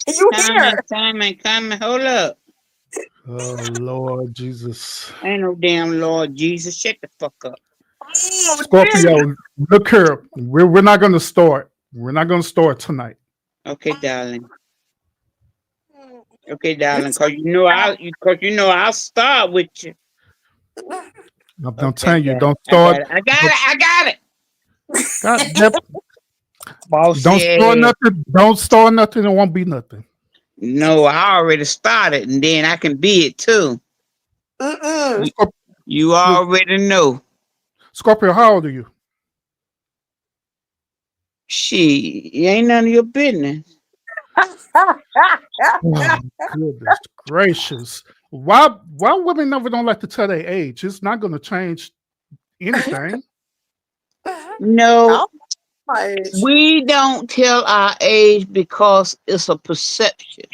You here? Coming. Hold up. Oh Lord Jesus. Ain't no damn Lord Jesus. Shut the fuck up. Oh, Scorpio, look here. We're not gonna start. We're not gonna start tonight. Okay, darling. geez. Okay, darling. Cause you know I'll start with you. I'm Okay, telling you, don't I start. got it. God, don't start Bullshit. nothing. Don't start nothing. It won't be nothing. No, I already started, and then I can be it too. Mm-mm. You already know. Scorpio, how old are you? She ain't none of your business. Oh, goodness gracious. Why women never don't like to tell their age? It's not gonna change anything. No, My age. we don't tell our age because it's a perception.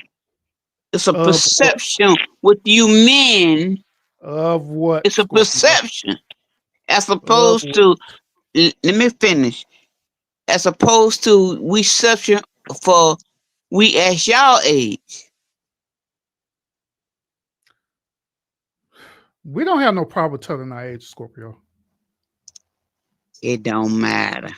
It's a Of what? perception with you men. Of what, It's a Scorpio? perception as Of opposed what? to. Let me finish. As opposed to we searching for we at y'all age. We don't have no problem telling our age, Scorpio. It don't matter.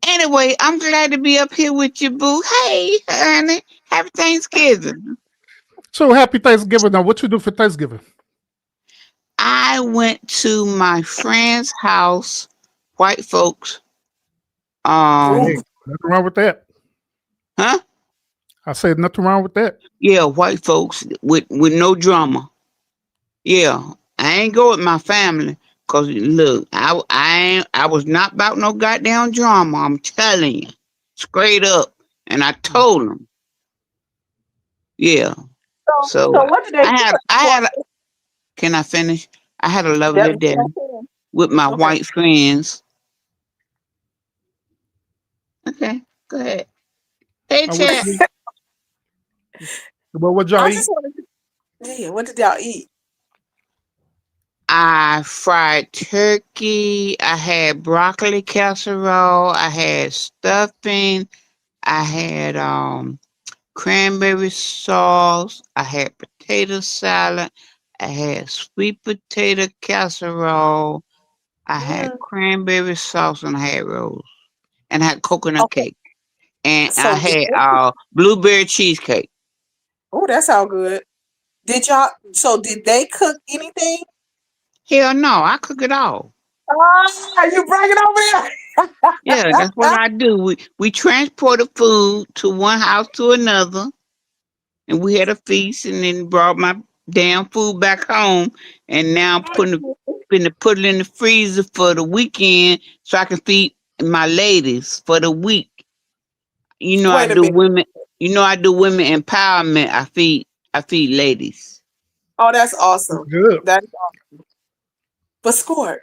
Anyway, I'm glad to be up here with you, boo. Hey, honey, happy Thanksgiving. So happy Thanksgiving. Now, what you do for Thanksgiving? I went to my friend's house, white folks. Hey, nothing wrong with that. Huh? I said nothing wrong with that. Yeah, white folks with no drama. Yeah, I ain't go with my family cause look, I was not about no goddamn drama. I'm telling you, straight up, and I told them, yeah. So So what did they do? I had. Can I finish? I had a lovely Yep. day with my Okay. white friends. Okay, go ahead. Hey, I was chat. well, what y'all I eat? just wanted to. Yeah, what did y'all eat? I fried turkey. I had broccoli casserole. I had stuffing. I had cranberry sauce. I had potato salad. I had sweet potato casserole. I had Mm, cranberry sauce and I had rolls. And I had coconut okay, cake. And I so did had they, blueberry cheesecake. oh, that sounds good. Did y'all? So did they cook anything? Hell no, I cook it all. Ah, you bring it over Yeah, that's what here. I do. We transported food to one house to another, and we had a feast, and then brought my damn food back home, and now I'm finna put it in the freezer for the weekend so I can feed my ladies for the week. You know I Wait a do minute. women. You know I do women empowerment. I feed ladies. Oh, that's awesome. Good. That's awesome. But Squirt,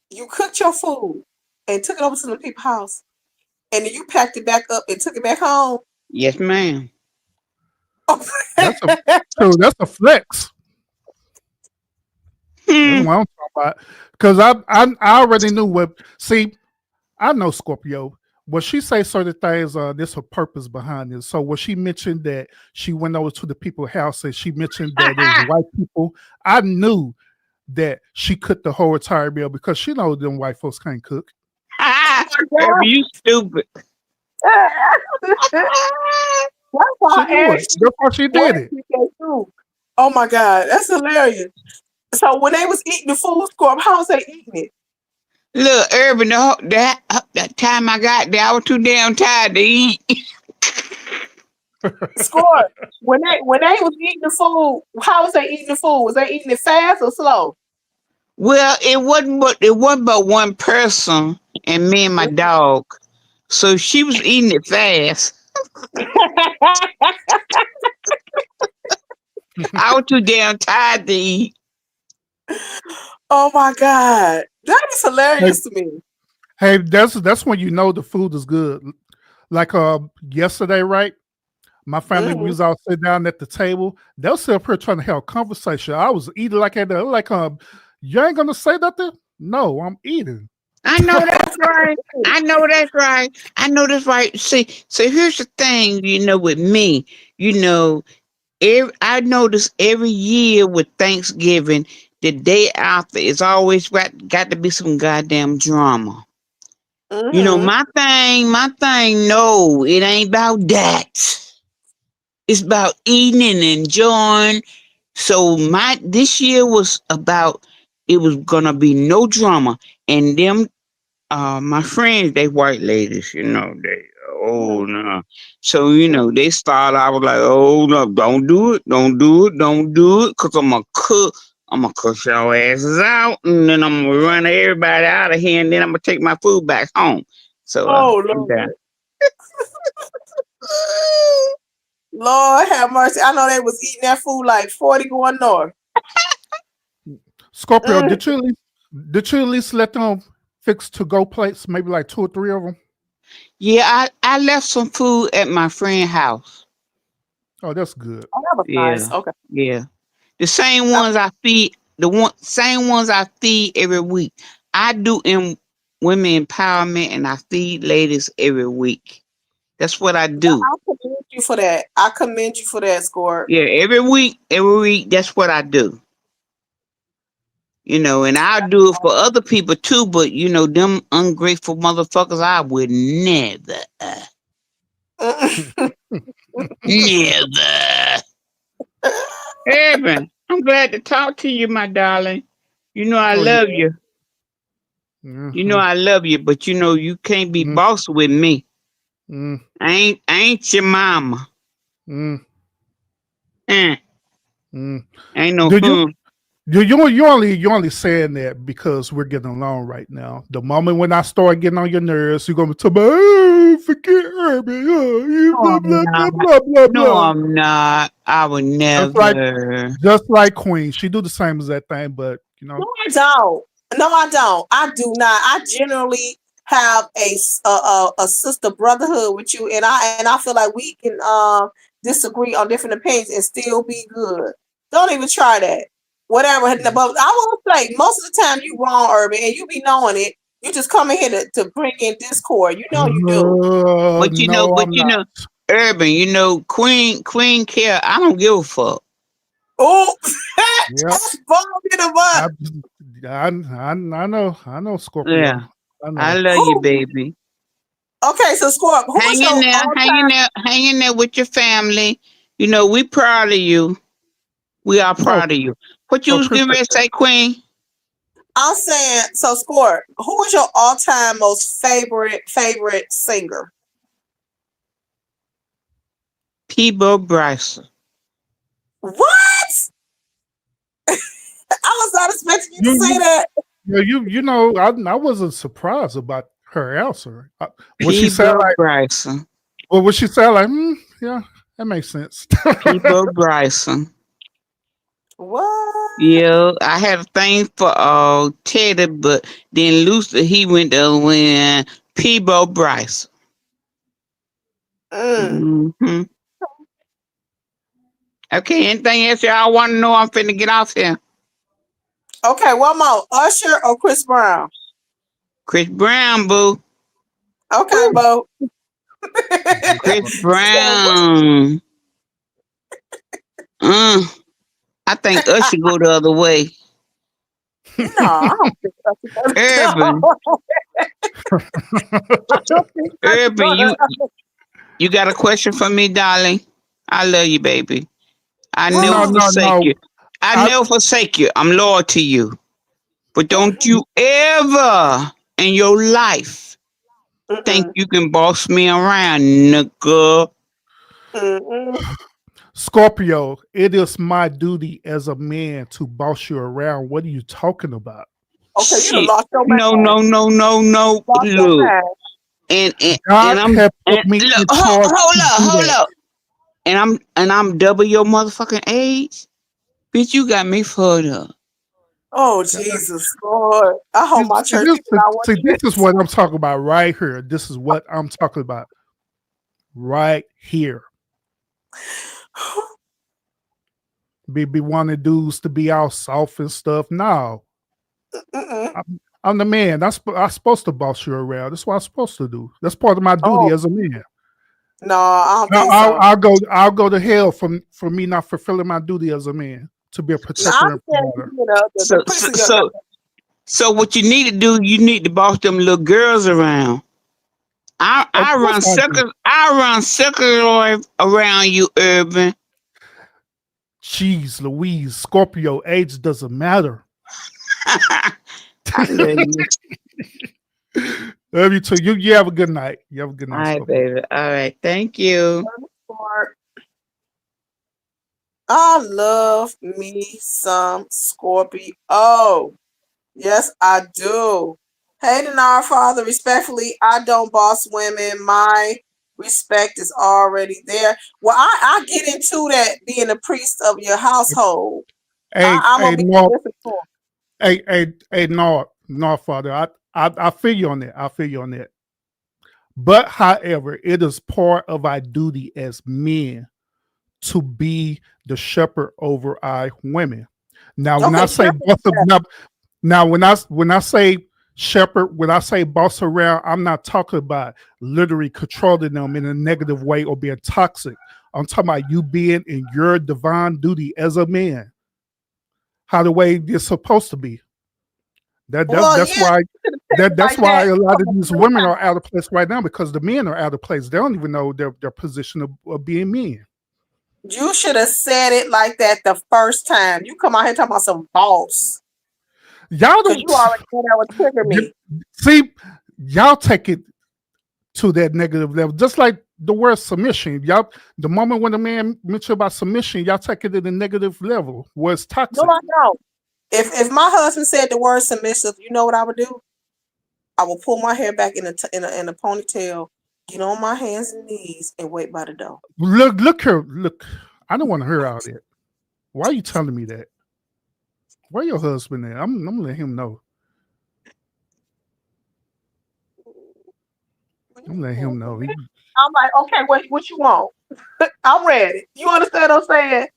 you cooked your food and took it over to the people's house, and then you packed it back up and took it back home. Yes, ma'am. That's a true. That's a flex. That's Hmm. what I'm talking about. Because I already knew what. See, I know Scorpio. When she say certain things, there's a purpose behind it. So when she mentioned that she went over to the people's house and she mentioned that it was white people, I knew that she cooked the whole entire meal because she knows them white folks can't cook. Oh Baby, my you stupid. God. That's She why knew I it. asked you That's why she what did it. you can do. Oh my God, that's hilarious. So when they was eating the food, Scorp, how was they eating it? Look, Urban, that time I got there, I was too damn tired to eat. Scorp, when they was eating the food, how was they eating the food? Was they eating it fast or slow? Well, it wasn't but one person and me and my dog. So she was eating it fast. I was too damn tired to eat. Oh my God, that is hey, hilarious to me. hey, that's when you know the food is good. Like yesterday, right? My family, we Hmm. was all sitting down at the table. They was still up here trying to have a conversation. I was eating you ain't gonna say nothing? No, I'm eating. I know that's right. I know that's right. I know that's right. See, so here's the thing, with me, you know, I notice every year with Thanksgiving, the day after, it's always got to be some goddamn drama. Hmm. My thing, no, it ain't about that. It's about eating and enjoying. So this year was about, it was gonna be no drama. And them my friends, they white ladies, they oh no. So, they start I was like, oh no, don't do it, don't do it, don't do it, cause I'm gonna cook your asses out, and then I'm gonna run everybody out of here, and then I'm gonna take my food back home. So Oh I'm done. Lord, Lord have mercy. I know they was eating that food like 40 going north. Scorpio, Mm. did you at least let them fix to go plates, maybe like two or three of them? Yeah, I left some food at my friend's house. Oh, that's good. Oh, that was Yeah, nice. Okay. yeah. The same Uh, ones I feed, same ones I feed every week. I do in women empowerment, and I feed ladies every week. That's what I do. I commend you for that. I commend you for that, Score. Yeah, every week, that's what I do. And I'll do it for other people too, but them ungrateful motherfuckers, I would never, never. Evan, I'm glad to talk to you, my darling. I Oh yeah. love you. Hmm. I love you, but you can't be boss with me. Mm, I ain't your mama. mm, Eh, mm. ain't no Do you only saying that because we're getting along right now. The moment when I start getting on your nerves, you're gonna tell me, "Oh, forget Herbie, No, blah I'm blah blah not. blah blah No, blah." I'm not. I would Just like never. just like Queen, she do the same as that thing, but No, I don't. No, I don't. I do not. I generally have a sister brotherhood with you, and I feel like we can disagree on different opinions and still be good. Don't even try that. Whatever. But I will say most of the time you wrong, Urban, and you be knowing it. You just come in here to bring in discord. You know you do. But No, I'm not. Urban, Queen care. I don't give a fuck. Oh, Yep. that's bomb in the I, butt. I know Scorpio. Yeah, I I know. love you, Who? baby. Okay, so Scorp, who is Hang in your there, all hang in time? there, hang in there with your family. You know, we proud of you. We are Oh, proud of you. What you oh, was getting appreciate ready to that. say, Queen? I'm saying, so Scorp, who is your all time most favorite singer? Peebo Bryson. What? I was not expecting you to You say you that. you know I wasn't surprised about her answer. What she said Peebo like Bryson. well, what she said like yeah, that makes sense. Peebo Bryson. What? Yeah, I had a thing for Teddy, but then Lucy he went the other way. And Peebo Bryson. Mm. Hmm. Okay, anything else y'all want to know? I'm finna get off here. Okay, one more. Usher or Chris Brown? Chris Brown, boo. Okay, Woo. Bo. Chris She said, what? Brown. I think us should go the other way. No, I don't think Usher gonna Urban, go. I don't think Usher Urban, gonna. you got a question for me, darling? I love you, baby. I never No, Oh, no, forsake no. you. I I never forsake you. I'm loyal to you. But don't you ever in your life think mm-mm, you can boss me around, nigga. mm-mm. Scorpio, it is my duty as a man to boss you around. What are you talking about? Okay, you done Shit. lost your No, man. no, no, no, no. Lost your Look. man. And God I'm have and put me look, in charge to do hold that. up. And I'm double your motherfucking age. Bitch, you got me fucked up. Oh, God, Jesus, Lord. I hope my see, church people not see, watching this is this. what I'm talking about right here. This is what I'm talking about right here. Be wanting dudes to be all soft and stuff. No, Mm-mm. I'm the man. I'm supposed to boss you around. That's what I'm supposed to do. That's part of my duty Oh, as a man. no, I don't Now, think so. I'll go to hell for me not fulfilling my duty as a man to be a No, I'm protector and saying, provider. the So so prince of your. so so what you need to do, you need to boss them little girls around. I Of I course run I do. circles. I run circles around you, Urban. Jeez, Louise, Scorpio, age doesn't matter. I love you. Love you too. You have a good night. You have a good All night, right, Scorpio. baby. All right. Thank you. I love me some Scorpio. Oh, yes, I do. Hey, Denara, Father, respectfully, I don't boss women. My respect is already there. Well, I get into that being a priest of your household. Hey, I'm hey, gonna be no, submissive to 'em. hey, no, Father. I feel you on that. I feel you on that. But however, it is part of our duty as men to be the shepherd over our women. Now, when I Okay, say sure. boss, now when I say shepherd, when I say boss around, I'm not talking about literally controlling them in a negative way or being toxic. I'm talking about you being in your divine duty as a man, how the way you're supposed to be. Well, That's yeah, why that's like why that. a lot of these women are out of place right now because the men are out of place. They don't even know their position of being men. You should have said it like that the first time. You come out here talking about some boss. Y'all Because don't you already knew that would trigger me. see. Y'all take it to that negative level, just like the word submission. Y'all, the moment when a man mentions about submission, y'all take it to the negative level where it's No, toxic. I don't. If my husband said the word submissive, you know what I would do? I will pull my hair back in a ponytail, get on my hands and knees, and wait by the door. Look here, look. I don't want to hear all that. Why are you telling me that? Where your husband at? I'm gonna let him know. I'm gonna let him know. I'm like, okay, what you want? I'm ready. You understand what I'm saying?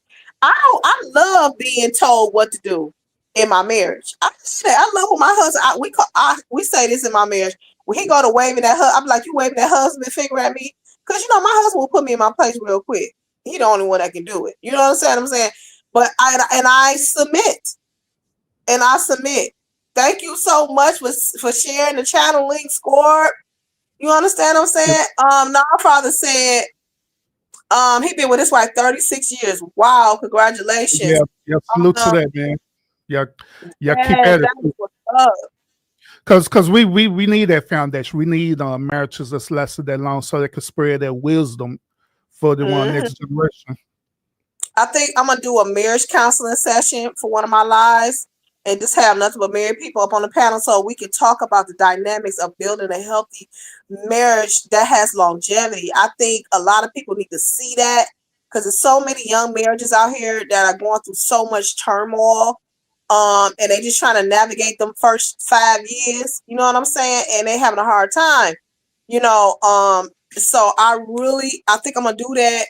I love being told what to do in my marriage. I say that. I love when my husband. We say this in my marriage. When he go to waving that I'm like, you waving that husband finger at me, because my husband will put me in my place real quick. He the only one that can do it. You know what I'm saying? But I submit, and I submit. Thank you so much for sharing the channel link, Score. You understand what I'm saying? Now our father said he been with his wife 36 years. Wow, congratulations. Yeah, yeah. Salute to Um, that, man. Yeah, yeah. Keep yes, at it. that is what's up. Because we need that foundation. We need marriages that's lasted that long so they can spread their wisdom for the one Mhm. next generation. I think I'm gonna do a marriage counseling session for one of my lives and just have nothing but married people up on the panel so we can talk about the dynamics of building a healthy marriage that has longevity. I think a lot of people need to see that because there's so many young marriages out here that are going through so much turmoil. And they just trying to navigate them first 5 years, you know what I'm saying? And they having a hard time, you know. So I think I'm gonna do that.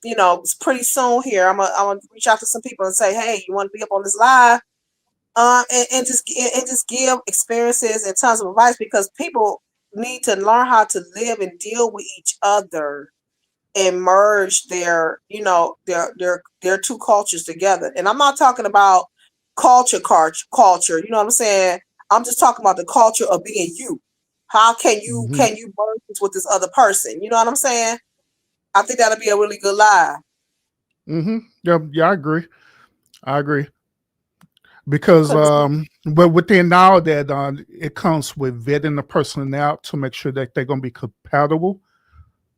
It's pretty soon here. I'm gonna reach out to some people and say, hey, you want to be up on this live? And just give experiences and tons of advice because people need to learn how to live and deal with each other and merge their two cultures together. And I'm not talking about culture. You know what I'm saying? I'm just talking about the culture of being you. How Hmm. can you merge this with this other person? You know what I'm saying? I think that'll be a really good lie. Yeah, yeah. I agree. Because Cause but within all that, it comes with vetting the person out to make sure that they're gonna be compatible.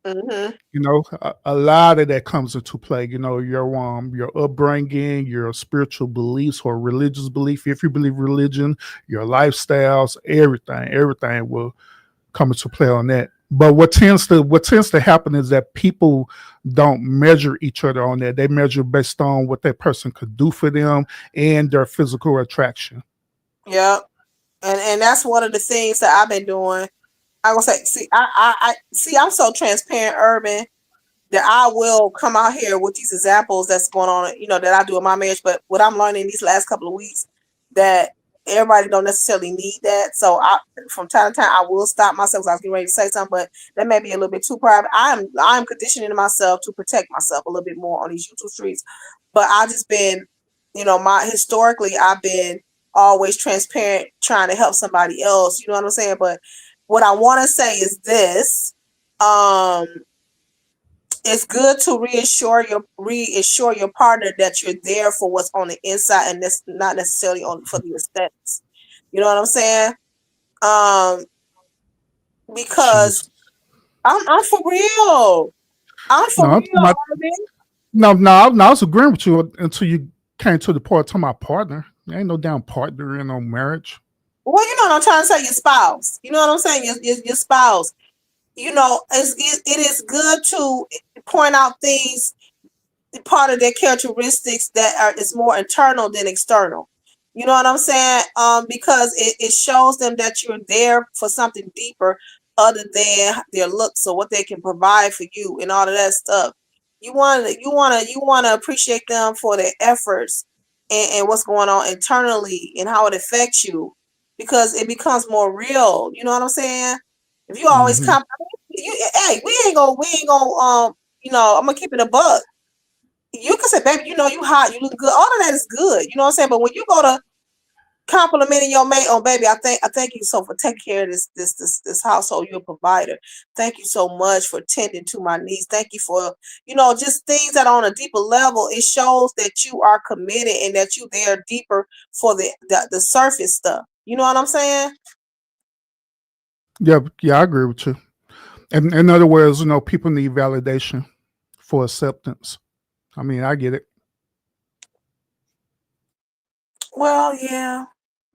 hmm You know, a lot of that comes into play. You know, your upbringing, your spiritual beliefs or religious belief. If you believe religion, your lifestyles, everything will come into play on that. But what tends to happen is that people don't measure each other on that. They measure based on what that person could do for them and their physical attraction. yeah. And that's one of the things that I've been doing. I gonna say, see, I see I'm so transparent, Urban, that I will come out here with these examples that's going on, that I do in my marriage. But what I'm learning these last couple of weeks that everybody don't necessarily need that. So from time to time, I will stop myself because I was getting ready to say something, but that may be a little bit too private. I'm conditioning myself to protect myself a little bit more on these YouTube streets. But I just been, my historically I've been always transparent, trying to help somebody else. You know what I'm saying? But what I want to say is this. Um, it's good to reassure your partner that you're there for what's on the inside and that's not necessarily on for the aesthetics. You know what I'm saying? Um, because Jesus. I'm for real. I'm for No, real, Arvin. no, I was agreeing with you until you came to the part to my partner. There ain't no damn partner in no marriage. Well, you know what I'm trying to say, your spouse. You know what I'm saying? Your spouse. It is good to point out things, part of their characteristics that is more internal than external. You know what I'm saying? Because it shows them that you're there for something deeper other than their looks or what they can provide for you and all of that stuff. You want to appreciate them for their efforts and what's going on internally and how it affects you because it becomes more real. You know what I'm saying? If you always Hmm. come, hey, we ain't gonna I'm gonna keep it a buck. You can say, baby, you hot, you look good. All of that is good. You know what I'm saying? But when you go to complimenting your mate on, baby, I thank you so for taking care of this household. You're a provider. Thank you so much for tending to my needs. Thank you for, just things that are on a deeper level. It shows that you are committed and that you there deeper for the surface stuff. You know what I'm saying? Yeah, yeah, I agree with you. And in other words, people need validation for acceptance. I mean, I get it. Well, yeah.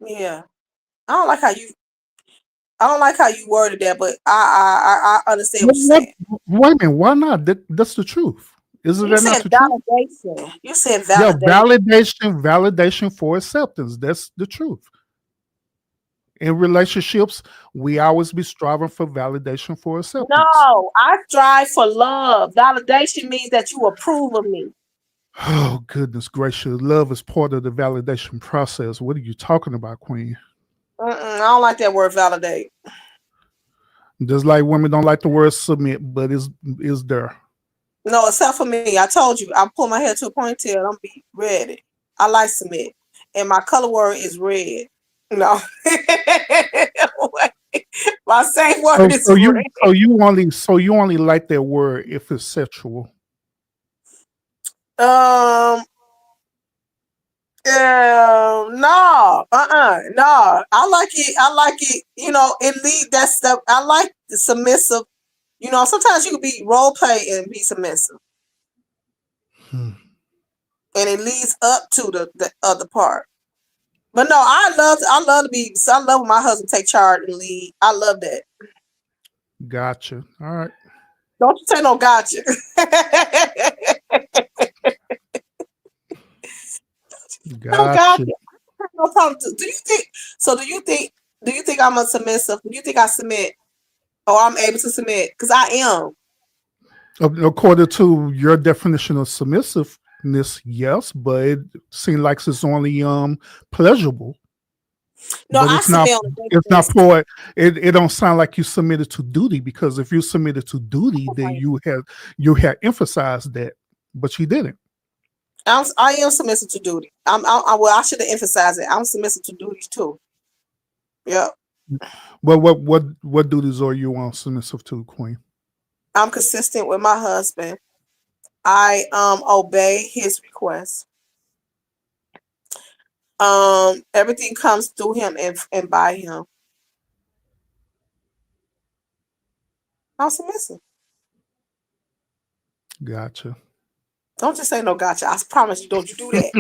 Yeah. I don't like how you I don't like how you worded that, but I understand what What, you're what, saying. wait a minute, why not? That's the truth. Isn't You that not said the truth? validation. You said Yeah, validation. validation for acceptance. That's the truth. In relationships, we always be striving for validation for acceptance. No, I strive for love. Validation means that you approve of me. Oh, goodness gracious. Love is part of the validation process. What are you talking about, Queen? I don't like that word validate. Just like women don't like the word submit, but it's there. No, except for me. I told you, I pull my hair to a ponytail. I'm be ready. I like submit. And my color word is red. No. My safe So, word is so friend. you so you only so you only like that word if it's sexual. Um, no, no. I like it. I like it. You know, it lead that stuff. I like the submissive. You know, sometimes you can be role play and be submissive, Hmm. and it leads up to the other part. But no, I love to be. I love when my husband take charge and lead. I love that. Gotcha. All right. Don't you say no gotcha. No Gotcha. gotcha. No problem. Do you think? So do you think? Do you think I'm a submissive? Do you think I submit? Or I'm able to submit? Because I am. According to your definition of submissiveness, yes, but it seems like it's only pleasurable. No, But I submit on a daily it's not basis. for it don't sound like you submitted to duty, because if you submitted to duty, then you had emphasized that, but you didn't. I am submissive to duty. Well, I should have emphasized it. I'm submissive to duties too. Yeah. Well, what duties are you on submissive to, Queen? I'm consistent with my husband. I obey his requests. Everything comes through him and by him. I'm submissive. Gotcha. Don't just say no gotcha. I promise you, don't you do that.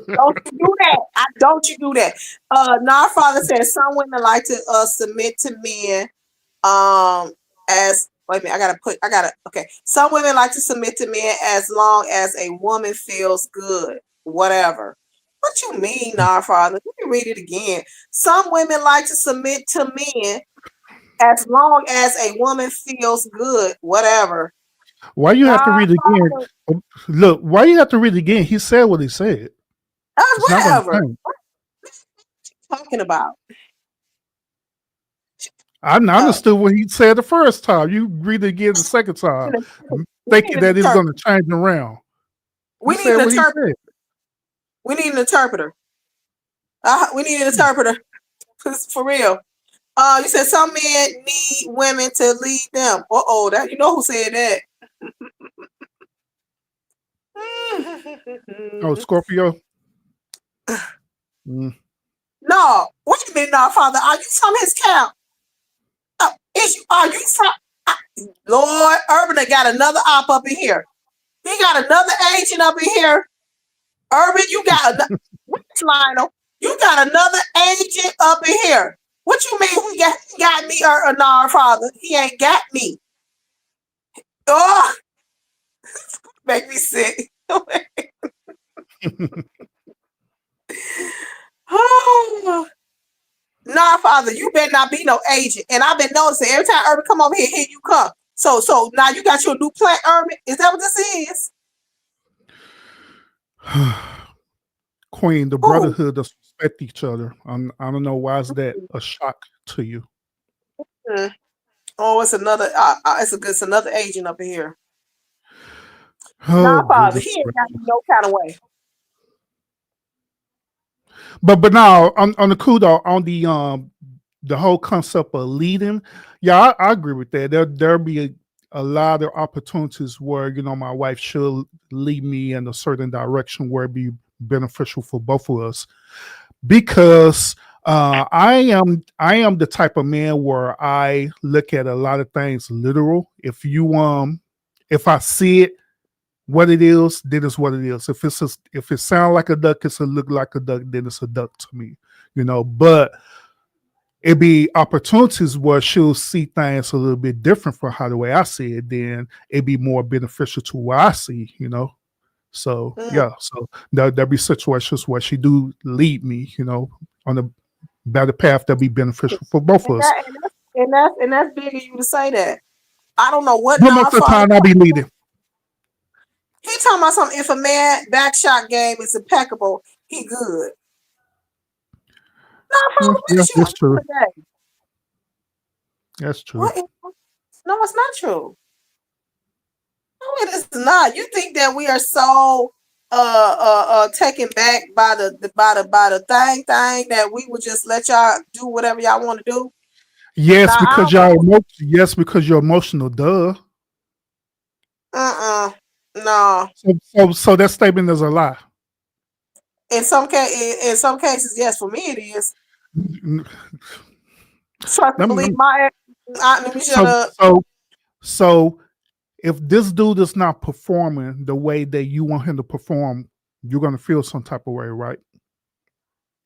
Don't you do that. Don't you do that. Our Father says some women like to submit to men as wait a minute, okay. Some women like to submit to men as long as a woman feels good. Whatever. What you mean, our Father? Let me read it again. Some women like to submit to men as long as a woman feels good. Whatever. Why you have to Our read it again? Father, Look, why you have to read it again? He said what he said. It's not going to whatever. change. What are you talking about? I understood what he said the first time. You read it again the second time, We need thinking an that it's going to interpreter. change around. He We need said an what he interpreter. said. We need an interpreter. We need an interpreter. For real. You said some men need women to lead them. That you know who said that. Oh, Scorpio. Mm. No, wait a minute now, Father. Are you from his camp? Are you from Lord Urban done got another op up in here. He got another agent up in here. Urban, you got another Lionel. You got another agent up in here. What you mean he got me or no, Father? He ain't got me. Oh, make me sick. Oh, nah, Father, you better not be no agent. And I've been noticing every time Urban come over here you come. So now you got your new plant, Urban. Is that what this is? Queen, the Who? brotherhood does respect each other. I don't know why is that a shock to you. Hmm. Oh, it's another. It's another agent up in here. Oh Nah, Father, goodness he ain't got gracious. me no kind of way. But now on the kudo on the whole concept of leading, yeah, I agree with that. There'll be a lot of opportunities where my wife should lead me in a certain direction where it be beneficial for both of us, because I am the type of man where I look at a lot of things literal. If I see it what it is, then it's what it is. If it sound like a duck, it's a look like a duck, then it's a duck to me. But it be opportunities where she'll see things a little bit different from how the way I see it, then it'd be more beneficial to what I see. So Mm. yeah, so there'll be situations where she do lead me, on a better path that be beneficial for both of us. And that's big of you to say that. I don't know what But most non of the father. time I'll be leading. He talking about something. If a man back shot game is impeccable, he good. Non father, what Yeah, is you that's on true. today? That's true. What? No, it's not true. No, it is not. You think that we are so taken back by the thing that we would just let y'all do whatever y'all want to do. Yes, Nah, because because you're emotional. Duh. No. So that statement is a lie. In some cases, yes. For me, it is. Trust Let me- believe my. Let me shut up. So if this dude is not performing the way that you want him to perform, you're gonna feel some type of way, right?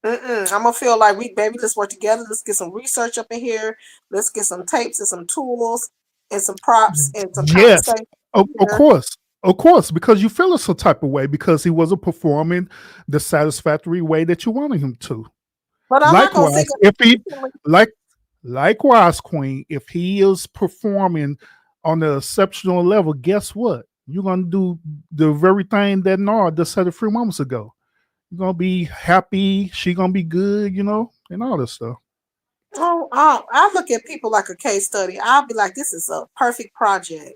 I'm gonna feel like let's work together. Let's get some research up in here. Let's get some tapes and some tools and some props and some Yes, conversation. of course, because you feel some type of way because he wasn't performing the satisfactory way that you wanted him to. But I'm not gonna Likewise, Queen, if he is performing on an exceptional level, guess what? You're gonna do the very thing that Nard just said a few moments ago. You're gonna be happy, she gonna be good, and all this stuff. I look at people like a case study. I'll be like, this is a perfect project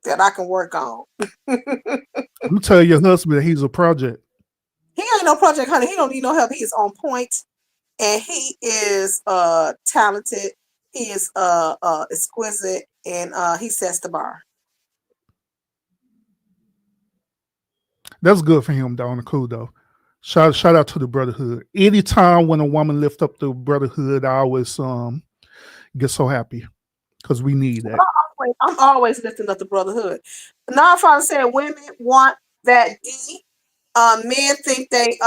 that I can work on. You tell your husband that he's a project. He ain't no project, honey. He don't need no help. He is on point, and he is talented. He is exquisite, and he sets the bar. That's good for him, though. On the cool though. Shout out to the brotherhood. Anytime when a woman lift up the brotherhood, I always get so happy because we need that. I'm always lifting up the brotherhood. Now, Father said women want that D. Men think they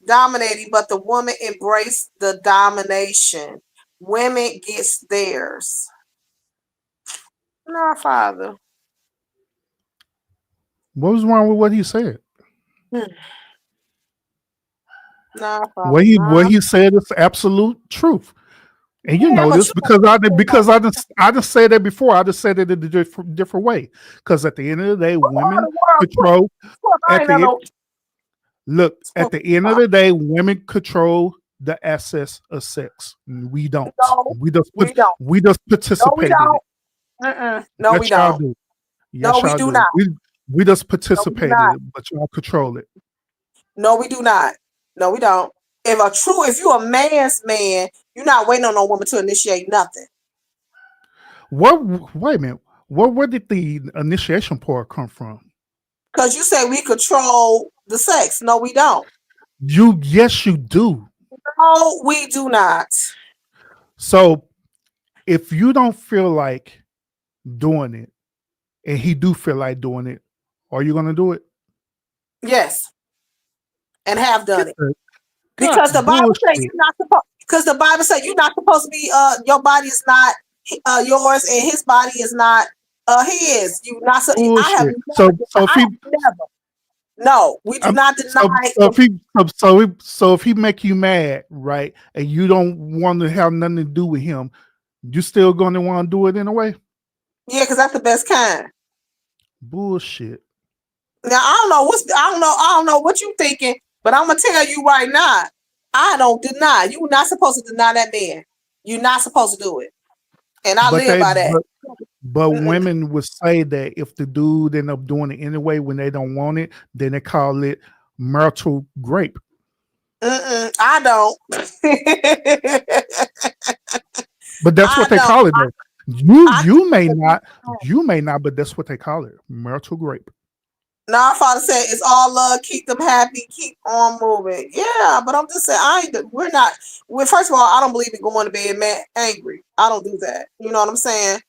dominating, but the woman embrace the domination. Women gets theirs. Nah, Father. What was wrong with what he said? Nah, Father. What he said is absolute truth. And you know this because I just said that before. I just said it in a different way. Because at the end of the day, women control. At the end of the day, women control the access of sex. We don't. We just participate in it. No, we don't. Do. Yes, no, we do not. We just participate in it, but y'all control it. No, we do not. No, we don't. If you're a man's man, you're not waiting on no woman to initiate nothing. Wait a minute. Where did the initiation part come from? Because you say we control the sex. No, we don't. Yes, you do. No, we do not. So if you don't feel like doing it, and he do feel like doing it, are you gonna do it? Yes. And have done it. Because the Bible says you're not supposed. Because the Bible says you're not supposed to be. Your body is not yours, and his body is not his. You not. So never. No, we do not deny. So if he make you mad, right, and you don't want to have nothing to do with him, you still gonna want to do it in a way? Yeah, because that's the best kind. Bullshit. Now I don't know what you thinking. But I'm gonna tell you right now, I don't deny. You're not supposed to deny that man. You're not supposed to do it, and I live by that. But women would say that if the dude end up doing it anyway when they don't want it, then they call it marital rape. I don't. But that's what they call it. You may not, but that's what they call it, marital rape. Now, our Father said, it's all love, keep them happy, keep on moving. Yeah, but I'm just saying, first of all, I don't believe in going to bed mad, angry. I don't do that. You know what I'm saying?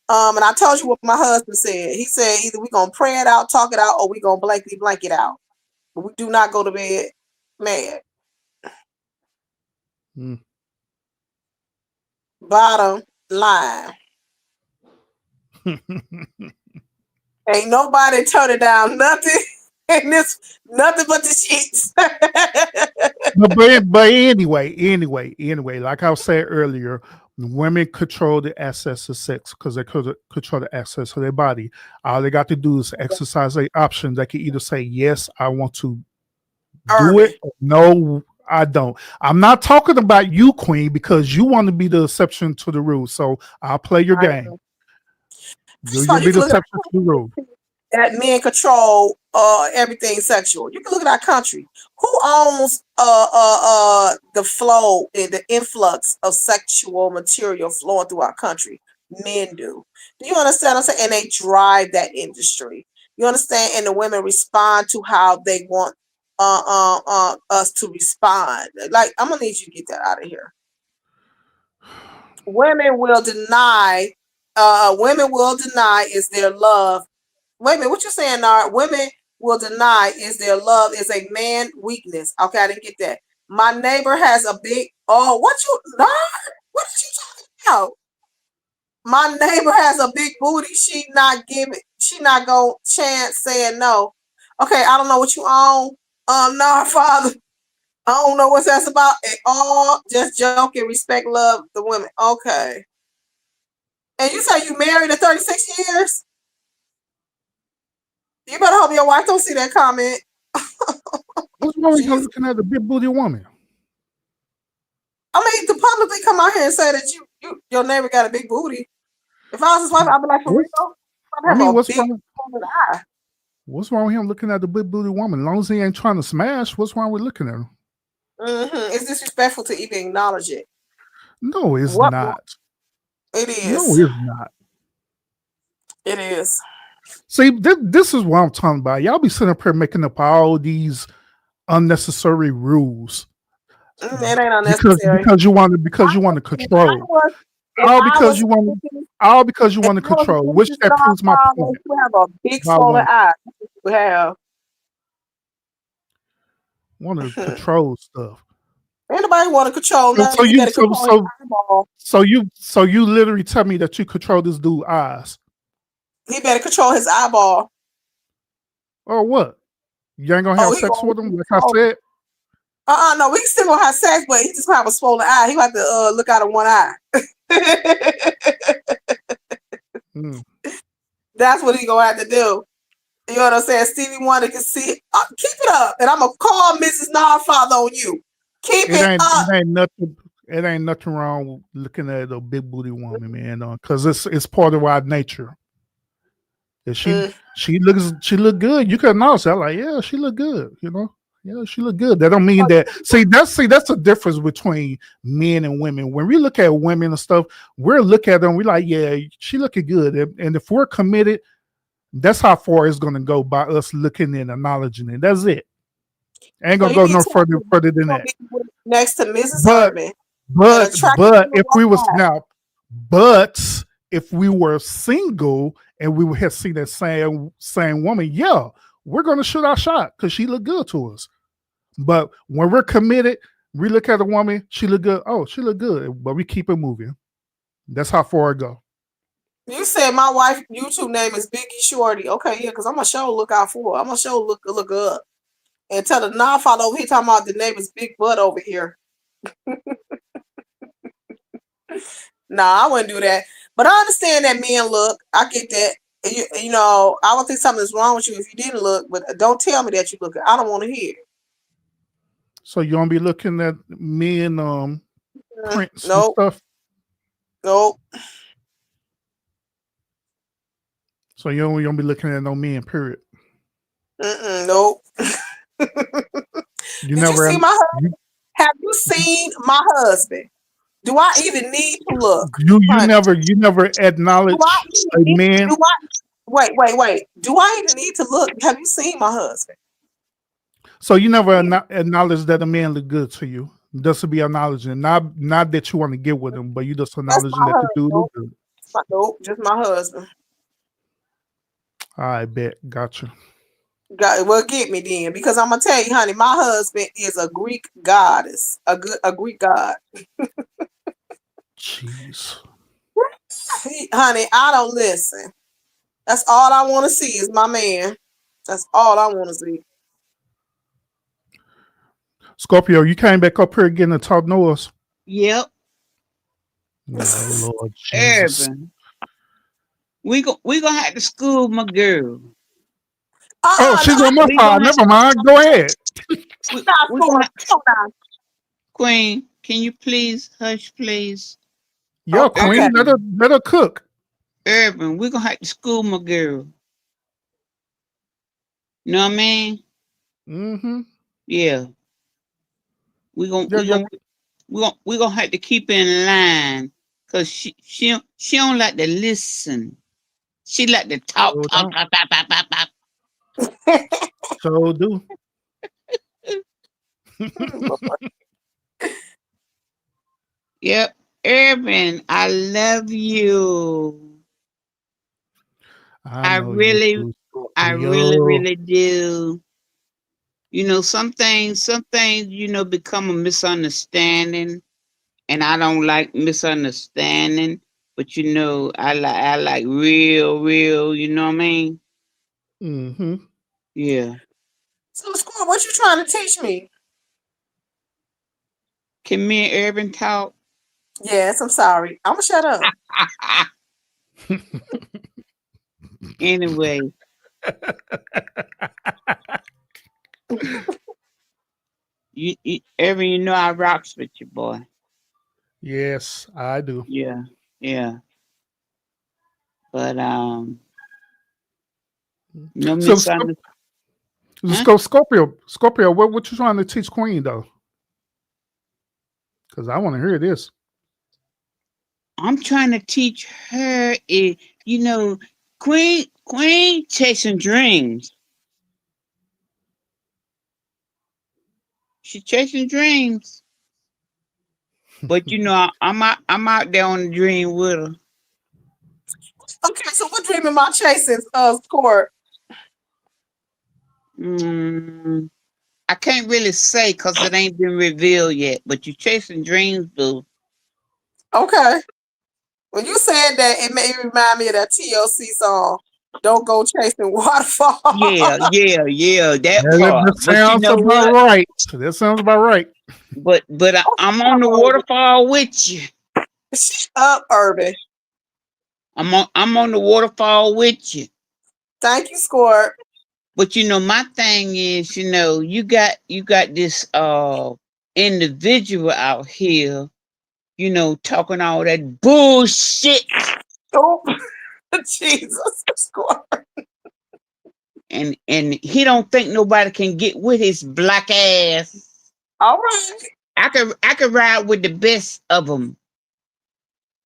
And I told you what my husband said. He said, either we're going to pray it out, talk it out, or we're going to blankly blank it out. But we do not go to bed mad. Bottom line. Ain't nobody turning down nothing, and this nothing but the sheets. but anyway, like I said earlier, women control the access to sex because they control the access to their body. All they got to do is exercise their option. They can either say, yes, I want to do it, or no, I don't. I'm not talking about you, Queen, because you want to be the exception to the rule. So I'll play your game. You'll be the exception to the rule. that men control everything sexual. You can look at our country. Who owns the flow and the influx of sexual material flowing through our country? Men do. Do you understand what I'm saying? And they drive that industry. You understand? And the women respond to how they want us to respond. Like, I'm gonna need you to get that out of here. Women will deny is their love. Wait a minute, what you saying, Nard? Women will deny is their love is a man weakness. Okay, I didn't get that. My neighbor has a big what you Nard? What are you talking about? My neighbor has a big booty. She not gonna chance saying no. Okay, I don't know what you own. Nard, father. I don't know what that's about at all. Just joking. Respect, love the women. Okay. And you say you married in 36 years? You better hope your wife don't see that comment. What's wrong with you looking at the big booty woman? I mean, to publicly come out here and say that your neighbor got a big booty. If I was his wife, I'd be like, for real? I mean, what's wrong with him looking at the big booty woman? As long as he ain't trying to smash, what's wrong with looking at her? It's disrespectful to even acknowledge it. No, it's not. It is. No, it's not. It is. See, this is what I'm talking about. Y'all be sitting up here making up all these unnecessary rules. It ain't unnecessary. Because you want to control. All because you want to control. Which that proves my point. You have a big swollen eye. You have. Want to control stuff. Anybody want to control nothing? So you literally tell me that you control this dude's eyes. He better control his eyeball. Or what? You ain't gonna have sex with him, like I said? No, we still gonna have sex, but he just gonna have a swollen eye. He got to look out of one eye. That's what he gonna have to do. You know what I'm saying? Stevie Wonder can see. Keep it up, and I'm gonna call Mrs. Nardfather on you. Keep it up. It ain't nothing wrong with looking at a big booty woman, man. Because it's part of our nature. If she look good. You can acknowledge that, like, yeah, she look good. You know, yeah, she look good. That don't mean that. That's the difference between men and women. When we look at women and stuff, we're looking at them. We like, yeah, she looking good. And if we're committed, that's how far it's gonna go by us looking and acknowledging it. That's it. Ain't gonna go no further than that. Next to Mrs. Herman. But if we were single and we had seen that same woman, yeah, we're gonna shoot our shot because she looked good to us. But when we're committed, we look at a woman, she look good. Oh, she look good, but we keep it moving. That's how far it go. You said my wife YouTube name is Biggie Shorty. Okay, yeah, because I'm gonna show look out for her. I'm gonna show look up. And tell the Nardfather over here talking about the neighbor's big butt over here. Nah, I wouldn't do that. But I understand that men look. I get that. You know, I don't think something's wrong with you if you didn't look, but don't tell me that you look. I don't want to hear. So you don't be looking at men prints and stuff? Nope. So you don't be looking at no men, period. Nope. You never see my husband? Have you seen my husband? Do I even need to look? You never acknowledge a man. Wait. Do I even need to look? Have you seen my husband? So you never acknowledge that a man look good to you. Just to be acknowledging, not that you want to get with him, but you just acknowledging that the dude look good. Nope, just my husband. I bet. Gotcha. Well, get me then, because I'm gonna tell you, honey, my husband is a Greek goddess, a Greek god. Jeez, honey, I don't listen. That's all I want to see is my man. That's all I want to see. Scorpio, you came back up here again to talk noise. Yep. Oh, Lord Jesus. We gonna have to school my girl. She's on my side. Never mind. Go ahead. Queen, can you please hush, please? Yeah, Queen. Okay. Let her cook. Urban, we're gonna have to school my girl. You know what I mean? Mm-hmm. Yeah. We gon' Yeah, we yeah. gon' we gonna have to keep her in line because she don't like to listen. She like to talk, So talk, don't. talk, talk, talk, talk, talk. So do. Yep. Urban, I love you. I I know you really, do, I really, Scorpio. really do. Some things, become a misunderstanding, and I don't like misunderstanding. But I like real, real. You know what I mean? Mm-hmm. Yeah. So, Squirt, what you trying to teach me? Can me and Urban talk? Yes, I'm sorry. I'm gonna shut up. Anyway, Urban, I rocks with you, boy. Yes, I do. Yeah, yeah. But no So, misunderstanding. Huh? Scorpio, what you trying to teach Queen though? Because I want to hear this. I'm trying to teach her you know, Queen chasing dreams. She chasing dreams. But I'm out there on the dream with her. Okay, so what dream am I chasing, Squirt? Mm, I can't really say because it ain't been revealed yet. But you chasing dreams, boo. Okay. When you said that, it made me remind me of that TLC song. Don't go chasing waterfall. Yeah, yeah, yeah. That Yeah, part. that But you sounds know about what? right. That sounds about right. I'm on the waterfall with you. Shut up, Urban. I'm on the waterfall with you. Thank you, Squirt. But my thing is, you got this individual out here, talking all that bullshit, Oh, Jesus, Squirt. and he don't think nobody can get with his black ass. All right. I could ride with the best of them.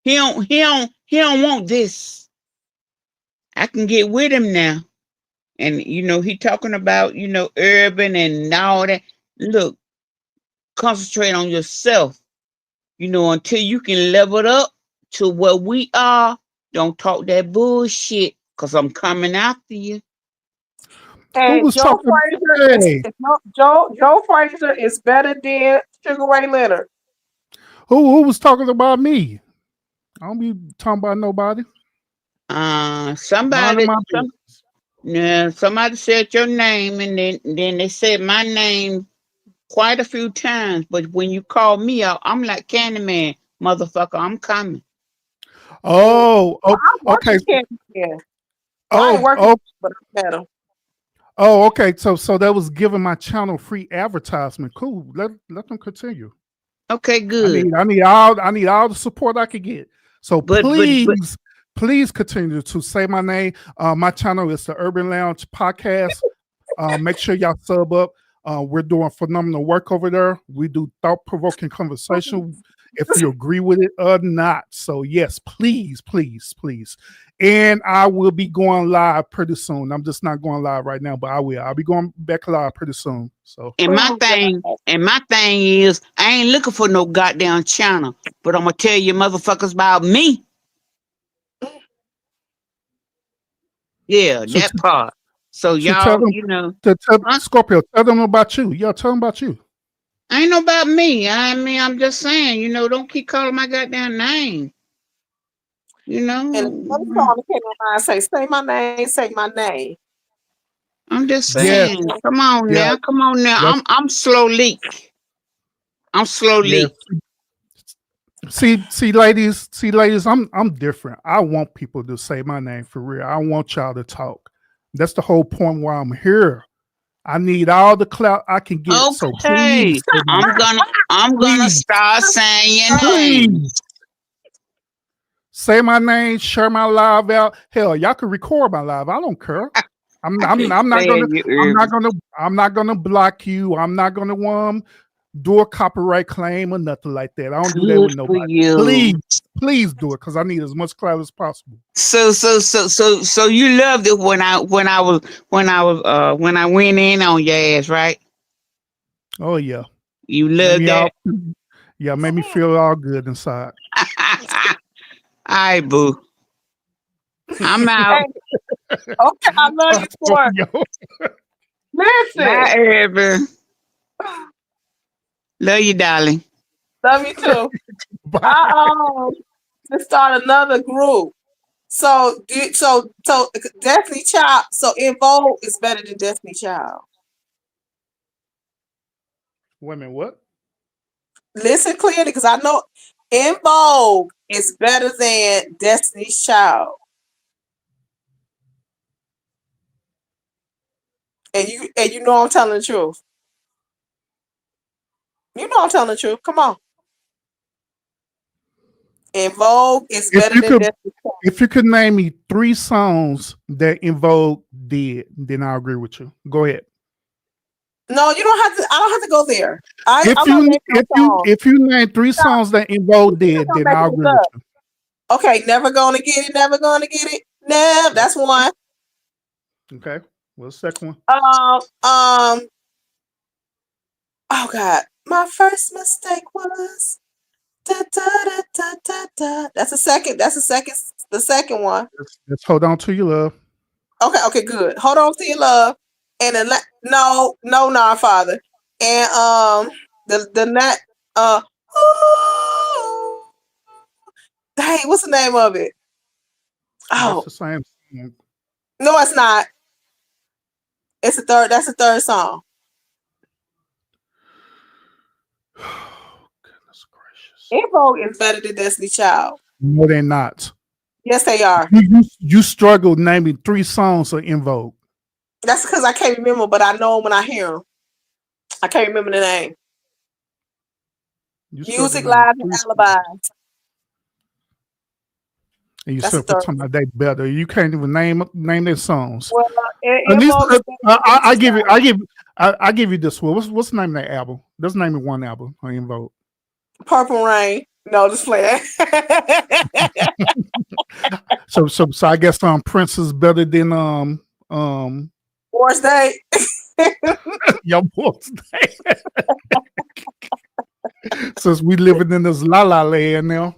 He don't want this. I can get with him now. And he talking about, urban and all that. Look, concentrate on yourself. Until you can level up to where we are, don't talk that bullshit, because I'm coming after you. Who And was Joe talking? Frazier Hey, Joe Frazier is better than Sugar Ray Leonard. who was talking about me? I don't be talking about nobody. Minding Somebody, my some, business. yeah, somebody said your name, and then they said my name quite a few times. But when you call me out, I'm like Candyman, motherfucker. I'm coming. Oh, I work okay. with Kevin. Yeah. Well, I ain't Oh, working, oh, but I met him. oh, okay. So that was giving my channel free advertisement. Cool. Let them continue. Okay, I good. need I need all the support I could get. So But please continue to say my name. My channel is the Urban Lounge Podcast. Make sure y'all sub up. We're doing phenomenal work over there. We do thought provoking conversation, if you agree with it or not. So yes, please, please, please. And I will be going live pretty soon. I'm just not going live right now, but I will. I'll be going back live pretty soon. So and my Oh, thing and my thing is, I ain't looking for no goddamn channel, but I'm gonna tell you motherfuckers about me. Yeah, so that part. So so tell y'all, them tell huh? Scorpio, tell them about you. Yeah, tell them about you. Ain't no about me. I mean, I'm just saying, don't keep calling my goddamn name. You and know, another song that came to mind say my name, say my name. I'm just Yes, saying. Come on yeah, now, come on now. yes, I'm slow leak. I'm slow yes. leak. See, ladies, I'm different. I want people to say my name for real. I want y'all to talk. That's the whole point why I'm here. I need all the clout I can get. So please Okay, say my I'm name. gonna I'm gonna Please, start saying your name. please say my name, share my live out. Hell, y'all can record my live. I don't care. I can't I'm not gonna stand you, Irvin. I'm not gonna block you. I'm not gonna do a copyright claim or nothing like that. I don't do that Good with for nobody. you. Please do it because I need as much clout as possible. So you loved it when I went in on your ass, right? Oh yeah. You Made loved me all that. made me feel all good inside. All right, boo. I'm out. Hey, okay, I love you for it. Yo, Listen. Bye, Irvin. Love you, darling. Love you too. bye. I to start another group. So Destiny Child. So In Vogue is better than Destiny Child. Women, what? Listen clearly, because I know In Vogue is better than Destiny's Child. And you know I'm telling the truth. You know I'm telling the truth. Come on. In Vogue is If better you than could Destiny Child. if you could name me 3 songs that In Vogue did, then I agree with you. Go ahead. No, you don't have to. I don't have to go there. I'm If not you making no song. if you name 3 Stop. songs that In Vogue You're did, not then I making this agree with up. you. Okay, never gonna get it. Never gonna get it. Never. That's one. Okay. What's the second one? Oh God, my first mistake was da da da da da da. That's the second. That's the second. The second one. Let's hold on to your love. Okay, okay, good. Hold on to your love. And then no, Father. And the net ooh, dang, what's the name of it? That's Oh the same song. no, it's not. It's the third. That's the third song. Goodness gracious. Invoke is better than Destiny Child. No, they're not. Yes, they are. You struggled naming 3 songs of In Vogue. That's because I can't remember, but I know 'em when I hear them. I can't remember the name. You struggled Music naming Live and 3 songs. Alibi. And you That's the said for third talking one. about they better. You can't even name their songs. Well, At least Invoke is better than I Destiny give you Child. I give you this one. What's the name of that album? Let's name it one album on In Vogue. Purple Rain. No, just playing. So I guess Prince is better than Force Day. your boss. Since we living in this la la land now.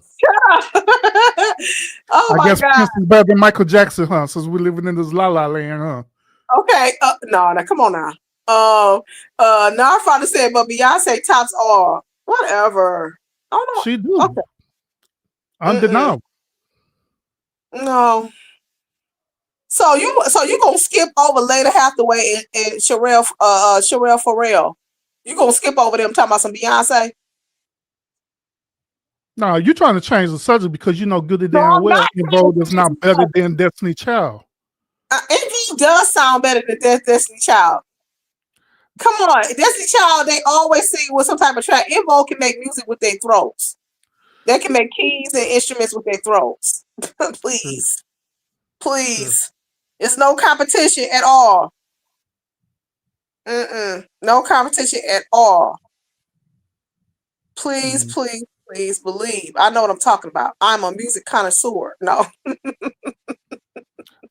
Oh I my guess God. Prince is better than Michael Jackson, huh? Since we living in this la la land, huh? Okay. No, come on now. Now our father said, but Beyonce tops all. Whatever. Oh She no. do. Okay. Undeniable. No. So you gonna skip over Later Hathaway and Sherelle Farrell. You gonna skip over them talking about some Beyonce? No, you're trying to change the subject because you know good and No, damn I'm well not. In Vogue is not better than Destiny Child. Envy does sound better than Destiny Child. Come on, Destiny Child, they always sing with some type of track. Invo can make music with their throats. They can make keys and instruments with their throats. True, Please. true. Please. It's no competition at all. No competition at all. Please, Mm. please, please believe. I know what I'm talking about. I'm a music connoisseur. No.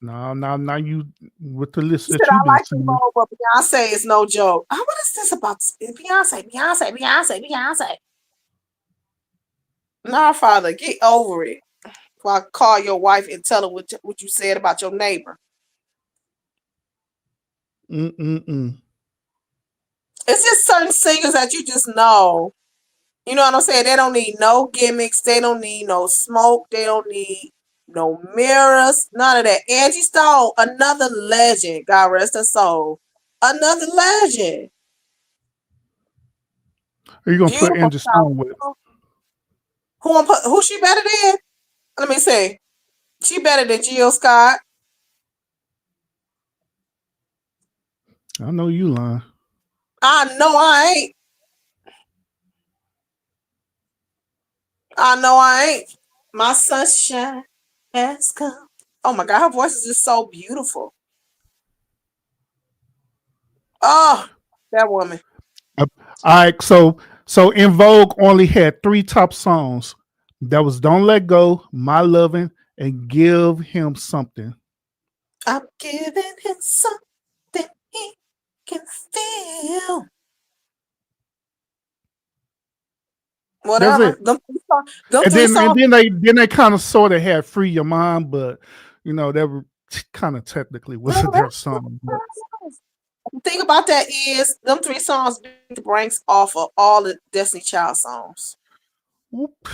Now you with the list He that said you've I been like singing. Invo, but Beyonce is no joke. Oh, what is this about? Beyonce. Nah, father, get over it. Before I call your wife and tell her what you said about your neighbor. Mm-mm-mm. It's just certain singers that you just know. You know what I'm saying? They don't need no gimmicks. They don't need no smoke. They don't need no mirrors. None of that. Angie Stone, another legend. God rest her soul. Another legend. Are you gonna put Beautiful Angie sound. Stone with it? Who she better than? Let me see. She better than Jill Scott. I know you lying. I know I ain't. I know I ain't. My sunshine has come. Oh my God, her voice is just so beautiful. Oh, that woman. All right, so In Vogue only had 3 top songs. That was "Don't Let Go," "My Lovin'," and "Give Him Something." I'm giving him something he can feel. That's Whatever. it. Them And three then and songs. then they kind of sort of had "Free Your Mind," but that were kind of technically wasn't their song. But The thing about that is them 3 songs beat the brakes off of all the Destiny Child songs. whoop.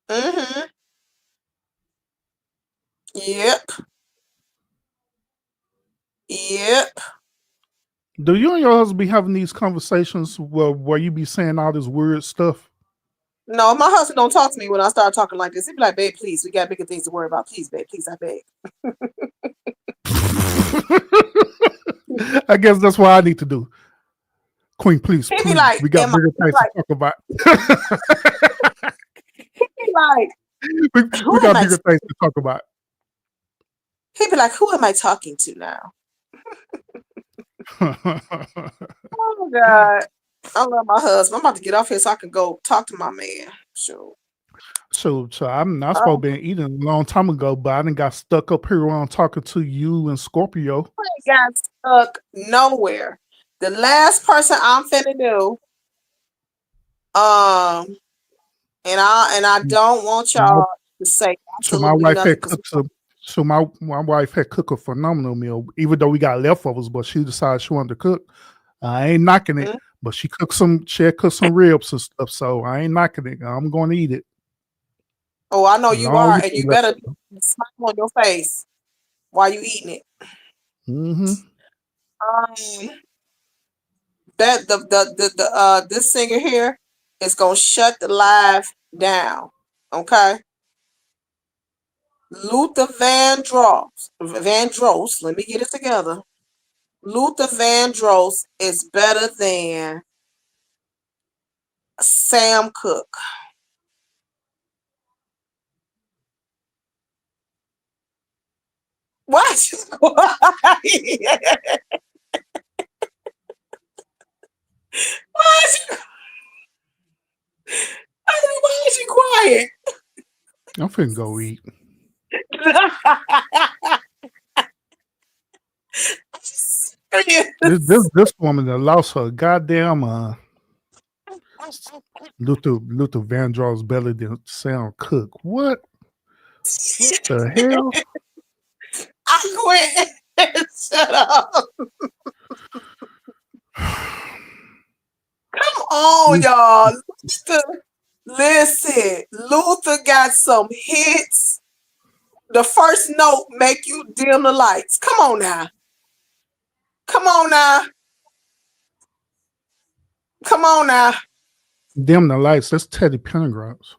Mm-hmm. Yep. Yep. Do you and your husband be having these conversations where you be saying all this weird stuff? No, my husband don't talk to me when I start talking like this. He be like, babe, please, we got bigger things to worry about. Please, babe, please, I beg. I guess that's what I need to do. Queen, please, He be please. like, We got bigger things to talk about. he be like, we who am got I? bigger things to talk about. He be like, who am I talking to now? Oh God, I love my husband. I'm about to get off here so I can go talk to my man. Sure. So I'm not supposed to be eating a long time ago, but I done got stuck up here while I'm talking to you and Scorpio. I got stuck nowhere. The last person I'm finna do, and I don't want y'all to say So my absolutely wife nothing had because cooked some. So my wife had cooked a phenomenal meal, even though we got leftovers, but she decided she wanted to cook. I ain't knocking it, but she had cooked some ribs and stuff, so I ain't knocking it. I'm going to eat it. oh, I know As you long are, as and it's you better leftover. smile on your face while you eating it. Mm-hmm. That this singer here is gonna shut the live down. Okay. Luther Vandross, let me get it together. Luther Vandross is better than Sam Cooke. What? Why is she quiet? I'm finna go eat. This woman that lost her goddamn Luther Vandross better than Sam Cooke. What the hell? I quit. Shut up. Come on, y'all. Listen, Luther got some hits. The first note make you dim the lights. Come on now. Come on now. Come on now. Dim the lights. That's Teddy Pendergrass.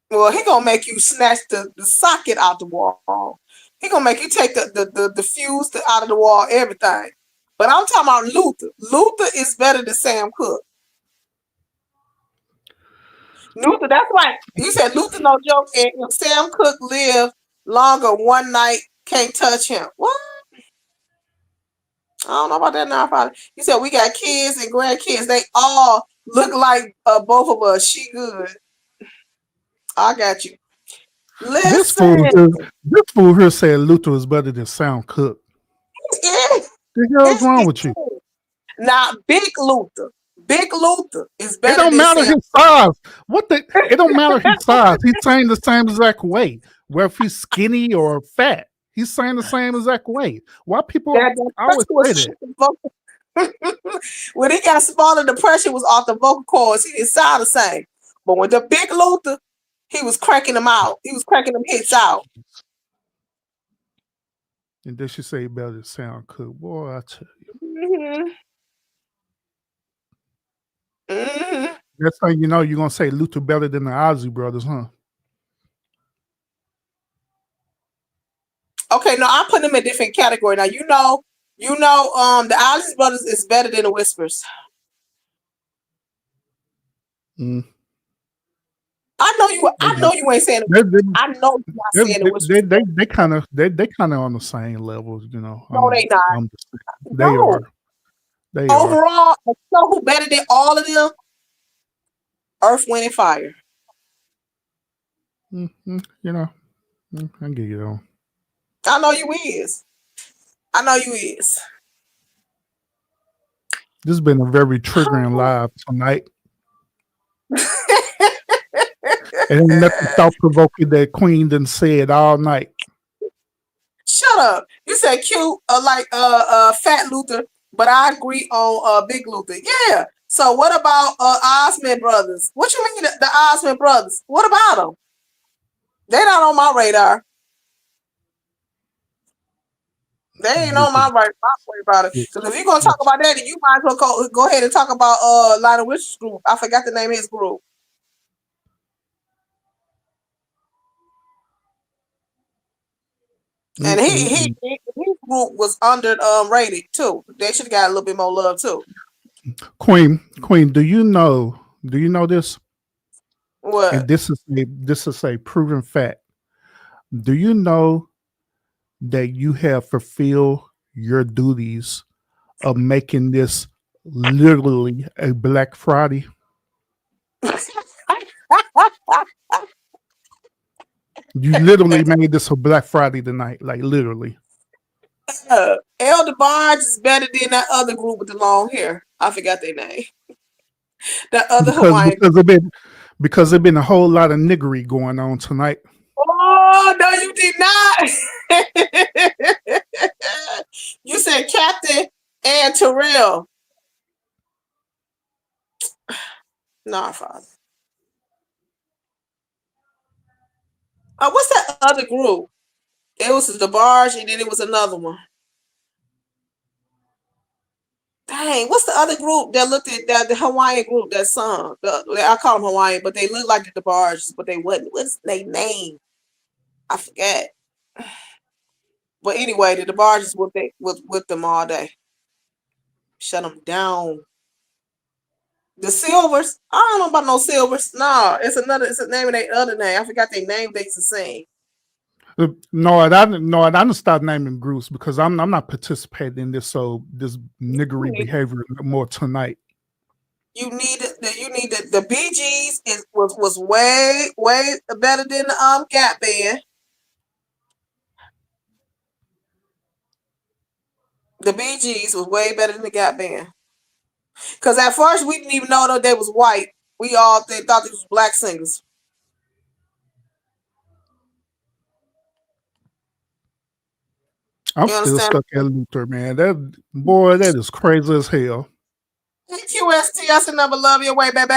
Well, he gonna make you snatch the socket out the wall. He gonna make you take the fuse out of the wall, everything. But I'm talking about Luther. Luther is better than Sam Cooke. Luther, that's why you said Luther no joke. And if Sam Cooke lived longer, one night can't touch him. What? I don't know about that now. Probably. You said we got kids and grandkids. They all look like both of us. She good. I got you. This Listen. fool here said Luther is better than Sam Cooke. Yeah. The hell's wrong with you? Now, Big Luther is It better don't than matter Sam. his size. It don't matter his size. He's saying the same exact way. Whether if he's skinny or fat, he's saying the same exact way. Why people always say that? When he got smaller, the pressure was off the vocal cords. He didn't sound the same. But with the Big Luther, he was cranking them out. He was cranking them hits out. And then she say better than Sam Cooke. Boy, I tell you. Mm-hmm. Mm-hmm. Next thing you know, you're gonna say Luther better than the Ozzy brothers, huh? Okay, no, I'm putting them in a different category. Now the Ozzy Brothers is better than the Whispers. Mm. I know you. They I know you ain't saying it. they they I know you're not saying it was. they kind of they kind of on the same level, you know. No, they not. I'm just they No. are. They are. Overall, you know who better than all of them? Earth, Wind, and Fire. You know, I get you on. I know you is. I know you is. This has been a very triggering live tonight. And ain't nothing thought provoking that Queen done said all night. Shut up. You said cute, like Fat Luther, but I agree on Big Luther. Yeah. So what about Osmond Brothers? What you mean the Osmond Brothers? What about them? They're not on my radar. They ain't on my radar about it. So if you're gonna talk about that, then you might as well go ahead and talk about Lionel Richie's group. I forgot the name of his group. And his group was under rated too. They should have got a little bit more love too. Queen, do you know this? What? And this is a proven fact. Do you know that you have fulfilled your duties of making this literally a Black Friday? You literally made this a Black Friday tonight, like literally. El DeBarge is better than that other group with the long hair. I forgot their name. That other Hawaiian. Because there's been a whole lot of niggery going on tonight. Oh no, you did not. You said Captain and Terrell. Nah, father. What's that other group? It was the Barge, and then it was another one. Dang, what's the other group that looked at that the Hawaiian group that sung? I call them Hawaiian, but they look like the Barge, but they wasn't. What's their name? I forget. But anyway, the Barges with them all day. Shut them down. The Silvers, I don't know about no Silvers. No, it's a name of their other name. I forgot their name. They used to sing. No, I didn't start naming groups because I'm not participating in this niggery behavior more tonight. You need the Bee Gees was way better than the Gap Band. The Bee Gees was way better than the Gap Band. Because at first we didn't even know that they was white. We all thought they was black singers. I'm still stuck at Luther, man. That is crazy as hell. Hey, QST, I should never love your way, baby.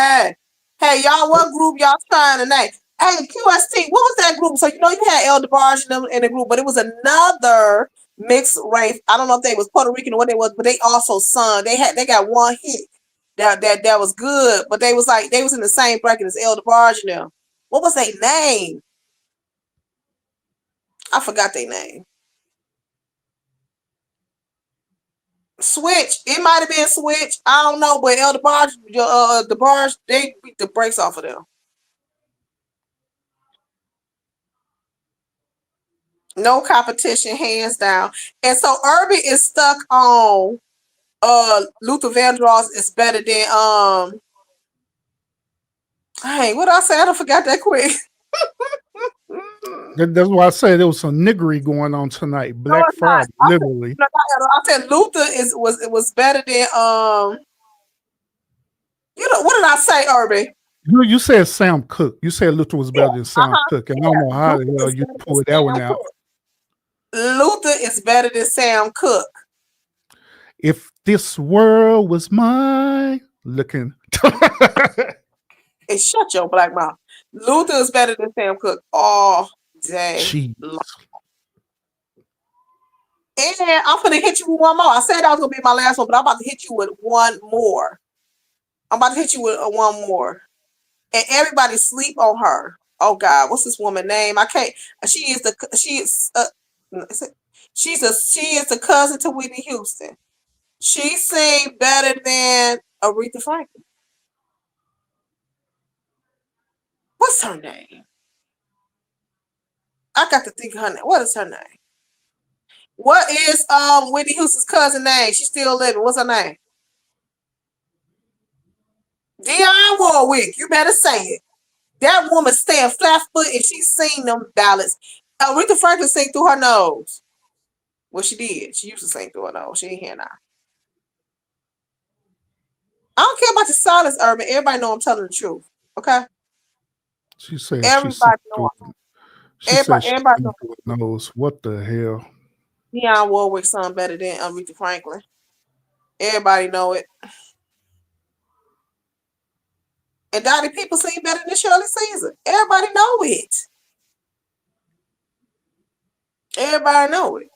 Hey, y'all, what group y'all trying tonight? Hey, QST, what was that group? So, you had El DeBarge in the group, but it was another mixed race. I don't know if they was Puerto Rican or what they was, but they also sung. They got one hit that was good, but they was in the same bracket as El DeBarge and them. What was their name? I forgot their name. Switch. It might have been Switch. I don't know, but El DeBarge, they beat the brakes off of them. No competition, hands down. And so Urban is stuck on Luther Vandross is better than hey, what did I say? I don't forgot that quick. That's why I said there was some niggery going on tonight. Black Friday, literally. I said Luther was better than what did I say, Urban? You said Sam Cooke. You said Luther was better than Sam Cooke, and I don't know how the hell you pulled that one out. Luther is better than Sam Cooke. If this world was mine, looking. And shut your black mouth. Luther is better than Sam Cooke all day. Jeez. And I'm gonna hit you with one more. I said that was gonna be my last one, but I'm about to hit you with one more. And everybody sleep on her. Oh God, what's this woman's name? I can't. She is the cousin to Whitney Houston. She sing better than Aretha Franklin. What's her name? I got to think of her name. What is her name? What is Whitney Houston's cousin name? She's still living. What's her name? Dionne Warwick. You better say it. That woman stand flat foot and she sing them ballads. Aretha Franklin sing through her nose. Well, she did. She used to sing through her nose. She ain't here now. I don't care about the silence, Urban. Everybody know I'm telling the truth. Okay? She said Everybody know. Everybody know. knows what the hell. Dionne Warwick sung better than Aretha Franklin. Everybody know it. And Dottie People sing better than Shirley Caesar. Everybody know it. Everybody know it.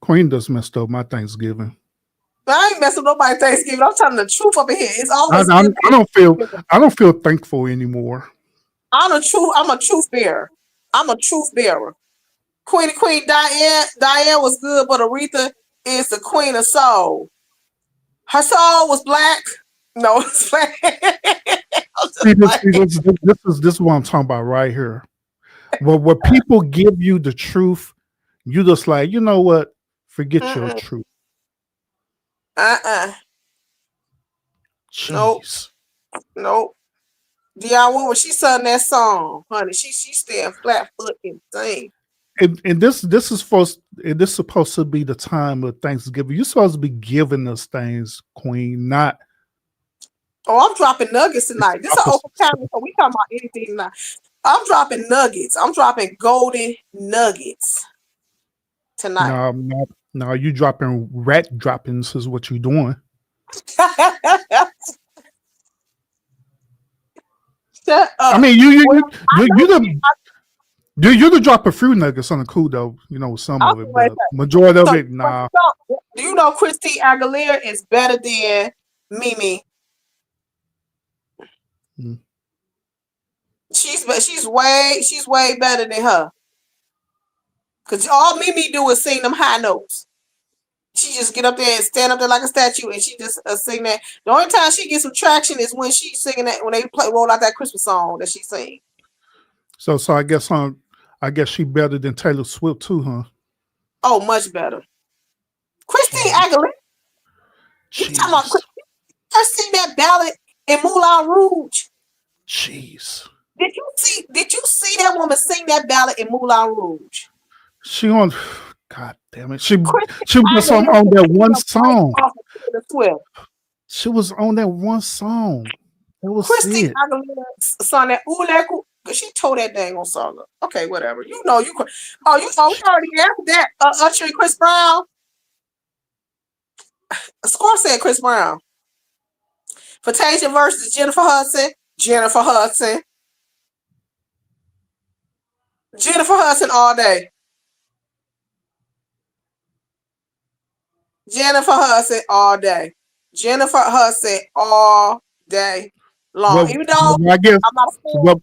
Queen just messed up my Thanksgiving. I ain't messing with nobody Thanksgiving. I'm telling the truth up in here. It's always I don't feel thankful anymore. I'm a truth bearer. I'm a truth bearer. Queen Diane was good, but Aretha is the queen of soul. Her soul was black. No, it's black. This is what I'm talking about right here. Well, when people give you the truth, you just like, you know what? Forget your truth. Jeez. Nope. Dionne Warwick, she sung that song, honey. She stand flat foot and sing. And this is supposed to be the time of Thanksgiving. You're supposed to be giving us things, Queen, not. Oh, I'm dropping nuggets tonight. This is an open camera, so we talking about anything tonight. I'm dropping nuggets. I'm dropping golden nuggets tonight. No, you dropping rat droppings is what you're doing. Shut up. I mean, you're the drop of fruit nuggets on the cool though. You know, some of it, but majority of it, nah. Do you know Christine Aguilera is better than Mimi? Hmm. She's way better than her. Cause all Mimi do is sing them high notes. She just get up there and stand up there like a statue, and she just sing that. The only time she gets some traction is when she's singing that, when they roll out that Christmas song that she sing. So I guess she better than Taylor Swift too, huh? Oh, much better. Christine Aguilera. You talking about her sing that ballad in Moulin Rouge? Jeez. Did you see that woman sing that ballad in Moulin Rouge? She on. God damn it. She was on that one song. She was on that one song. That was Christine it. Aguilera sung that she told that dang on song. Okay, whatever. You already answered that. Usher and Chris Brown. Score said Chris Brown. Fantasia versus Jennifer Hudson. Jennifer Hudson all day. Jennifer Hudson all day. Jennifer Hudson all day long. Well, even though I guess, I'm not a fan.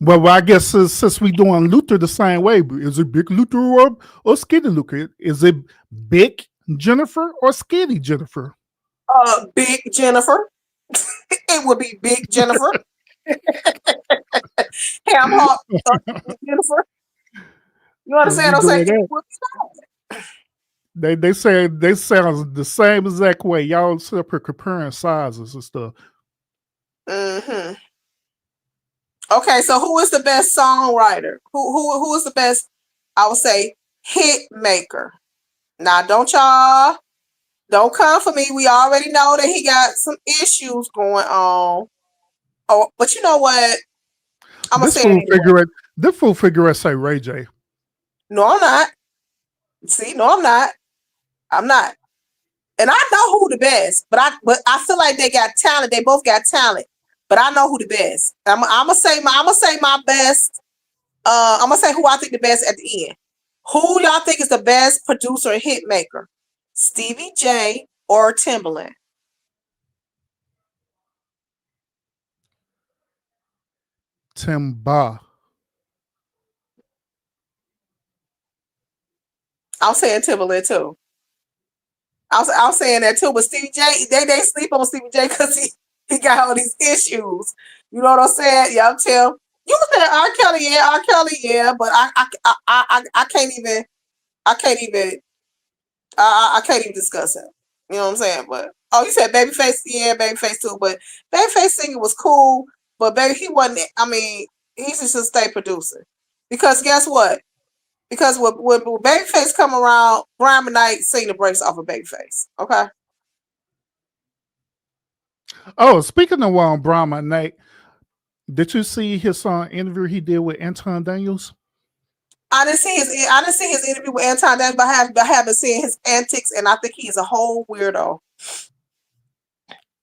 Well, I guess since we doing Luther the same way, is it Big Luther or Skinny Luther? Is it Big Jennifer or Skinny Jennifer? Big Jennifer. It would be Big Jennifer. Ham Hawk Jennifer. You understand what I'm saying? They sound the same exact way. Y'all separate comparing sizes and stuff. Mm-hmm. Okay, so who is the best songwriter? Who is the best, I would say, hit maker? Now, don't come for me. We already know that he got some issues going on. Oh, but you know what? I'm gonna say this full figure say Ray J. No, I'm not. See, no, I'm not. I'm not. And I know who the best, but I feel like they got talent. They both got talent. But I know who the best. I'm gonna say my best. I'm gonna say who I think the best at the end. Who y'all think is the best producer and hit maker? Stevie J or Timbaland? Timba. I'm saying Timbaland too. I'm saying that too, but Stevie J, they sleep on Stevie J because he got all these issues. You know what I'm saying? Yeah, I'm telling you said R. Kelly, yeah, but I can't even I can't even I can't even discuss him. You know what I'm saying? But oh, you said Babyface, yeah, Babyface too. But Babyface singing was cool, but baby, he wasn't. I mean, he's just a state producer. Because guess what? Because when Babyface come around, Brian McKnight sing the breaks off of Babyface. Okay. Oh, speaking of Brahma Night, did you see his interview he did with Anton Daniels? I didn't see his interview with Anton Daniels, but I haven't seen his antics, and I think he's a whole weirdo.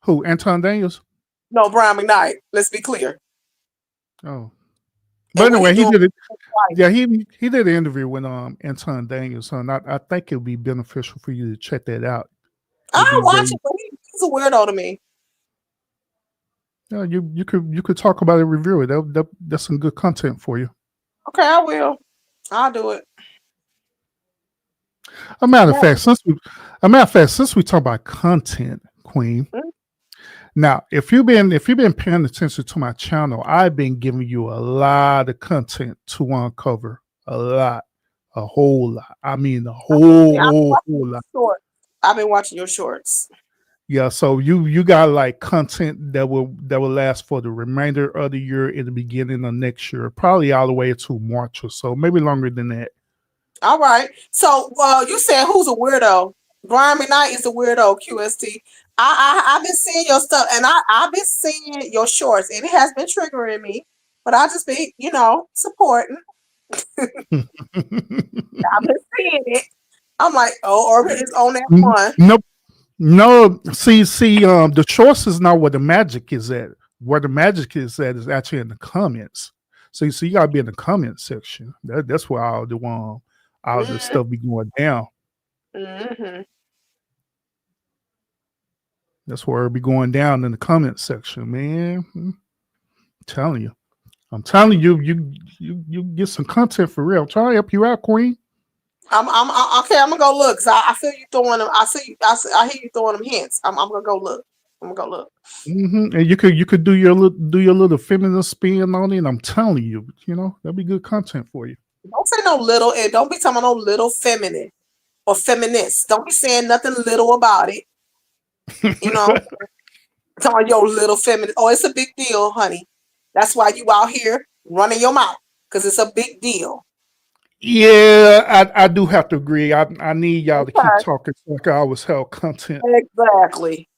Who, Anton Daniels? No, Brian McKnight. Let's be clear. Oh, but And what anyway, he doing did it. with his wife. Yeah, he did an interview with Anton Daniels, and I think it'll be beneficial for you to check that out. It'll I'll be watch very, it, but he's a weirdo to me. yeah, you could talk about it, review it. That's some good content for you. Okay, I will. I'll do it. A matter of Yeah. fact, since we talk about content, Queen. Mhm. Now, if you've been paying attention to my channel, I've been giving you a lot of content to uncover. A whole lot. I mean, a Yeah, whole lot. shorts. I've been watching your shorts. Yeah, so you got like content that will last for the remainder of the year and the beginning of next year, probably all the way to March or so, maybe longer than that. All right. So, you said who's a weirdo? Brian McKnight is a weirdo. QST. I've been seeing your stuff, and I've been seeing your shorts, and it has been triggering me. But I just be, supporting. I've been seeing it. I'm like, oh, Orbit is on that one. Nope. No, see, the choice is not where the magic is at. Where the magic is at is actually in the comments. So you gotta be in the comment section. That's where all the stuff be going down. Mm-hmm. That's where it be going down in the comment section, man. I'm telling you, you get some content for real. Try to help you out, Queen. I'm okay. I'm gonna go look. Cause I feel you throwing them. I hear you throwing them hints. I'm gonna go look. I'm gonna go look. And you could do your little feminine spin on it. And I'm telling you, that'd be good content for you. Don't say no little, and don't be talking about no little feminine or feminist. Don't be saying nothing little about it. You know, talking your little feminine. Oh, it's a big deal, honey. That's why you out here running your mouth, because it's a big deal. Yeah, I do have to agree. I need y'all to keep Okay. talking so like I always have content. Exactly.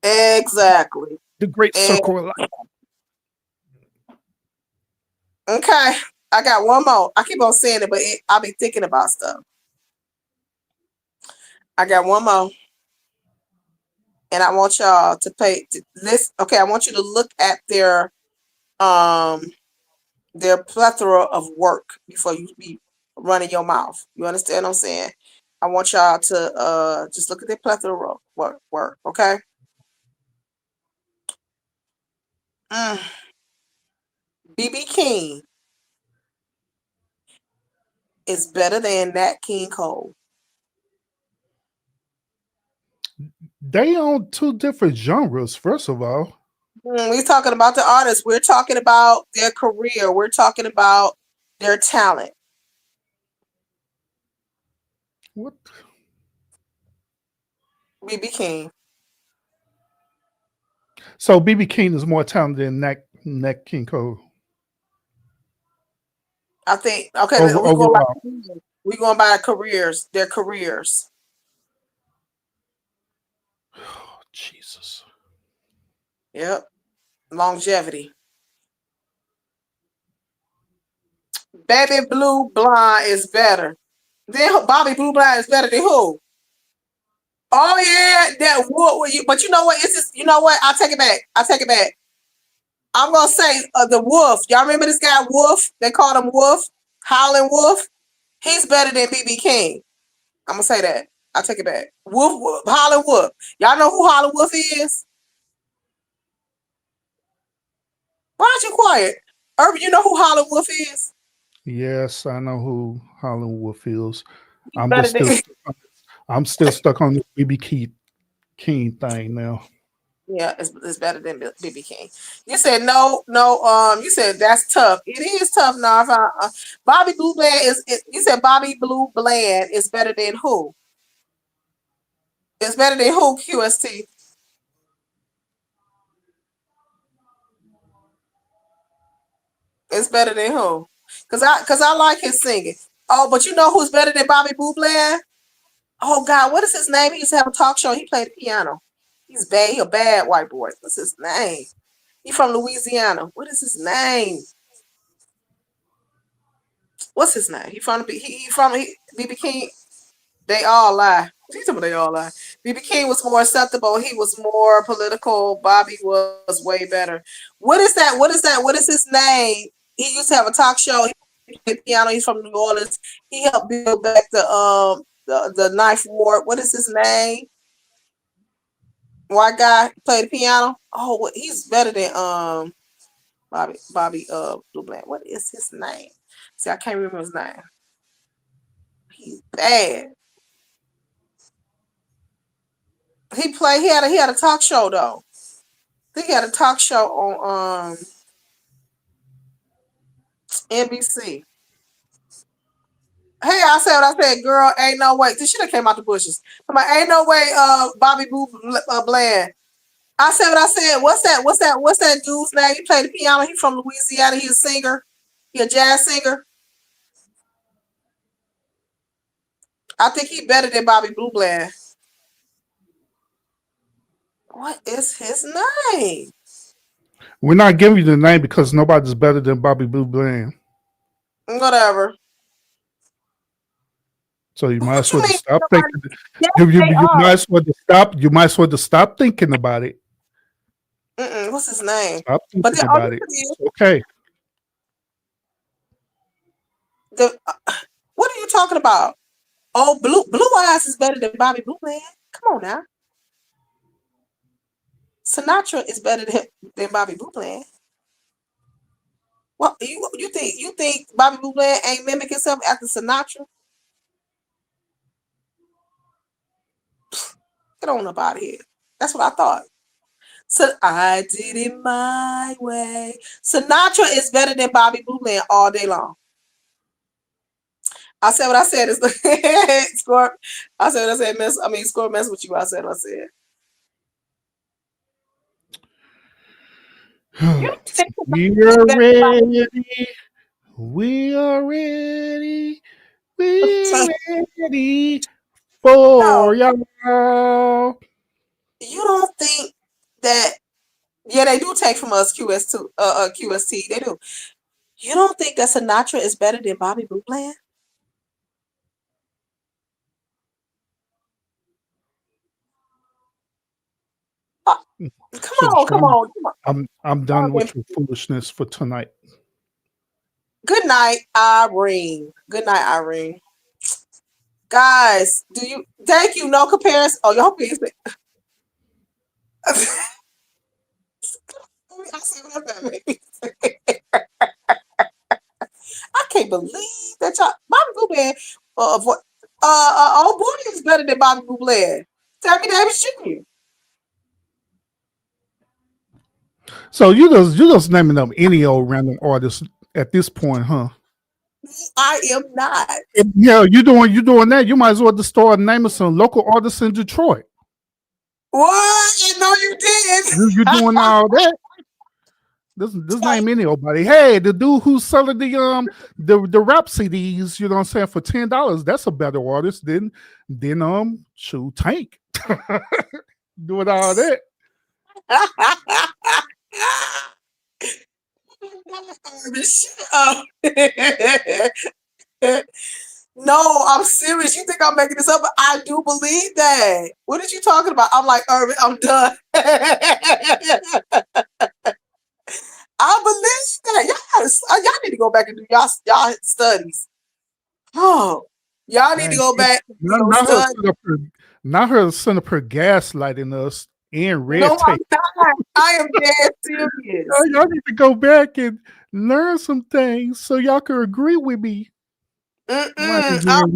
The great circle of life. Okay. I got one more. I keep on saying it, but I'll be thinking about stuff. I got one more. And I want y'all to pay this. Okay, I want you to look at their plethora of work before you be running your mouth. You understand what I'm saying? I want y'all to just look at their plethora of work, okay? BB King is better than Nat King Cole. They on two different genres, first of all. We're talking about the artists. We're talking about their career. We're talking about their talent. What? BB King. So BB King is more talented than Nat King Cole. I think. Okay, we're going by careers. Their careers. Oh, Jesus. Yep. Longevity. Baby Blue Blonde is better. Then Bobby Blue Blonde is better than who? Oh yeah, that Wolf. But you know what? It's just, you know what? I'll take it back. I'm gonna say the Wolf. Y'all remember this guy Wolf? They called him Wolf, Howlin' Wolf. He's better than BB King. I'm gonna say that. I'll take it back. Wolf, Howlin' Wolf. Y'all know who Howlin' Wolf is? Why aren't you quiet? Urban, you know who Howlin' Wolf is? Yes, I know who Howlin' Wolf is. Better than I'm still stuck on this BB King thing now. Yeah, it's better than BB King. You said no, no. You said that's tough. It is tough. Now, if Bobby Blue Bland you said Bobby Blue Bland is better than who? It's better than who? QST. It's better than who? Cause I like his singing. Oh, but you know who's better than Bobby Blue Bland? Oh God, what is his name? He used to have a talk show. He played the piano. He's bad. He a bad white boy. What's his name? He from Louisiana. What is his name? What's his name? BB King. They all lie. She's talking about they all lie. BB King was more acceptable. He was more political. Bobby was way better. What is that? What is that? What is his name? He used to have a talk show. He played piano. He's from New Orleans. He helped build back the knife ward. What is his name? White guy played the piano. Oh, he's better than Bobby Blue Bland. What is his name? See, I can't remember his name. He's bad. He had a talk show though. I think he had a talk show on NBC. Hey, I said what I said, girl. Ain't no way. This shit came out the bushes. I'm like, ain't no way. Bobby Blue Bland. I said what I said. What's that dude's name? He played the piano. He from Louisiana. He a singer. He a jazz singer. I think he better than Bobby Blue Bland. What is his name? We're not giving you the name because nobody's better than Bobby Blue Bland. Whatever. So you might as well stop thinking. You might as well stop. You might as well stop thinking about it. What's his name? Stop thinking about it. It's okay. What are you talking about? Oh, Blue Eyes is better than Bobby Blue Bland. Come on now. Sinatra is better than Bobby Blue Bland. What you think Bobby Blue Bland ain't mimic himself after Sinatra? Get on up out of here. That's what I thought. So I did it my way. Sinatra is better than Bobby Blue Bland all day long. I said what I said. Score. I said what I said. Score mess with you. I said what I said. We are ready. We are ready. We're ready for y'all. You don't think that? Yeah, they do take from us QST. They do. You don't think that Sinatra is better than Bobby Blue Bland? Come on. I'm done with your foolishness for tonight. Good night, Irene. Good night, Irene. Guys, thank you. No comparison. Oh, y'all please. I can't believe that y'all Bobby Blue Bland old boy is better than Bobby Blue Bland. Tammy Davis Jr. So you just naming up any old random artist at this point, huh? I am not. Yeah, you doing that. You might as well just start naming some local artists in Detroit. What? No, you didn't. You doing all that? This name anybody. Hey, the dude who's selling the rap CDs, you know what I'm saying, for $10. That's a better artist than Tank. Doing all that. No, I'm serious. You think I'm making this up? But I do believe that. What are you talking about? I'm like, Irvin, I'm done. I believe that. Y'all need to go back and do y'all studies. Oh, y'all need to go back. Not her son of her gaslighting us and red tape. I am dead serious. Y'all need to go back and learn some things so y'all can agree with me. With your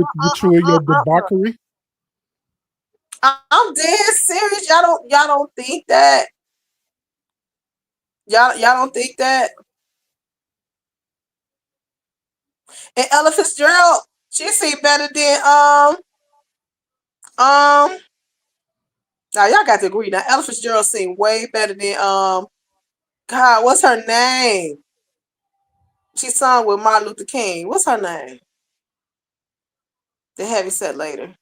debauchery. I'm dead serious. Y'all don't think that Y'all don't think that? And Ella Fitzgerald, she sing better than um. Now y'all got to agree. Now Ella Fitzgerald sing way better than God, what's her name? She sung with Martin Luther King. What's her name? The heavyset lady.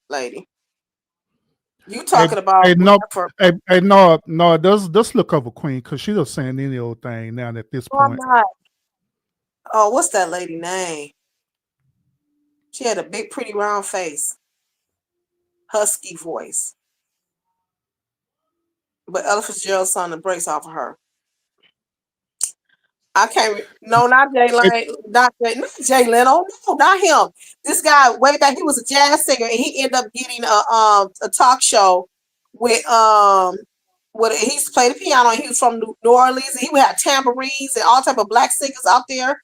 You Hey, talking about hey, no, for no, no. Just look over Queen because she just saying any old thing now at this oh, I'm point. not. Oh, what's that lady name? She had a big, pretty, round face, husky voice. But Ella Fitzgerald sung the brakes off of her. I can't. No, not Jay Hey, Lane. Not Jay Leno. No, not him. This guy way back. He was a jazz singer, and he ended up getting a talk show with he used to play the piano. And he was from New Orleans, and he would have tambourines and all type of black singers out there.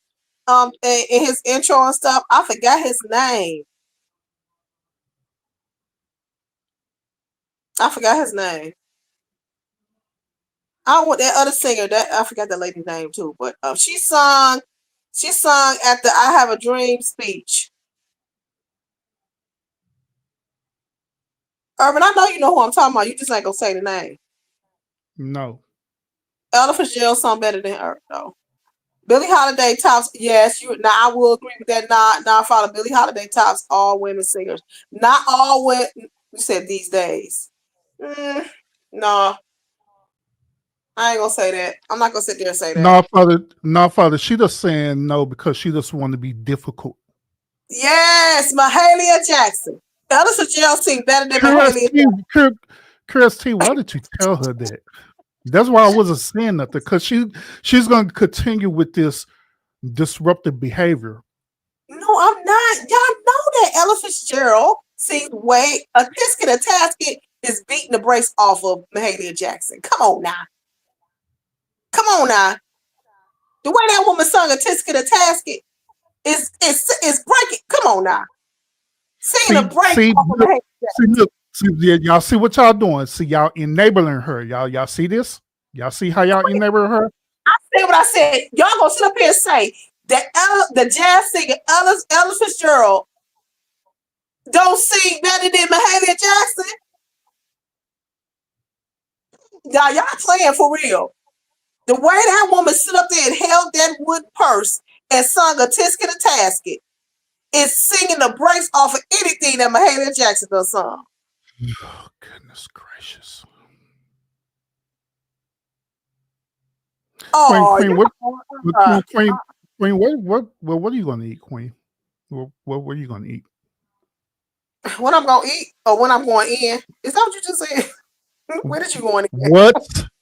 In his intro and stuff. I forgot his name. I forgot his name. I want that other singer. That I forgot that lady's name too. But she sung. She sung at the "I Have a Dream" speech. Urban, I know you know who I'm talking about. You just ain't gonna say the name. no, Ella Fitzgerald sung better than her though. Billie Holiday tops. Yes, you. Now I will agree with that. Father. Billie Holiday tops all women singers. Not all women. You said these days. No, I ain't gonna say that. I'm not gonna sit there and say that. no, father, no, father. She just saying no because she just want to be difficult. Yes, Mahalia Jackson. Ella Fitzgerald sing better than Curious Mahalia T, Jackson. Curious T, why did you tell her that? That's why I wasn't saying nothing because she's going to continue with this disruptive behavior. No, I'm not. Y'all know that Ella Fitzgerald sings way a Tisket a Tasket is beating the brakes off of Mahalia Jackson. Come on now. Come on now. The way that woman sung a Tisket a Tasket is breaking. Come on now. Singing a break off of Mahalia Jackson. Yeah, y'all see what y'all doing. See, y'all enabling her. Y'all see this? Y'all see how y'all enable her? I said what I said. Y'all gonna sit up here and say that the jazz singer Ella Fitzgerald don't sing better than Mahalia Jackson? Y'all playing for real. The way that woman stood up there and held that wood purse and sung a Tisket a Tasket is singing the brakes off of anything that Mahalia Jackson does sung. Oh, goodness gracious. Oh, Queen, what uh, what are you gonna eat, Queen? What are you gonna eat? when I'm gonna eat or when I'm going in? Is that what you just said? Where did you going in? What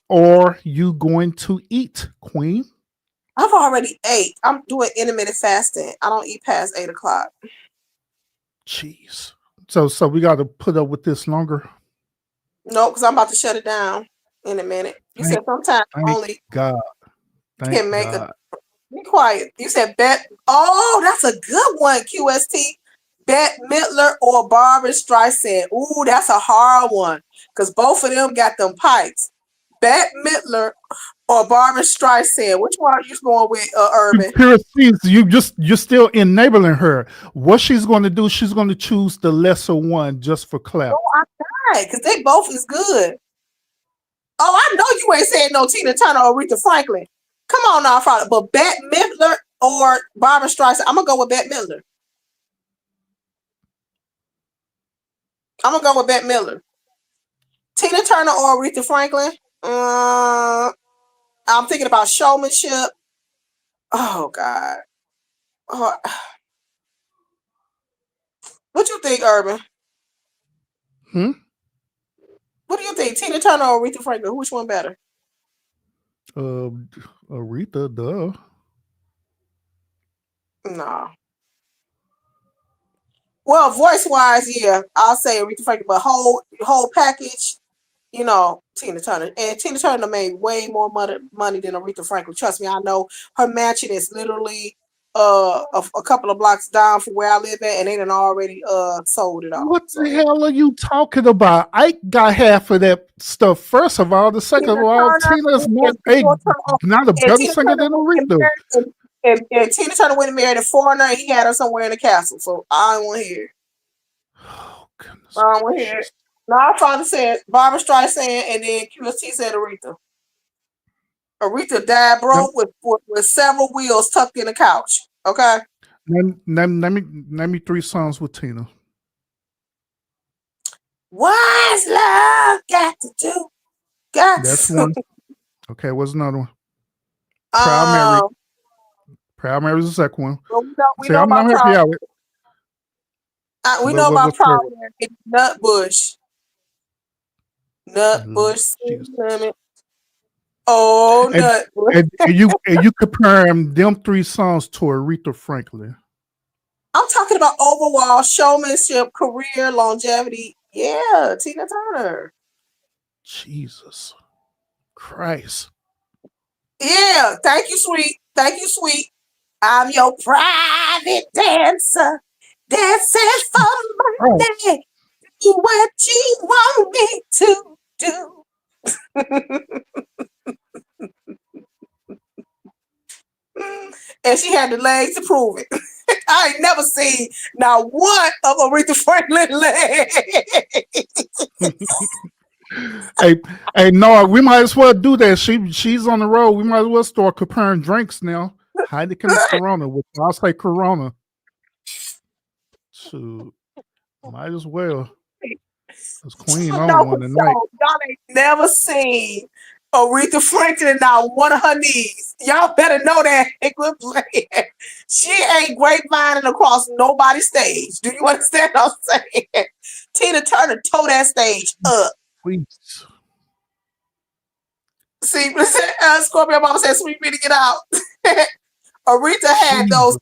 are you going to eat, Queen? I've already ate. I'm doing intermittent fasting. I don't eat past 8:00. Jeez. So we got to put up with this longer. No, because I'm about to shut it down in a minute. You said sometimes Thank only God. can make a be quiet. You said bet. Oh, that's a good one, QST. Bette Midler or Barbara Streisand. Ooh, that's a hard one because both of them got them pipes. Bette Midler or Barbara Streisand. Which one are you going with, Urban? You're still enabling her. What she's going to do, she's going to choose the lesser one just for clout. No, I'm not because they both is good. Oh, I know you ain't saying no Tina Turner or Aretha Franklin. Come on now, Father. But Bette Midler or Barbara Streisand. I'm gonna go with Bette Midler. I'm gonna go with Bette Midler. Tina Turner or Aretha Franklin. I'm thinking about showmanship. Oh God. Oh. What you think, Urban? What do you think, Tina Turner or Aretha Franklin? Which one better? Aretha, duh. No. Well, voice wise, yeah, I'll say Aretha Franklin, but whole package, Tina Turner. And Tina Turner made way more money than Aretha Franklin. Trust me, I know her mansion is literally a couple of blocks down from where I live at, and they done already sold it off. What So the hell are you talking about? I got half of that stuff. First of all, the second Tina of all, Turner Tina's and not not a and better Tina singer Turner than went and Aretha. married and Tina Turner went and married a foreigner, and he had her somewhere in the castle. So I don't want to hear it. Oh goodness I don't want to hear it. gracious! No, I thought it said Barbara Streisand, and then QST said Aretha. Aretha died Let, broke with several wheels tucked in the couch. Okay. let me 3 songs with Tina. What's love got to do? Got That's to. one. Okay, what's another one? Proud Mary. Proud Mary is the second one. Well, we See, know I'm about helping you Proud. out. We know about What's third Proud one? Mary. Nut Bush. Nut Lord Bush. Jesus. Limit. Oh, And, Nut Bush. and you compare them 3 songs to Aretha Franklin. I'm talking about overall showmanship, career, longevity. Yeah, Tina Turner. Jesus Christ. Yeah, thank you, sweet. Thank you, sweet. I'm your private dancer. Dancing for Oh, money. Do what you want me to do. And she had the legs to prove it. I ain't never seen not one of Aretha Franklin legs. hey, no, we might as well do that. She's on the road. We might as well start comparing drinks now. Heineken and Corona, which I'll say Corona. Shoot, might as well. Because Queen No, on one tonight. y'all ain't never seen Aretha Franklin on one of her knees. Y'all better know that. Quit playing. She ain't grapevining across nobody's stage. Do you understand what I'm saying? Tina Turner tore that stage up. Please. See, Scorpio Mama said, "Sweet me to get out." Aretha had those.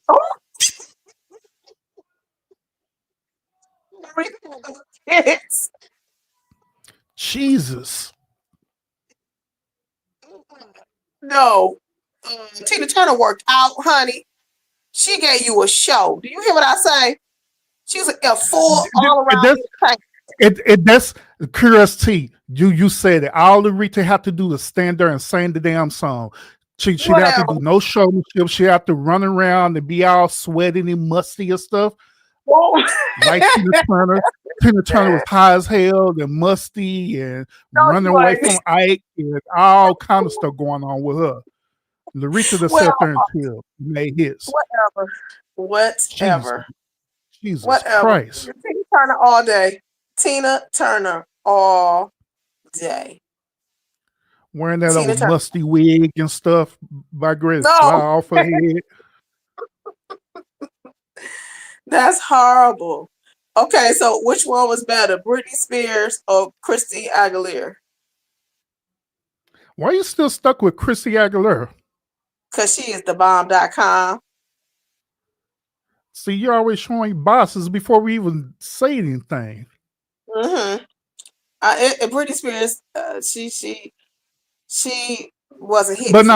Aretha had those kids. Jesus. No, Tina Turner worked out, honey. She gave you a show. Do you hear what I say? She was a full all around. That's curiosity. You said it. All Aretha had to do is stand there and sing the damn song. She'd have to do no showmanship. She had to run around and be all sweaty and musty and stuff. Like Tina Turner. Tina Turner was high as hell and musty and running away from Ike and all kind of stuff going on with her. Aretha just sat there and chilled, made hits. Whatever. Jesus Christ. Tina Turner all day. Tina Turner all day. Wearing that old musty wig and stuff by Greta fly off her head. That's horrible. Okay, so which one was better, Britney Spears or Christina Aguilera? Why are you still stuck with Christina Aguilera? Because she is thebomb.com. See, you're always showing bosses before we even say anything. Mm-hmm. Britney Spears, she wasn't hitting. But no,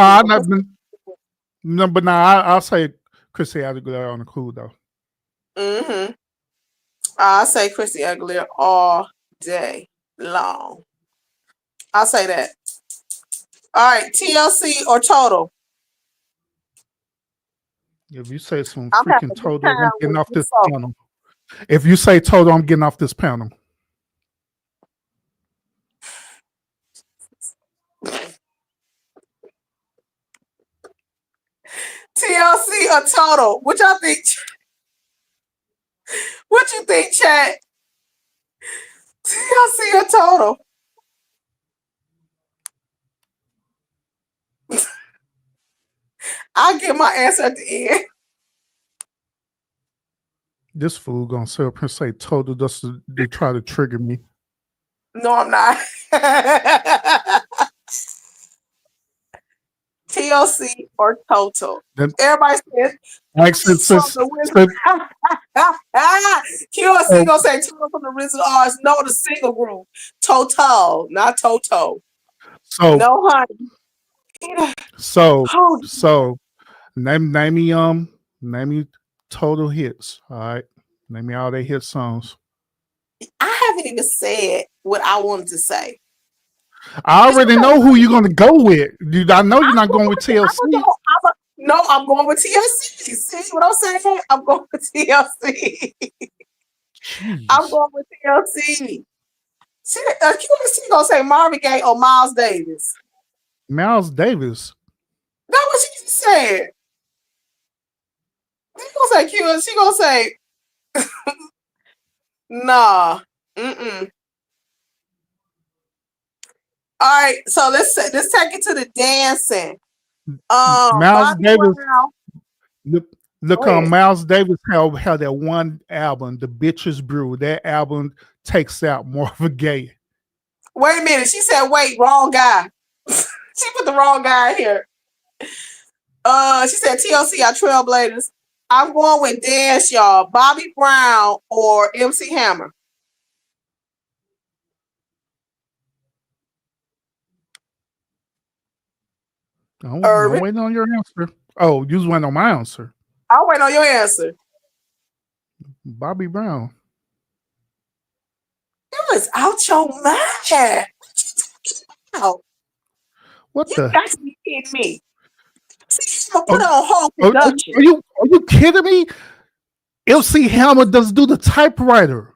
I'll say Christina Aguilera on the cool though. Mm-hmm. I'll say Christina Aguilera all day long. I'll say that. All right, TLC or Total? If you say some freaking Total, I'm getting off this panel. If you say Total, I'm getting off this panel. TLC or Total? What y'all think? What you think, chat? TLC or Total? I'll get my answer at the end. This fool gonna sit up and say Total just to try to trigger me. No, I'm not. TLC or Total? Everybody says QLC gonna say Total from the Wizard of Oz. No, the single group. Total, not Toto. So no, honey. So name me Name me total hits. All right. Name me all their hit songs. I haven't even said what I wanted to say. I already know who you're gonna go with. I know you're not going with TLC. No, I'm going with TLC. See what I'm saying? I'm going with TLC. I'm Jeez. going with TLC. See, QSC gonna say Marvin Gaye or Miles Davis. Miles Davis. That's what she just said. She gonna say QSC. She gonna say, nah. Mm-mm. All right, so let's take it to the dancing. Miles Bobby Davis. Brown. Look Go on ahead. Miles Davis had that one album, The Bitches Brew. That album takes out Marvin Gaye. Wait a minute. She said, wait, wrong guy. She put the wrong guy here. She said TLC are Trailblazers. I'm going with Dance, y'all. Bobby Brown or MC Hammer. I'm Irvin. waiting on your answer. Oh, you was waiting on my answer. I'll wait on your answer. Bobby Brown. You was out your mind. Wow. What You the? got to be kidding me. See, I'm gonna put on whole Are production. you kidding me? MC Hammer does do the typewriter.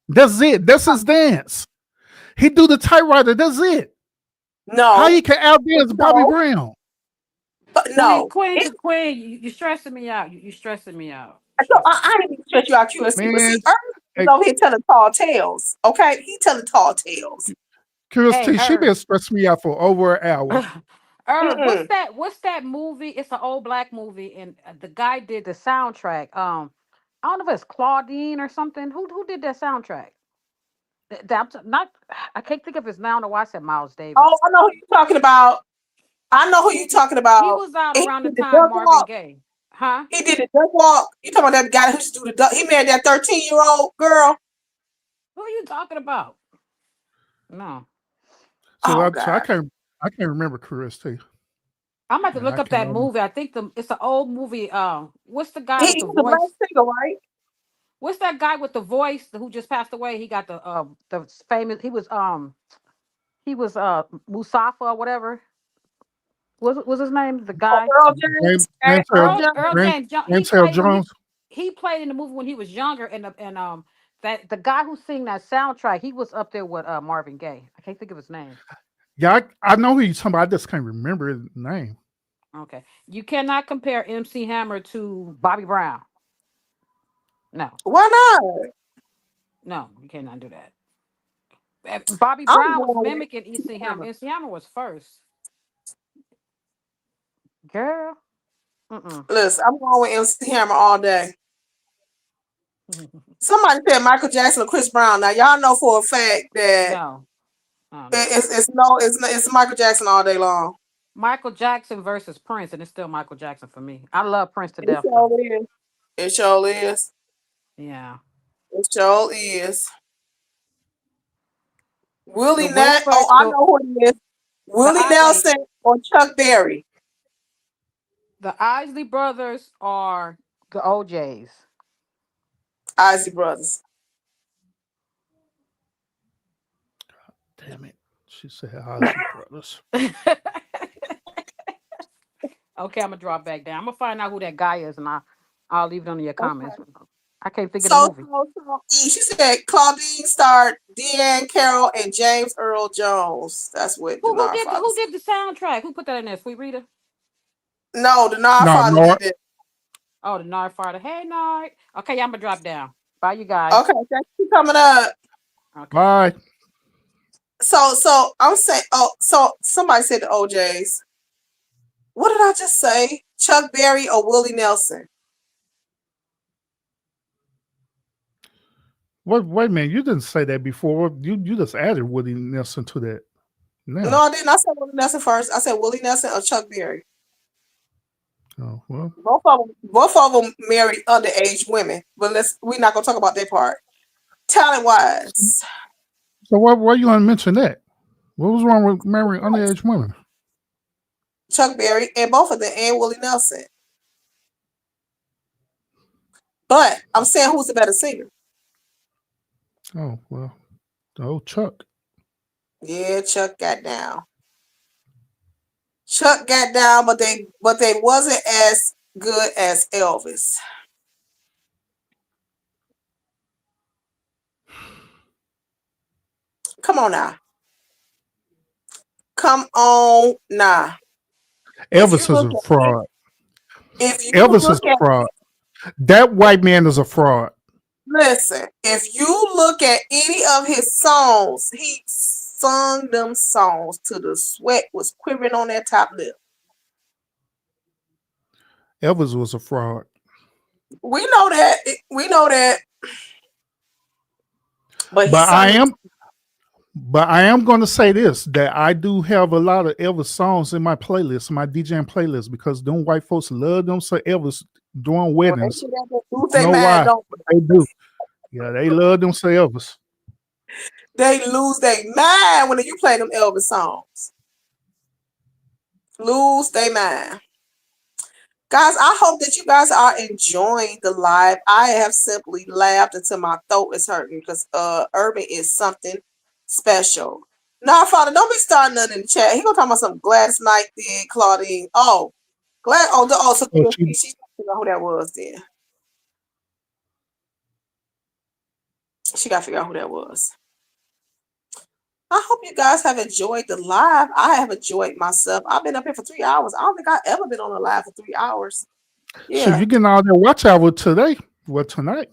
That's it. That's his dance. He do the typewriter. That's it. No. How you can outdance Bobby No. Brown? But no. Queen, you're stressing me out. You're stressing me out. So I didn't even stretch you out, QSC. Man, but see, Irvin is over here telling tall tales. Okay? He telling tall tales. Curiosity, she Herb. been stressing me out for over an hour. Herb, what's that movie? It's an old black movie, and the guy did the soundtrack. I don't know if it's Claudine or something. Who did that soundtrack? I can't think of his now. I don't know why I said Miles Davis. Oh, I know who you're talking about. He was out around the time Marvin Gaye. Huh? He did the duck walk. You talking about that guy who used to do the duck? He married that 13-year-old girl. Who are you talking about? No. So I can't remember Curiosity. I'm about to look up that movie. I think it's an old movie. What's the guy with the He's a black voice? singer, right? What's that guy with the voice who just passed away? He got the famous. He was Musafa or whatever. Was his name the guy? Earl James. Earl James. Denzel Jones. He played in the movie when he was younger, and that the guy who sing that soundtrack, he was up there with Marvin Gaye. I can't think of his name. Yeah, I know who you're talking about. I just can't remember his name. Okay, you cannot compare MC Hammer to Bobby Brown. No. Why not? No, you cannot do that. Bobby Brown was mimicking MC Hammer. MC Hammer was first. Girl. Listen, I'm going with MC Hammer all day. Somebody said Michael Jackson or Chris Brown. Now y'all know for a fact that it's Michael Jackson all day long. Michael Jackson versus Prince, and it's still Michael Jackson for me. I love Prince to death. It sure is. Yeah. It sure is. Willie Nelson. Oh, I know who he is. Willie Nelson or Chuck Berry. The Isley Brothers are the OJs. Isley Brothers. Damn it. She said Isley Brothers. Okay, I'm going to drop back down. I'm going to find out who that guy is, and I'll leave it under your comments. Okay. I can't think of the movie. She said Claudine starred Deanne Carroll and James Earl Jones. That's what who did the soundtrack? Who put that in there? Sweet Rita? No, the Nard Father did it. Oh, the Nard Father. Hey, Nard. Okay, I'm going to drop down. Bye, you guys. Okay, thanks for coming up. Okay. Bye. So I'm saying, so somebody said the OJs. What did I just say? Chuck Berry or Willie Nelson? Wait a minute, you didn't say that before. You just added Willie Nelson to that. No, I didn't. I said Willie Nelson first. I said Willie Nelson or Chuck Berry. Oh well. Both of them married underage women, but we're not gonna talk about that part. Talent wise. So why you gonna mention that? What was wrong with marrying underage women? Chuck Berry and both of them and Willie Nelson. But I'm saying who's the better singer? Oh well. Oh, Chuck. Yeah, Chuck got down. Chuck got down, but they wasn't as good as Elvis. Come on now. Come on now. If you Elvis is look a at fraud. if you Elvis is look a at fraud. That white man is a fraud. listen, if you look at any of his songs, he sung them songs till the sweat was quivering on that top lip. Elvis was a fraud. We know that. We know that. But he But sung them. I am going to say this, that I do have a lot of Elvis songs in my playlist, my DJing playlist, because them white folks love them so Elvis during When they weddings. see that, they lose You their know mind, why? don't They do. Yeah, they love them so Elvis. they lose their mind when you play them Elvis songs. Lose their mind. Guys, I hope that you guys are enjoying the live. I have simply laughed until my throat is hurting because Urban is something special. Nah, Father, don't be starting nothing in the chat. He gonna talk about some Gladys Knight did, Claudine. Oh, so Oh, she figure out who that was then. She gotta figure out who that was. I hope you guys have enjoyed the live. I have enjoyed myself. I've been up here for 3 hours. I don't think I've ever been on a live for 3 hours. so Yeah. you getting all that watch hour today? Well, tonight.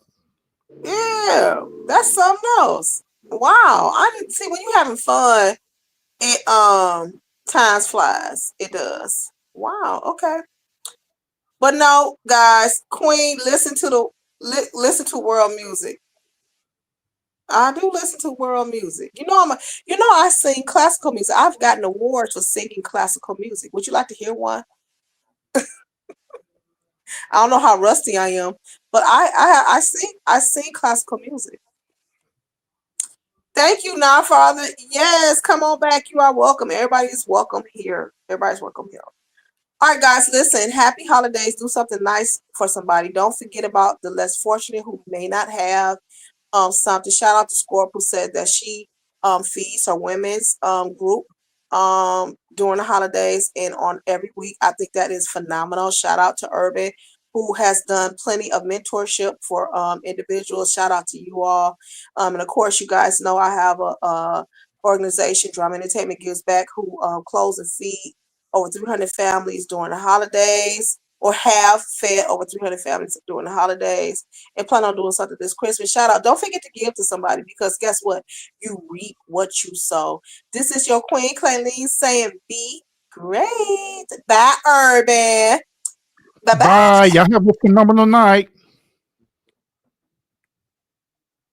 Yeah, that's something else. Wow, I didn't see when you having fun. It times flies. It does. Wow. Okay, but no, guys, Queen, listen to listen to world music. I do listen to world music. I sing classical music. I've gotten awards for singing classical music. Would you like to hear one? I don't know how rusty I am, but I sing classical music. Thank you, now, Father. Yes, come on back. You are welcome. Everybody is welcome here. Everybody's welcome here. All right, guys, listen. Happy holidays. Do something nice for somebody. Don't forget about the less fortunate who may not have something. Shout out to Scorp who said that she feeds her women's group during the holidays and on every week. I think that is phenomenal. Shout out to Urban who has done plenty of mentorship for individuals. Shout out to you all. And of course, you guys know I have a organization, Drum Entertainment Gives Back, who close and feed over 300 families during the holidays, or have fed over 300 families during the holidays, and plan on doing something this Christmas. Shout out. Don't forget to give to somebody, because guess what? You reap what you sow. This is your Queen Clayleen saying be great. Bye, Urban. Bye-bye. Bye. Y'all have a phenomenal night.